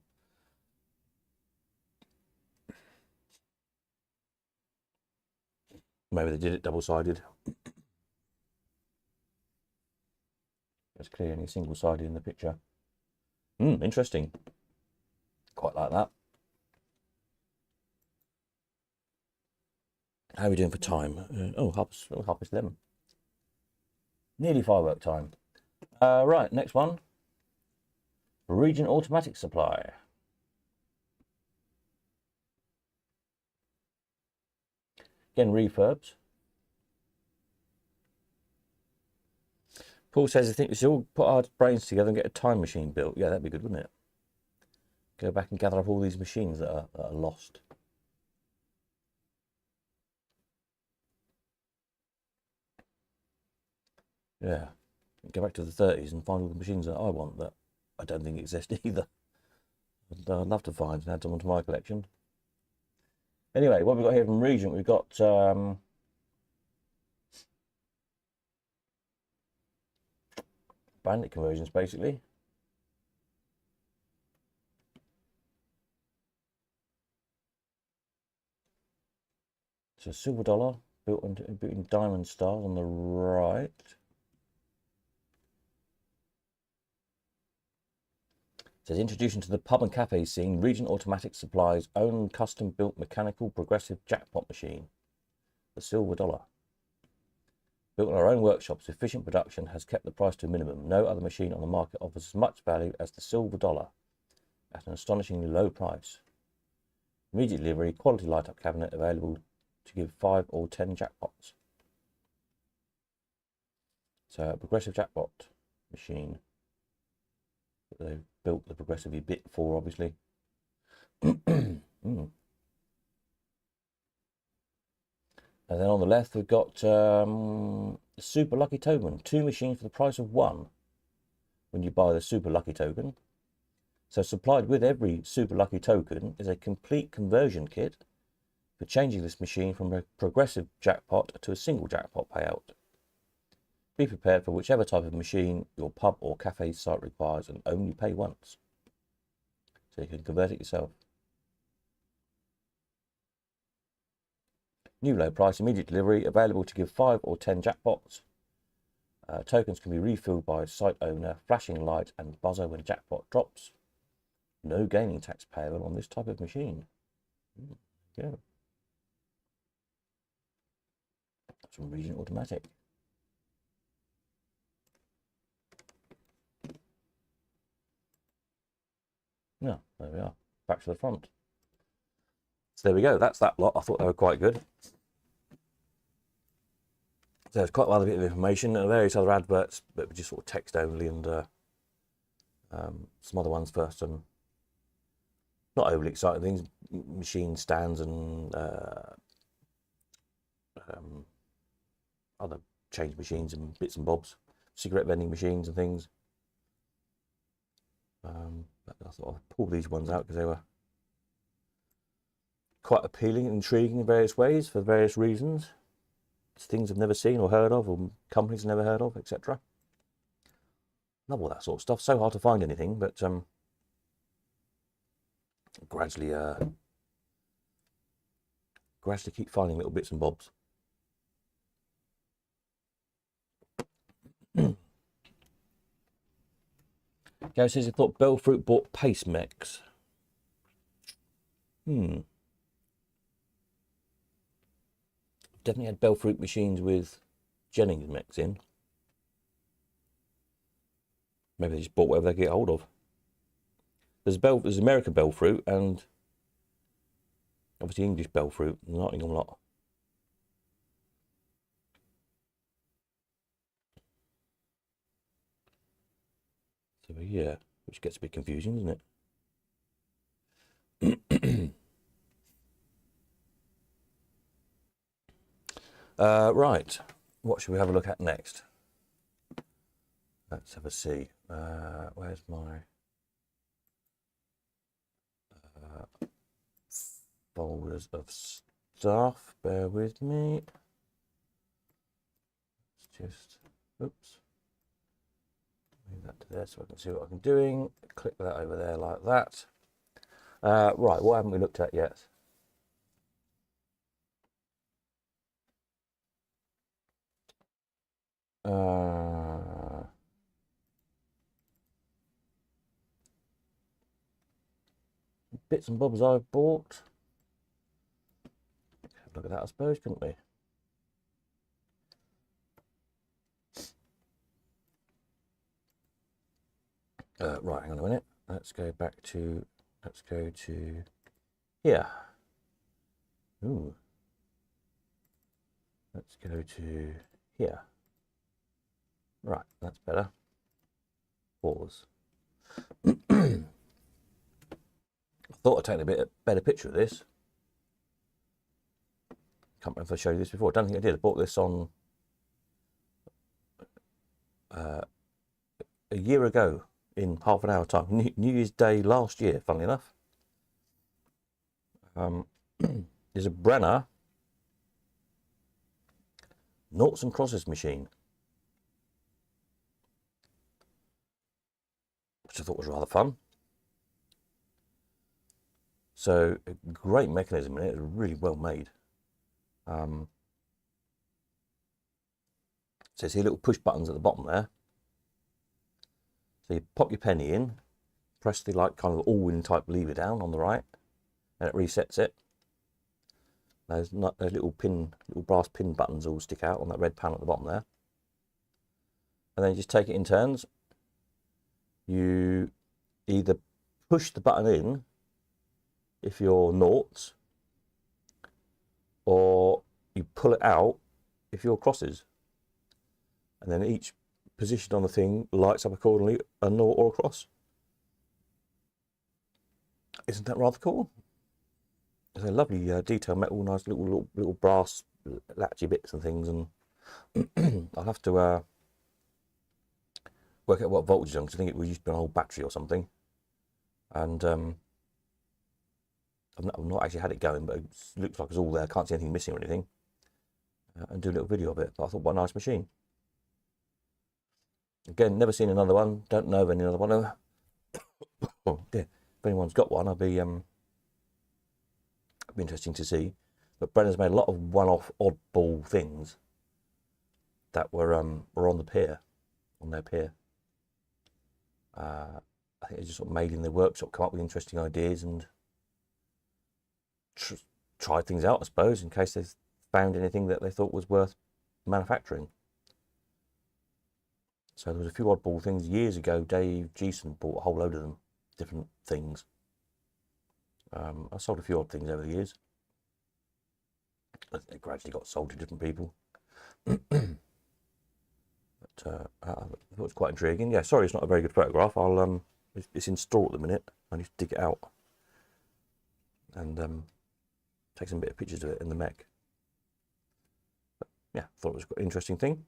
Maybe they did it double-sided. It's clearly only single-sided in the picture. Interesting. Quite like that. How are we doing for time? Oh, half past 11. Nearly firework time. Right, next one. Regent Automatic Supply. Again, refurbs. Paul says, I think we should all put our brains together and get a time machine built. Yeah, that'd be good, wouldn't it? Go back and gather up all these machines that are lost. Yeah. Go back to the 30s and find all the machines that I want that I don't think exist either. I'd love to find and add them onto my collection. Anyway, what have we got here from Regent? We've got bandit conversions, basically. So silver dollar built in diamond stars on the right. It says introduction to the pub and cafe scene. Regent Automatic Supply's own custom-built mechanical progressive jackpot machine, the silver dollar. Built in our own workshops, efficient production has kept the price to a minimum. No other machine on the market offers as much value as the silver dollar at an astonishingly low price. Immediate delivery, quality light-up cabinet available to give 5 or 10 jackpots. So a progressive jackpot machine. They've built the progressively bit for, obviously. And then on the left, we've got Super Lucky Token. 2 machines for the price of 1 when you buy the Super Lucky Token. So supplied with every Super Lucky Token is a complete conversion kit for changing this machine from a progressive jackpot to a single jackpot payout. Be prepared for whichever type of machine your pub or cafe site requires and only pay once. So you can convert it yourself. New low price, immediate delivery, available to give 5 or 10 jackpots. Tokens can be refilled by site owner, flashing light and buzzer when jackpot drops. No gaming tax payable on this type of machine. Yeah. That's from Regent Automatic. Yeah, there we are. Back to the front. So there we go. That's that lot. I thought they were quite good. So there's quite a lot of bit of information and various other adverts, but just sort of text only, and some other ones for some not overly exciting things, machine stands and other change machines and bits and bobs, cigarette vending machines and things. I thought I'd pull these ones out because they were quite appealing and intriguing in various ways for various reasons. It's things I've never seen or heard of, or companies I've never heard of, etc. Love all that sort of stuff. So hard to find anything, but gradually keep finding little bits and bobs. Gary says he thought Bellfruit bought paste mechs. Definitely had Bellfruit machines with Jennings mechs in. Maybe they just bought whatever they get hold of. There's American Bellfruit and obviously English Bellfruit, the Nottingham lot. So yeah, which gets a bit confusing, doesn't it? Right, what should we have a look at next? Let's have a see. Where's my folders of stuff? Bear with me. Let's just, oops. Move that to there so I can see what I'm doing. Click that over there like that. Right, what haven't we looked at yet? Bits and bobs I've bought. Look at that, I suppose, couldn't we? Right, hang on a minute. Let's go to here. Ooh. Let's go to here. Right, that's better. Pause. I thought I'd taken a bit better picture of this. Can't remember if I showed you this before. I don't think I did. I bought this on a year ago in half an hour time. New Year's Day last year, funnily enough. There's a Brenner noughts and crosses machine. which I thought was rather fun. So a great mechanism in it, really well made. So see little push buttons at the bottom there. So you pop your penny in, press the like kind of all-in type lever down on the right, and it resets it. Those little brass pin buttons all stick out on that red panel at the bottom there. And then you just take it in turns. You either push the button in if you're noughts, or you pull it out if you're crosses. And then each position on the thing lights up accordingly, a nought or a cross. Isn't that rather cool? It's a lovely detail metal, nice little brass latchy bits and things, and I'll have to work out what voltage on, because I think it was used to be an old battery or something. And I've not actually had it going, but it looks like it's all there. I can't see anything missing or anything. And do a little video of it. But I thought, what a nice machine. Again, never seen another one. Don't know of any other one. Oh dear. If anyone's got one, it'd be interesting to see. But Brennan's made a lot of one-off, oddball things that were on the pier, on their pier. I think they just sort of made in their workshop, come up with interesting ideas and tried things out, I suppose, in case they found anything that they thought was worth manufacturing. So there was a few oddball things years ago. Dave Geeson bought a whole load of them, different things. I sold a few odd things over the years. It gradually got sold to different people. But I thought it was quite intriguing. Yeah, sorry, it's not a very good photograph. It's in store at the minute. I need to dig it out and take some bit of pictures of it in the mech. But yeah, thought it was quite an interesting thing.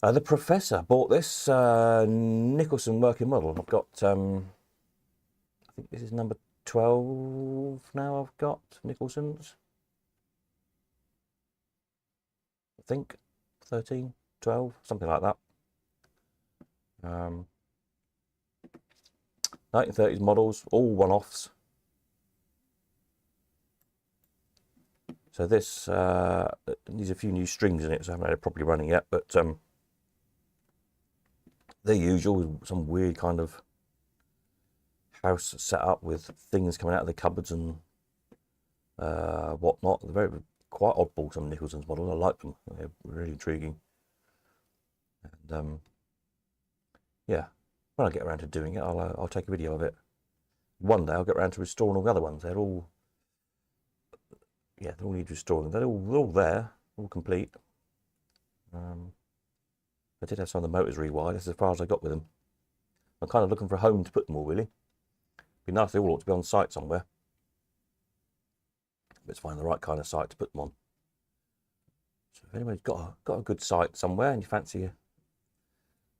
The Professor bought this Nicholson working model. I've got, I think this is number 12 now. I've got Nicholson's. I think 13, 12, something like that. 1930s models, all one-offs. So this needs a few new strings in it, so I haven't had it properly running yet, but the usual, some weird kind of house set up with things coming out of the cupboards and whatnot. They're quite oddball, some Nicholson's models. I like them. They're really intriguing. And yeah, when I get around to doing it, I'll take a video of it. One day I'll get around to restoring all the other ones. They're all, yeah, they all need restoring. They're all there, all complete. I did have some of the motors rewired. That's as far as I got with them. I'm kind of looking for a home to put them all, really. Be nice, they all ought to be on site somewhere. Let's find the right kind of site to put them on. So if anybody's got a good site somewhere and you fancy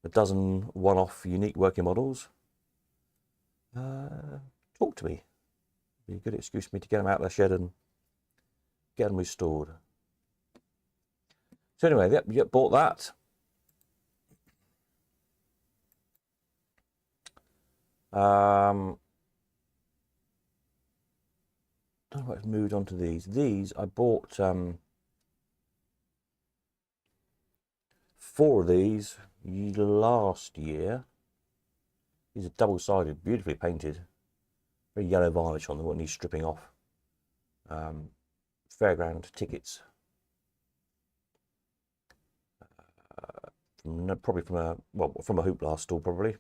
a dozen one-off unique working models, talk to me. It'd be a good excuse for me to get them out of the shed and get them restored. So anyway, yep, bought that. Don't know if I've moved on to these. These I bought 4 of these last year. These are double-sided, beautifully painted, very yellow varnish on them. What needs stripping off. Fairground tickets. Probably from a hoopla stall, probably.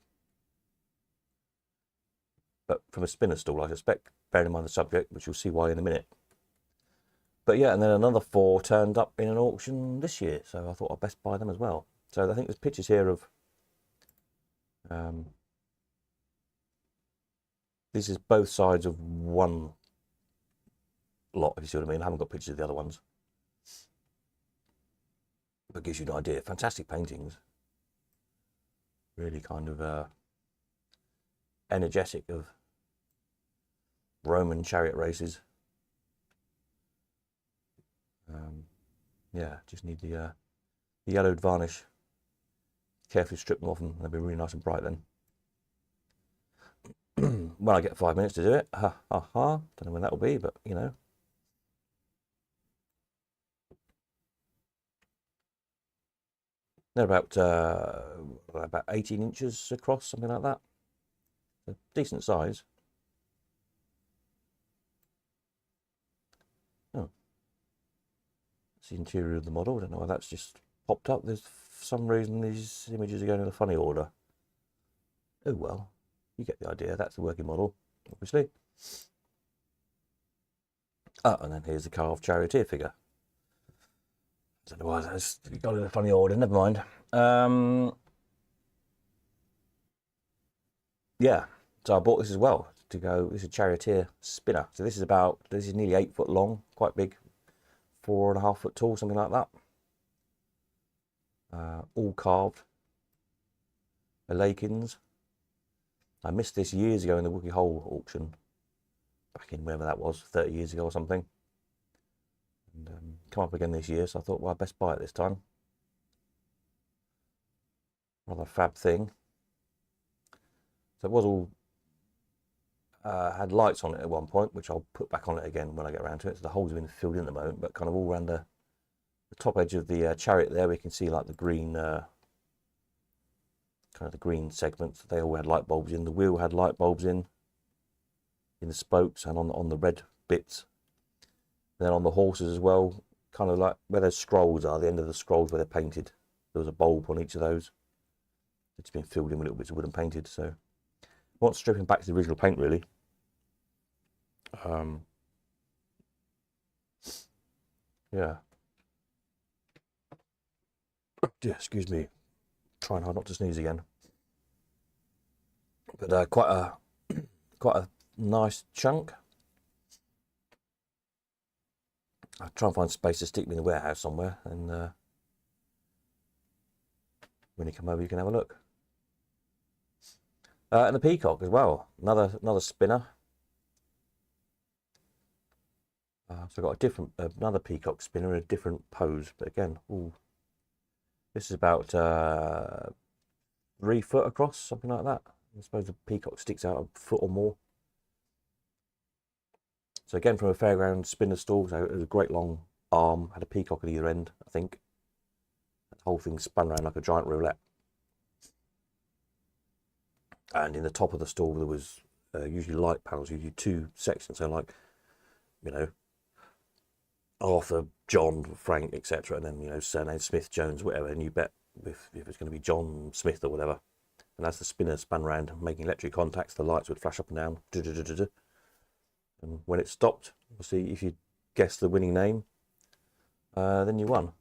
But from a spinner stall, I suspect, bearing in mind the subject, which you'll see why in a minute. But yeah, and then another 4 turned up in an auction this year, so I thought I'd best buy them as well. So I think there's pictures here of, this is both sides of one lot, if you see what I mean. I haven't got pictures of the other ones. But it gives you an idea. Fantastic paintings. Really kind of energetic of Roman chariot races. Yeah, just need the yellowed varnish. Carefully strip them off and they'll be really nice and bright then. When I get 5 minutes to do it, ha ha ha. Don't know when that will be, but you know. They're about 18 inches across, something like that. A decent size. Oh, it's the interior of the model. I don't know why that's just popped up. There's for some reason these images are going in a funny order. Oh well, you get the idea. That's the working model, obviously. Oh, and then here's the carved charioteer figure. I don't know why that's got in a funny order. Never mind. Yeah, so I bought this as well to go. This is a charioteer spinner. So this is nearly 8 foot long, quite big, 4.5 foot tall, something like that. All carved. Lakins. I missed this years ago in the Wookie Hole auction, back in whenever that was, 30 years ago or something. And come up again this year, so I thought, well, I'd best buy it this time. Rather fab thing. So it was all had lights on it at one point, which I'll put back on it again when I get around to it. So the holes have been filled in at the moment, but kind of all around the top edge of the chariot there, we can see like the green, kind of the green segments. They all had light bulbs in. The wheel had light bulbs in the spokes and on the red bits. And then on the horses as well, kind of like where those scrolls are, the end of the scrolls where they're painted. There was a bulb on each of those. It's been filled in with little bits of wood and painted. So I want stripping back to the original paint really. Yeah. Yeah, excuse me. Trying hard not to sneeze again. But quite a nice chunk. I'll try and find space to stick them in the warehouse somewhere, and when you come over, you can have a look. And the peacock as well. Another spinner. So I've got another peacock spinner in a different pose, but again, ooh, this is about 3 foot across, something like that. I suppose the peacock sticks out a foot or more. So again, from a fairground spinner stall, so it was a great long arm, had a peacock at either end, I think. The whole thing spun around like a giant roulette. And in the top of the stall, there was usually light panels, usually 2 sections, so like, you know, Arthur, John, Frank, etc. And then, you know, surname Smith, Jones, whatever. And you bet if it's going to be John Smith or whatever. And as the spinner spun around, making electric contacts, the lights would flash up and down. And when it stopped, obviously, if you guessed the winning name, then you won.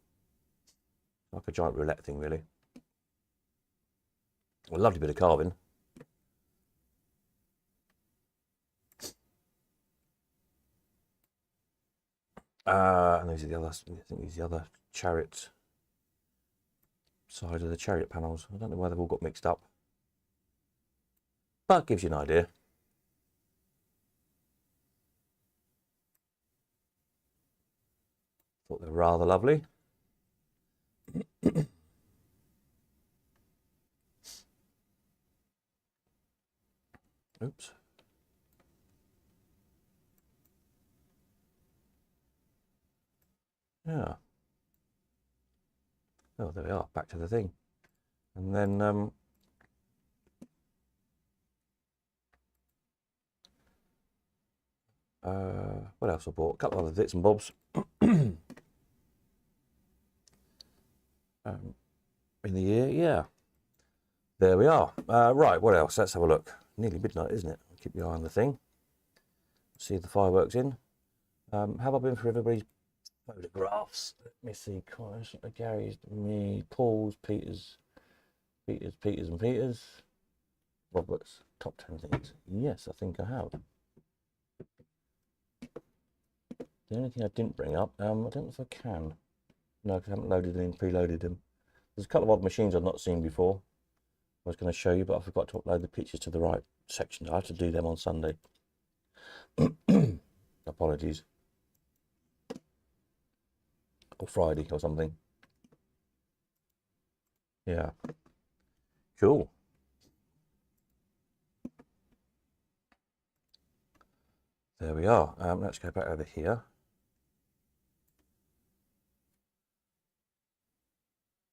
Like a giant roulette thing, really. A lovely bit of carving. And these are the other, I think these are the other chariot side of the chariot panels. I don't know why they've all got mixed up, but it gives you an idea. Thought they were rather lovely. Oops. Yeah. Oh, there we are. Back to the thing. And then what else I bought? A couple of other bits and bobs. In the year, yeah. There we are. Right, what else? Let's have a look. Nearly midnight, isn't it? Keep your eye on the thing. See if the fireworks in. Have I been for everybody's photographs? Let me see. Gary's, me, Paul's, Peter's, and Peter's. Robert's top 10 things. Yes, I think I have. The only thing I didn't bring up, I don't know if I can. No, because I haven't loaded them, preloaded them. There's a couple of odd machines I've not seen before. I was going to show you, but I forgot to upload the pictures to the right section. I have to do them on Sunday. Apologies. Or Friday or something. Yeah. Cool. There we are. Let's go back over here.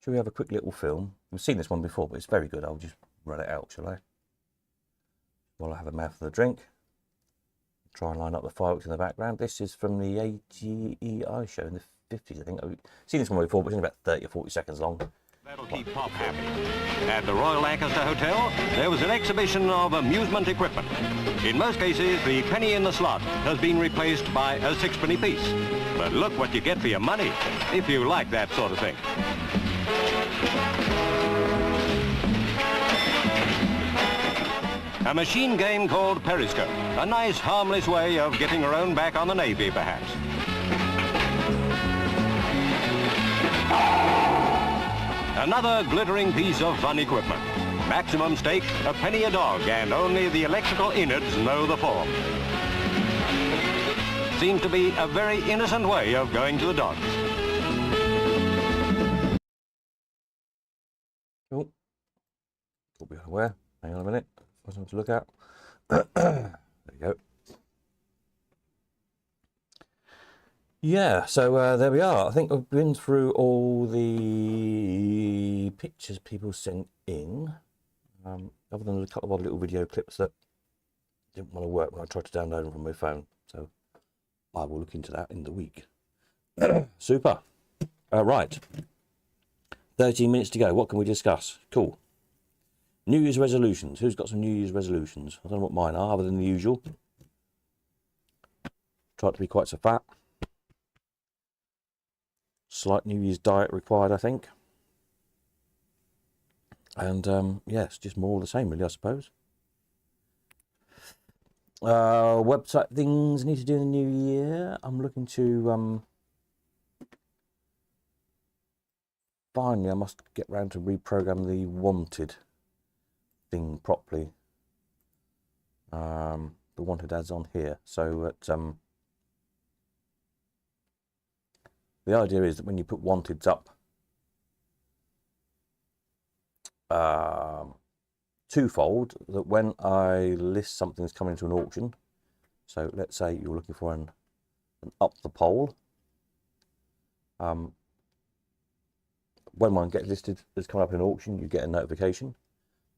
Shall we have a quick little film? We've seen this one before, but it's very good. I'll just run it out, shall I? While I have a mouthful of drink. Try and line up the fireworks in the background. This is from the AGEI show in the 50s, I think. I've seen this one before, but it's only about 30 or 40 seconds long. That'll keep Pop happy. At the Royal Lancaster Hotel, there was an exhibition of amusement equipment. In most cases, the penny in the slot has been replaced by a sixpenny piece. But look what you get for your money, if you like that sort of thing. A machine game called Periscope. A nice, harmless way of getting your own back on the Navy, perhaps. Another glittering piece of fun equipment. Maximum stake, a penny a dog, and only the electrical innards know the form. Seems to be a very innocent way of going to the dogs. Oh, thought we were aware. Hang on a minute. Something to look at. There you go. Yeah, so there we are. I think we've been through all the pictures people sent in, other than a couple of odd little video clips that didn't want to work when I tried to download them from my phone. So I will look into that in the week. Super. Right. 13 minutes to go. What can we discuss? Cool. New Year's resolutions. Who's got some New Year's resolutions? I don't know what mine are, other than the usual. Try to be quite so fat. Slight New Year's diet required, I think. And yes, just more of the same, really, I suppose. Website things I need to do in the new year. I'm looking to finally, I must get round to reprogram the wanted thing properly. The wanted ads on here. So that the idea is that when you put wanteds up, twofold, that when I list something that's coming to an auction, so let's say you're looking for an up the pole, when one gets listed as coming up in an auction, you get a notification.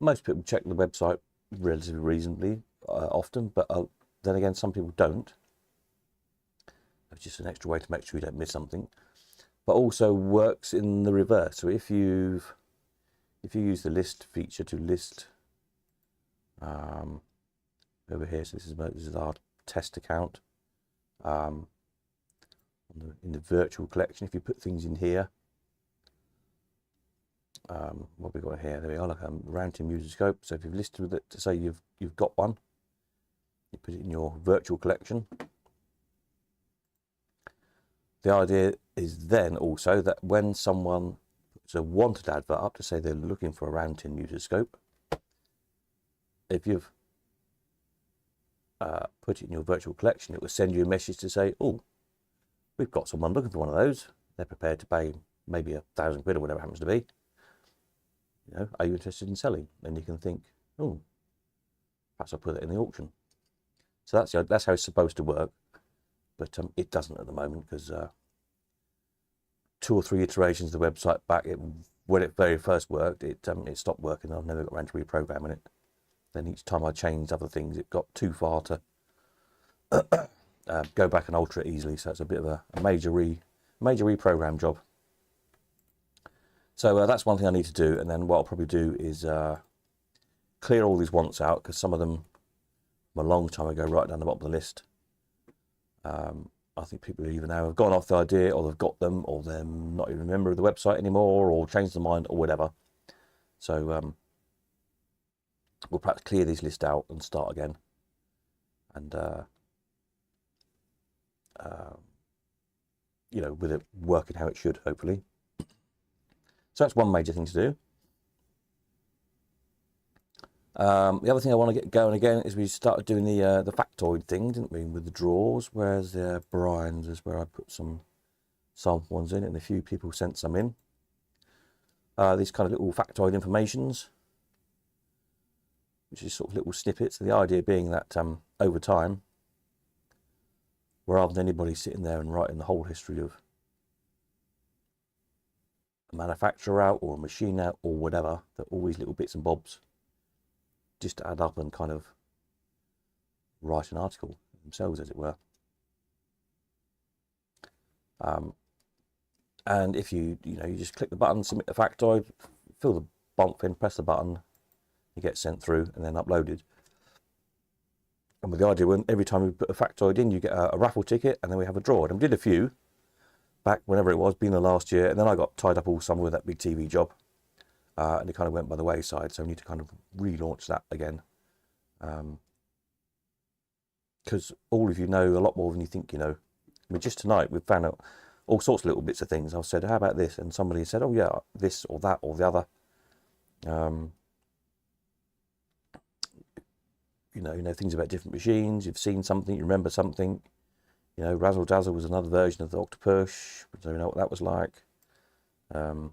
Most people check the website relatively reasonably often, but then again, some people don't. It's just an extra way to make sure you don't miss something. But also works in the reverse. So if you use the list feature to list over here, so this is our test account in the virtual collection. If you put things in here, what have we got here? There we are, like a random user scope. So if you've listed with it to say you've got one, you put it in your virtual collection. The idea is then also that when someone puts a wanted advert up to say they're looking for a round tin user scope, if you've put it in your virtual collection, it will send you a message to say, oh, we've got someone looking for one of those. They're prepared to pay maybe £1,000 or whatever it happens to be. You know, are you interested in selling? And you can think, oh, perhaps I'll put it in the auction. So that's how it's supposed to work. But it doesn't at the moment, because 2 or 3 iterations of the website back, when it very first worked, it stopped working. I've never got around to reprogramming it. Then each time I changed other things, it got too far to go back and alter it easily. So it's a bit of a major reprogram job. So that's one thing I need to do. And then what I'll probably do is clear all these wants out, because some of them from a long time ago, right down the bottom of the list. I think people either now have gone off the idea, or they've got them, or they're not even a member of the website anymore, or changed their mind, or whatever. So we'll perhaps clear these lists out and start again. And you know, with it working how it should, hopefully. So that's one major thing to do. The other thing I want to get going again is we started doing the factoid thing, didn't we, with the drawers, whereas Brian's is where I put some sample ones in, and a few people sent some in. these kind of little factoid informations, which is sort of little snippets. The idea being that over time, rather than anybody sitting there and writing the whole history of a manufacturer out or a machine out or whatever, that all these little bits and bobs just add up and kind of write an article themselves, as it were. And if you just click the button, submit the factoid, fill the bump in, press the button, it gets sent through and then uploaded. And with the idea, when every time we put a factoid in, you get a raffle ticket, and then we have a draw. And we did a few back whenever it was, being the last year, and then I got tied up all summer with that big TV job, and it kind of went by the wayside. So we need to kind of relaunch that again, because all of you know a lot more than you think you know. I mean, just tonight we've found out all sorts of little bits of things. I said, how about this? And somebody said, oh yeah, this or that or the other. You know things about different machines. You've seen something, you remember something. You know, Razzle Dazzle was another version of the Octopush. We don't know what that was like. You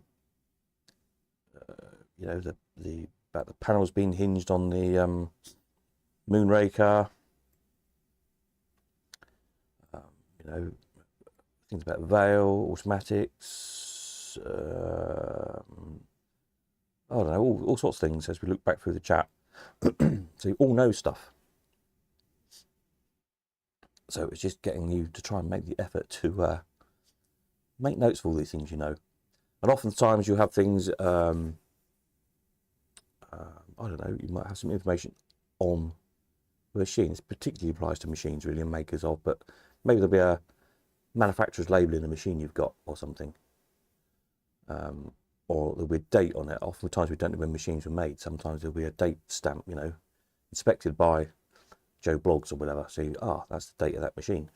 know, about the panels being hinged on the Moonraker. You know, things about Veil, automatics. I don't know, all sorts of things as we look back through the chat. So you all know stuff. So it's just getting you to try and make the effort to make notes of all these things you know. And oftentimes you have things, I don't know, you might have some information on the machine. This particularly applies to machines really, and makers of, but maybe there'll be a manufacturer's label in a machine you've got or something. Or there'll be a date on it. Oftentimes we don't know when machines were made. Sometimes there'll be a date stamp, you know, inspected by Joe Bloggs or whatever. So that's the date of that machine.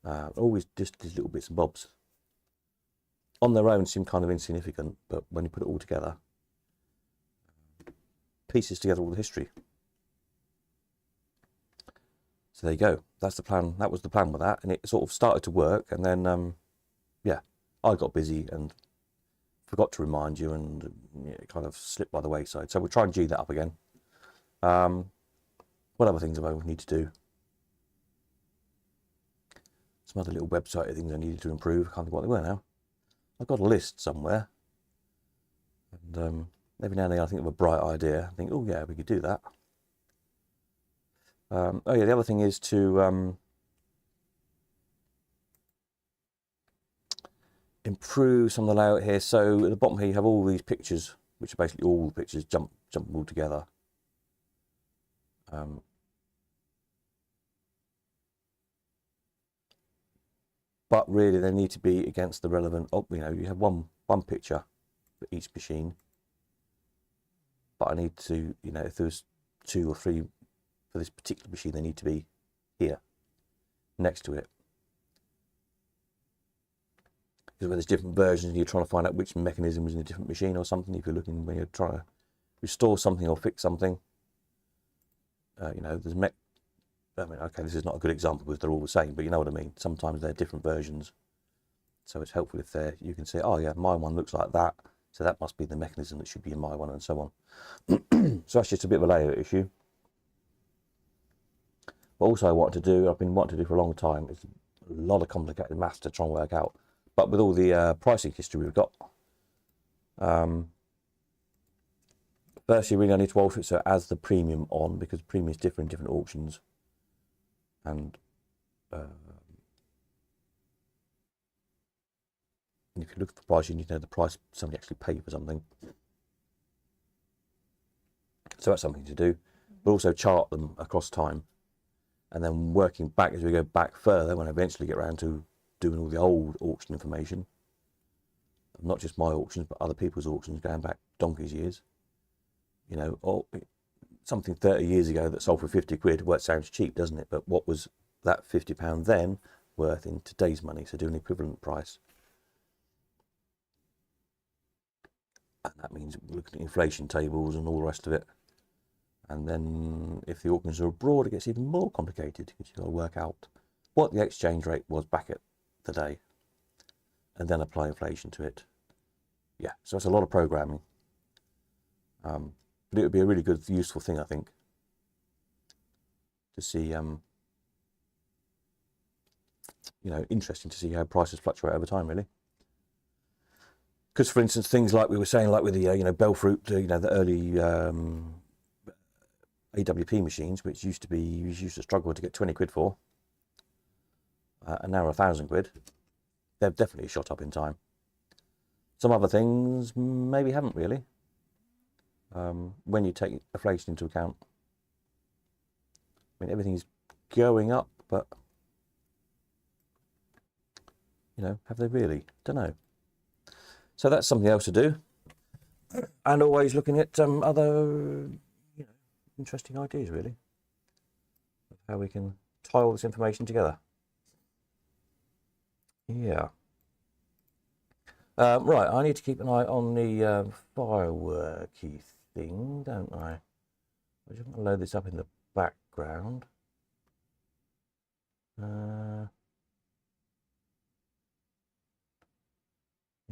Always just these little bits and bobs. On their own seem kind of insignificant, but when you put it all together, pieces together all the history. So there you go. That's the plan. That was the plan with that, and it sort of started to work. And then, yeah, I got busy and forgot to remind you, and it kind of slipped by the wayside. So we'll try and G that up again. What other things do I need to do? Some other little website things I needed to improve. I can't think what they were now. I've got a list somewhere, and every now and then I think of a bright idea. I think, oh yeah, we could do that. Oh yeah, the other thing is to improve some of the layout here. So at the bottom here you have all these pictures, which are basically all the pictures jump all together. But really they need to be against the relevant, you know, you have one picture for each machine, but I need to, you know, if there's 2 or 3 for this particular machine, they need to be here next to it. Because when there's different versions, you're trying to find out which mechanism was in a different machine or something. If you're looking, when you're trying to restore something or fix something, you know, there's I mean, okay, this is not a good example because they're all the same, but you know what I mean. Sometimes they're different versions, so it's helpful if you can say, oh yeah, my one looks like that, so that must be the mechanism that should be in my one, and so on. So that's just a bit of a layout issue. But also I wanted to do, I've been wanting to do for a long time, it's a lot of complicated maths to try and work out. But with all the pricing history we've got, firstly, really I need to alter it so as the premium on, because premium is different in different auctions. And if you look at the price, you need to know the price somebody actually paid for something. So that's something to do. But also chart them across time. And then working back as we go back further, when I eventually get around to doing all the old auction information, not just my auctions, but other people's auctions going back donkey's years. You know, or something 30 years ago that sold for 50 quid, well, it sounds cheap, doesn't it? But what was that £50 then worth in today's money? So do an equivalent price. And that means looking at inflation tables and all the rest of it. And then if the auctions are abroad, it gets even more complicated because you've got to work out what the exchange rate was back at the day and then apply inflation to it. yeah, so it's a lot of programming. But it would be a really good, useful thing, I think, to see, interesting to see how prices fluctuate over time, really. Because, for instance, things like we were saying, like with the, Bellfruit, the early AWP machines, which used to struggle to get 20 quid for, and now are 1,000 quid, they've definitely shot up in time. Some other things maybe haven't really. When you take inflation into account, I mean, everything's going up, but, have they really? Don't know. So that's something else to do. And always looking at other, interesting ideas, really, of how we can tie all this information together. Yeah. Right, I need to keep an eye on the fireworky thing, don't I? I'm just going to load this up in the background.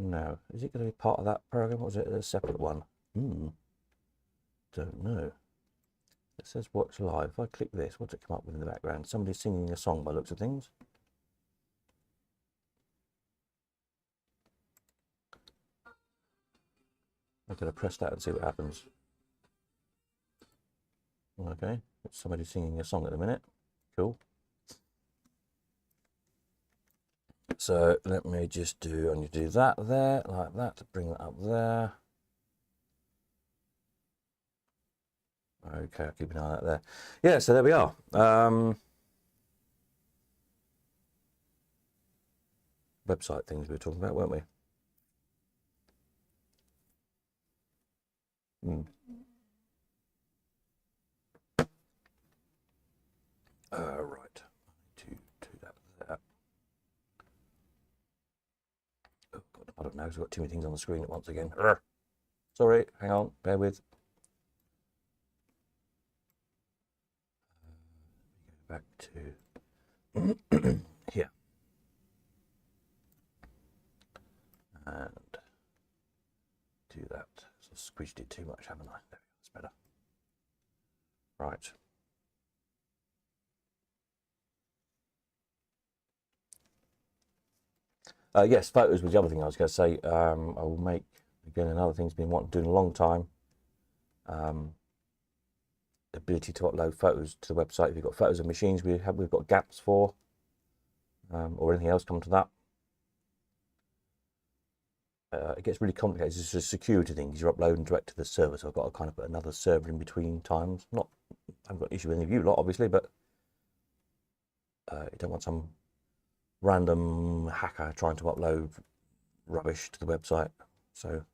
No, is it going to be part of that program, or is it a separate one? Don't know. It says watch live. If I click this, what's it come up with in the background? Somebody singing a song by the looks of things. I'm going to press that and see what happens. Okay, it's somebody singing a song at the minute. Cool. So let me just do that there, like that, to bring that up there. Okay, I'll keep an eye on that there. Yeah, so there we are. Website things we were talking about, weren't we? Right. To that there. Oh God, I don't know. I've got too many things on the screen at once again. Sorry, hang on, bear with. Go back to here. And do that. So I've squished it too much, haven't I? There we go, that's better. Right. Yes, photos was the other thing I was going to say. I will make, again, another thing's been wanting to do in a long time. The ability to upload photos to the website. If you've got photos of machines we've got gaps for, or anything else come to that. It gets really complicated. It's a security thing because you're uploading direct to the server, so I've got to kind of put another server in between times. I haven't got an issue with any of you lot, obviously, but you don't want some random hacker trying to upload rubbish to the website. So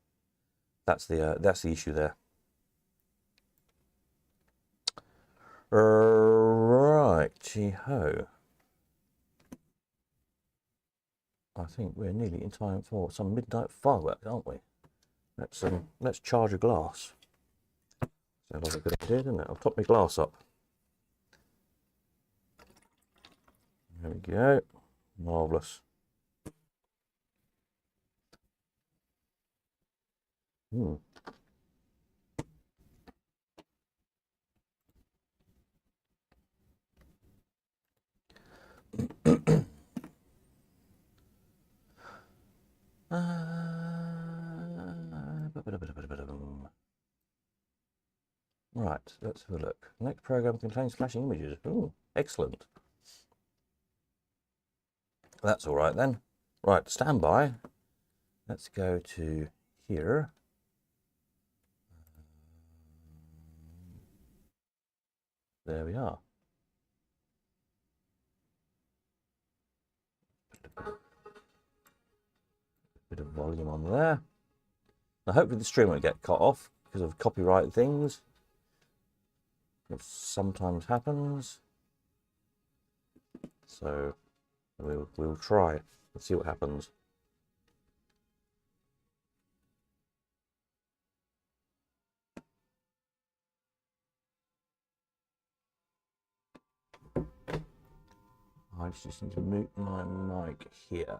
that's the issue there. Righty-ho. I think we're nearly in time for some midnight fireworks, aren't we? Let's charge a glass. Sounds like a good idea, doesn't it? I'll top my glass up. There we go. Marvellous. Right, let's have a look. Next program contains flashing images. Oh, excellent. That's all right then. Right, stand by. Let's go to here. There we are. Bit of volume on there. Now, hopefully the stream won't get cut off because of copyright things. It sometimes happens. So we'll try it. Let's see what happens. I just need to mute my mic here.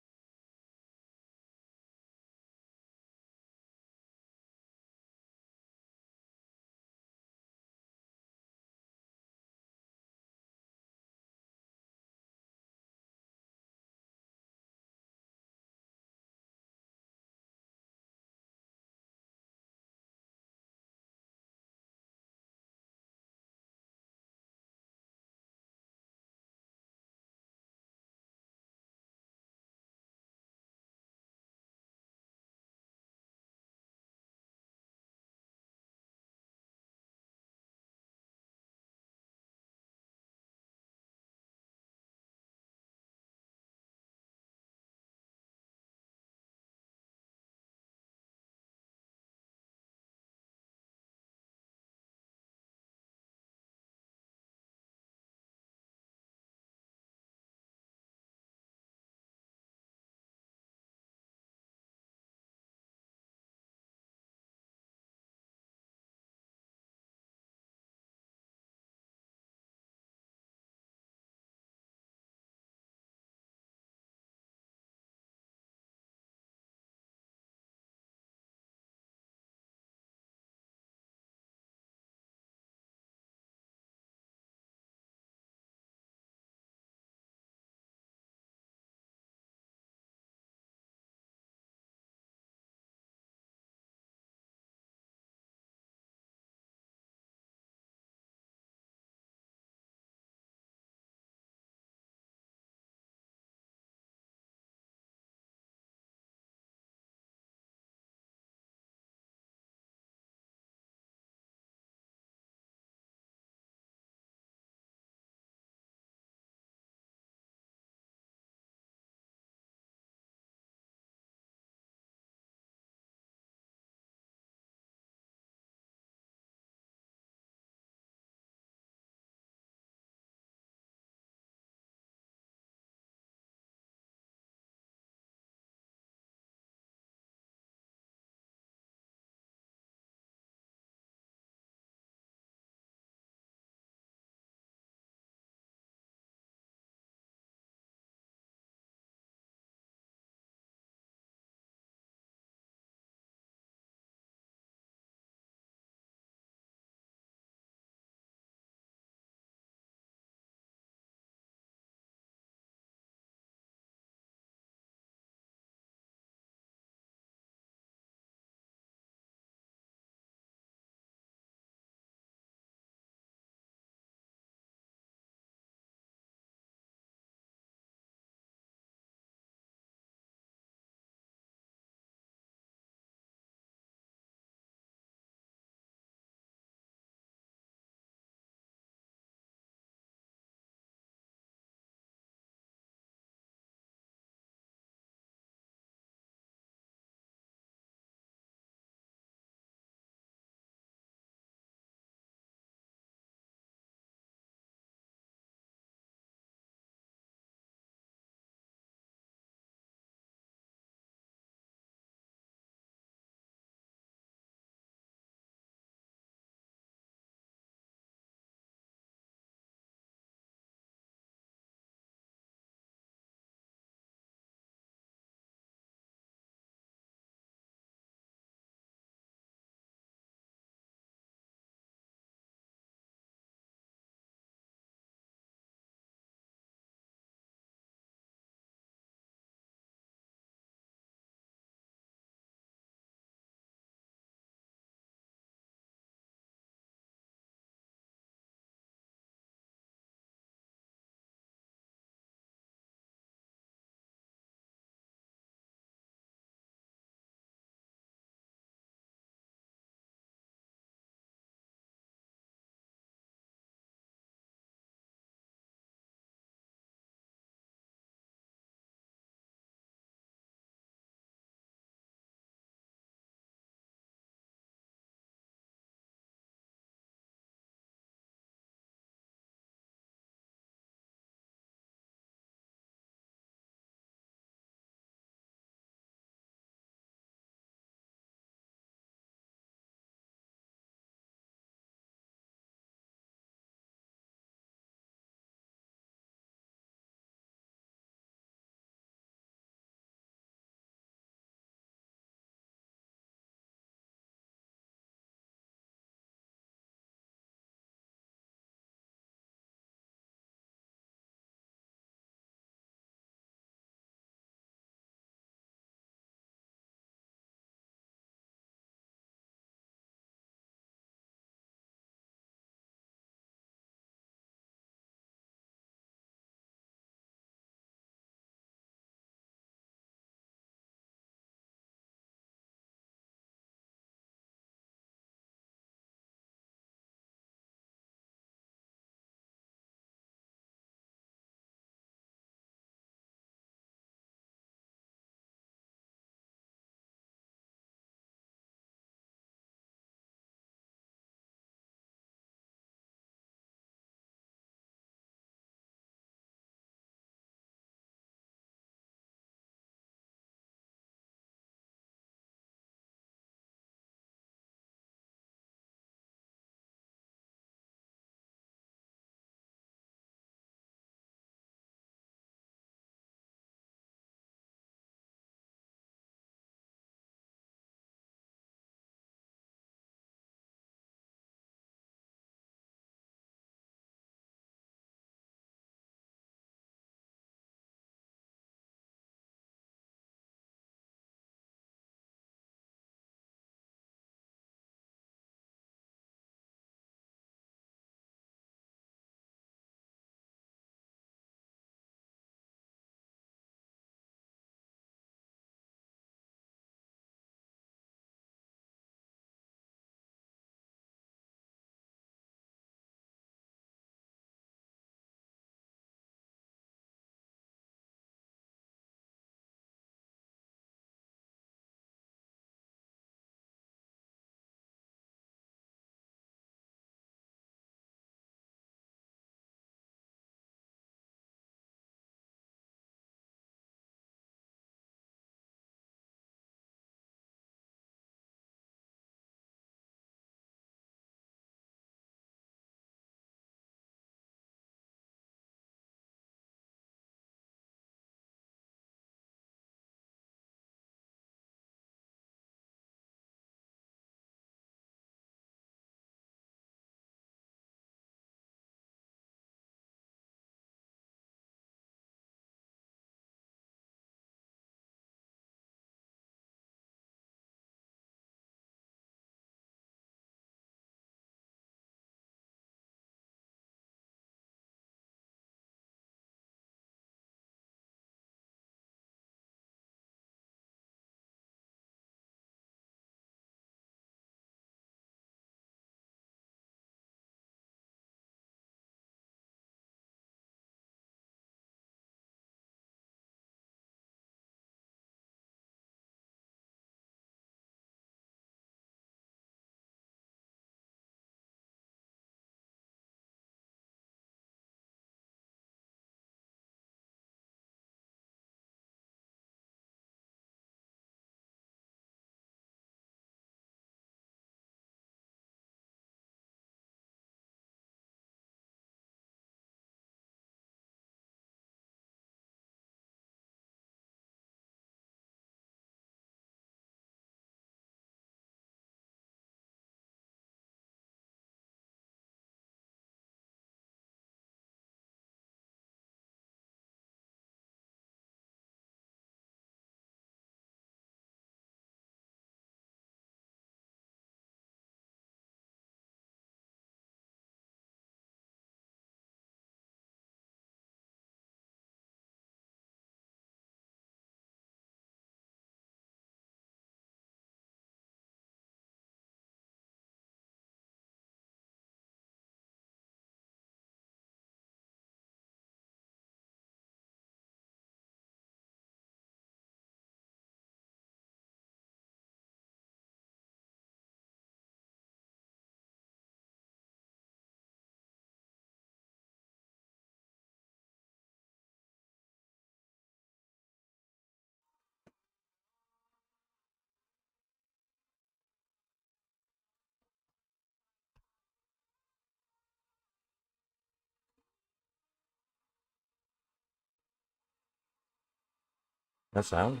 No sound.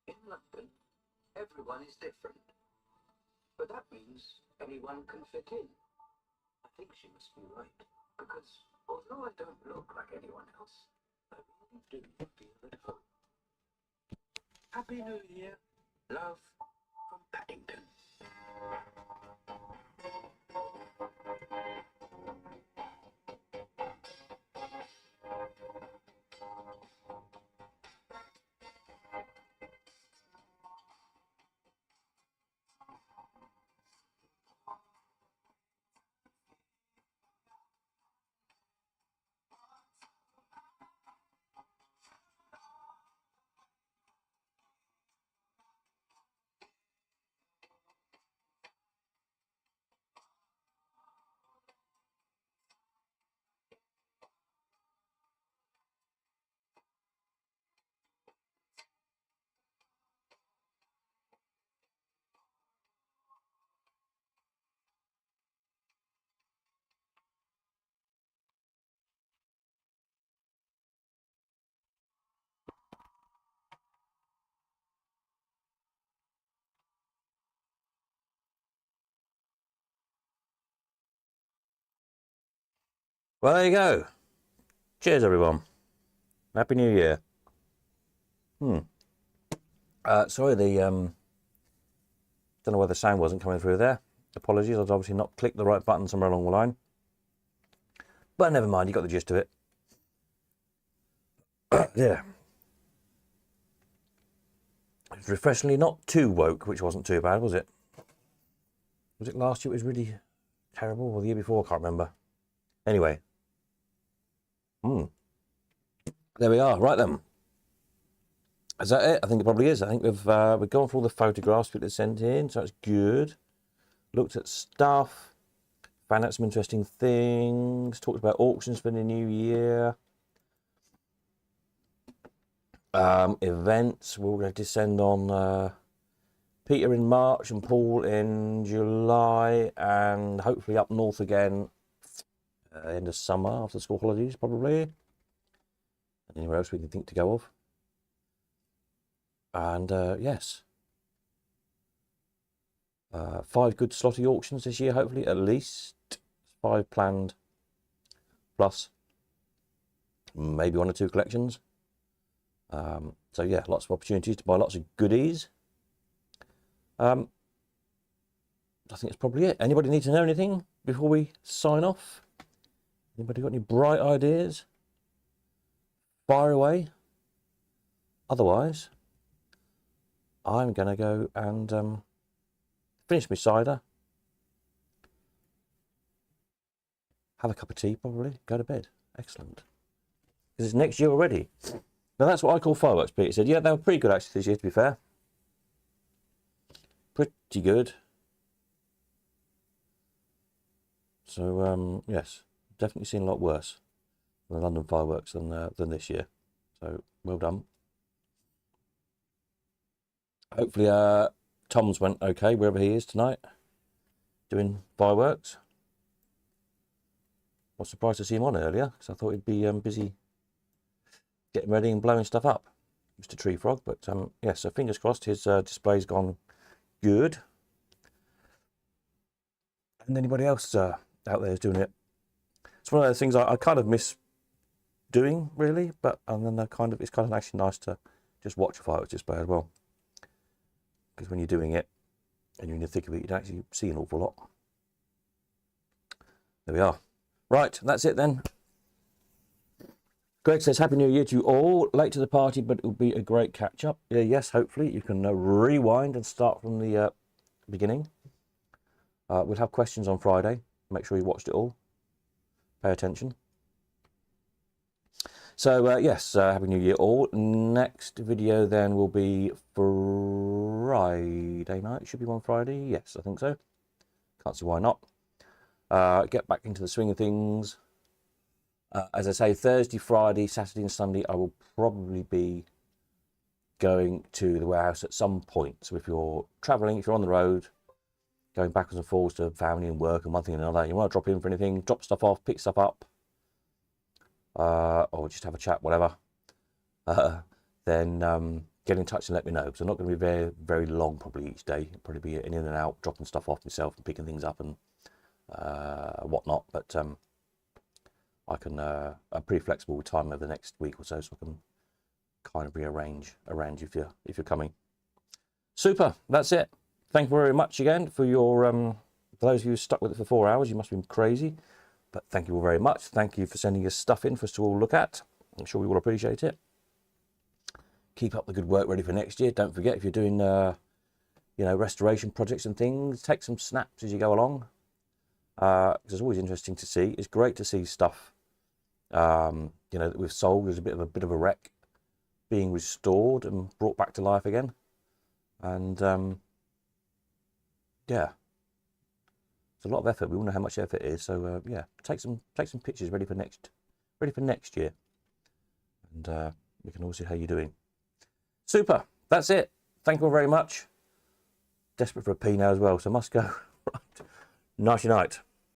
In London, everyone is different. But that means anyone can fit in. I think she must be right. Because although I don't look like anyone else, I really do feel at home. Happy New Year. Love from Paddington. Well, there you go. Cheers, everyone. Happy New Year. Sorry, the don't know why the sound wasn't coming through there. Apologies, I'd obviously not clicked the right button somewhere along the line. But never mind, you got the gist of it. Yeah. It's refreshingly not too woke, which wasn't too bad, was it? Was it last year it was really terrible, or the year before? I can't remember. Anyway. There we are. Right then. Is that it? I think it probably is. I think we've gone through all the photographs people sent in, so that's good. Looked at stuff, found out some interesting things, talked about auctions for the new year. Events, we're going to descend on Peter in March and Paul in July, and hopefully up north again end of summer after school holidays, probably. Anywhere else we can think to go of. And yes, 5 good slotty auctions this year, hopefully, at least 5 planned, plus maybe 1 or 2 collections. So yeah, lots of opportunities to buy lots of goodies. I think that's probably it. Anybody need to know anything before we sign off? Anybody got any bright ideas? Fire away. Otherwise, I'm going to go and finish my cider, have a cup of tea probably, go to bed. Excellent. Because it's next year already. Now that's what I call fireworks, Peter said. Yeah, they were pretty good actually this year, to be fair. Pretty good. So, yes, definitely seen a lot worse than the London fireworks than this year. So, well done. Hopefully, Tom's went okay wherever he is tonight, doing fireworks. I was surprised to see him on earlier, because I thought he'd be busy getting ready and blowing stuff up, Mr. Tree Frog. But yeah, so fingers crossed his display's gone good. And anybody else out there is doing it. It's one of those things I kind of miss doing, really, but and then it's kind of actually nice to just watch a fireworks display as well. Because when you're doing it and you're in the thick of it, you don't actually see an awful lot. There we are. Right, that's it then. Greg says, Happy New Year to you all. Late to the party, but it will be a great catch-up. Yes, hopefully. You can rewind and start from the beginning. We'll have questions on Friday. Make sure you watched it all. Pay attention. So, yes, Happy New Year all. Next video then will be Friday night. Should be one Friday. Yes, I think so. Can't see why not. Get back into the swing of things. As I say, Thursday, Friday, Saturday and Sunday, I will probably be going to the warehouse at some point. So if you're travelling, if you're on the road, going backwards and forwards to family and work and one thing and another, you want to drop in for anything, drop stuff off, pick stuff up, or just have a chat, whatever, then get in touch and let me know. Because I'm not going to be very, very long probably each day. I'll probably be in and out, dropping stuff off myself and picking things up and whatnot. But I can, I'm pretty flexible with time over the next week or so I can kind of rearrange around you if you're coming. Super, that's it. Thank you very much again for your, for those of you who stuck with it for 4 hours, you must have been crazy. But thank you all very much. Thank you for sending your stuff in for us to all look at. I'm sure we will appreciate it. Keep up the good work ready for next year. Don't forget, if you're doing, you know, restoration projects and things, take some snaps as you go along. It's always interesting to see. It's great to see stuff, you know, that we've sold as a bit of a wreck being restored and brought back to life again. And yeah, it's a lot of effort. We all know how much effort it is. So yeah, take some pictures ready for next year, and we can all see how you're doing. Super. That's it. Thank you all very much. Desperate for a pee now as well, so must go. Right. Nighty night.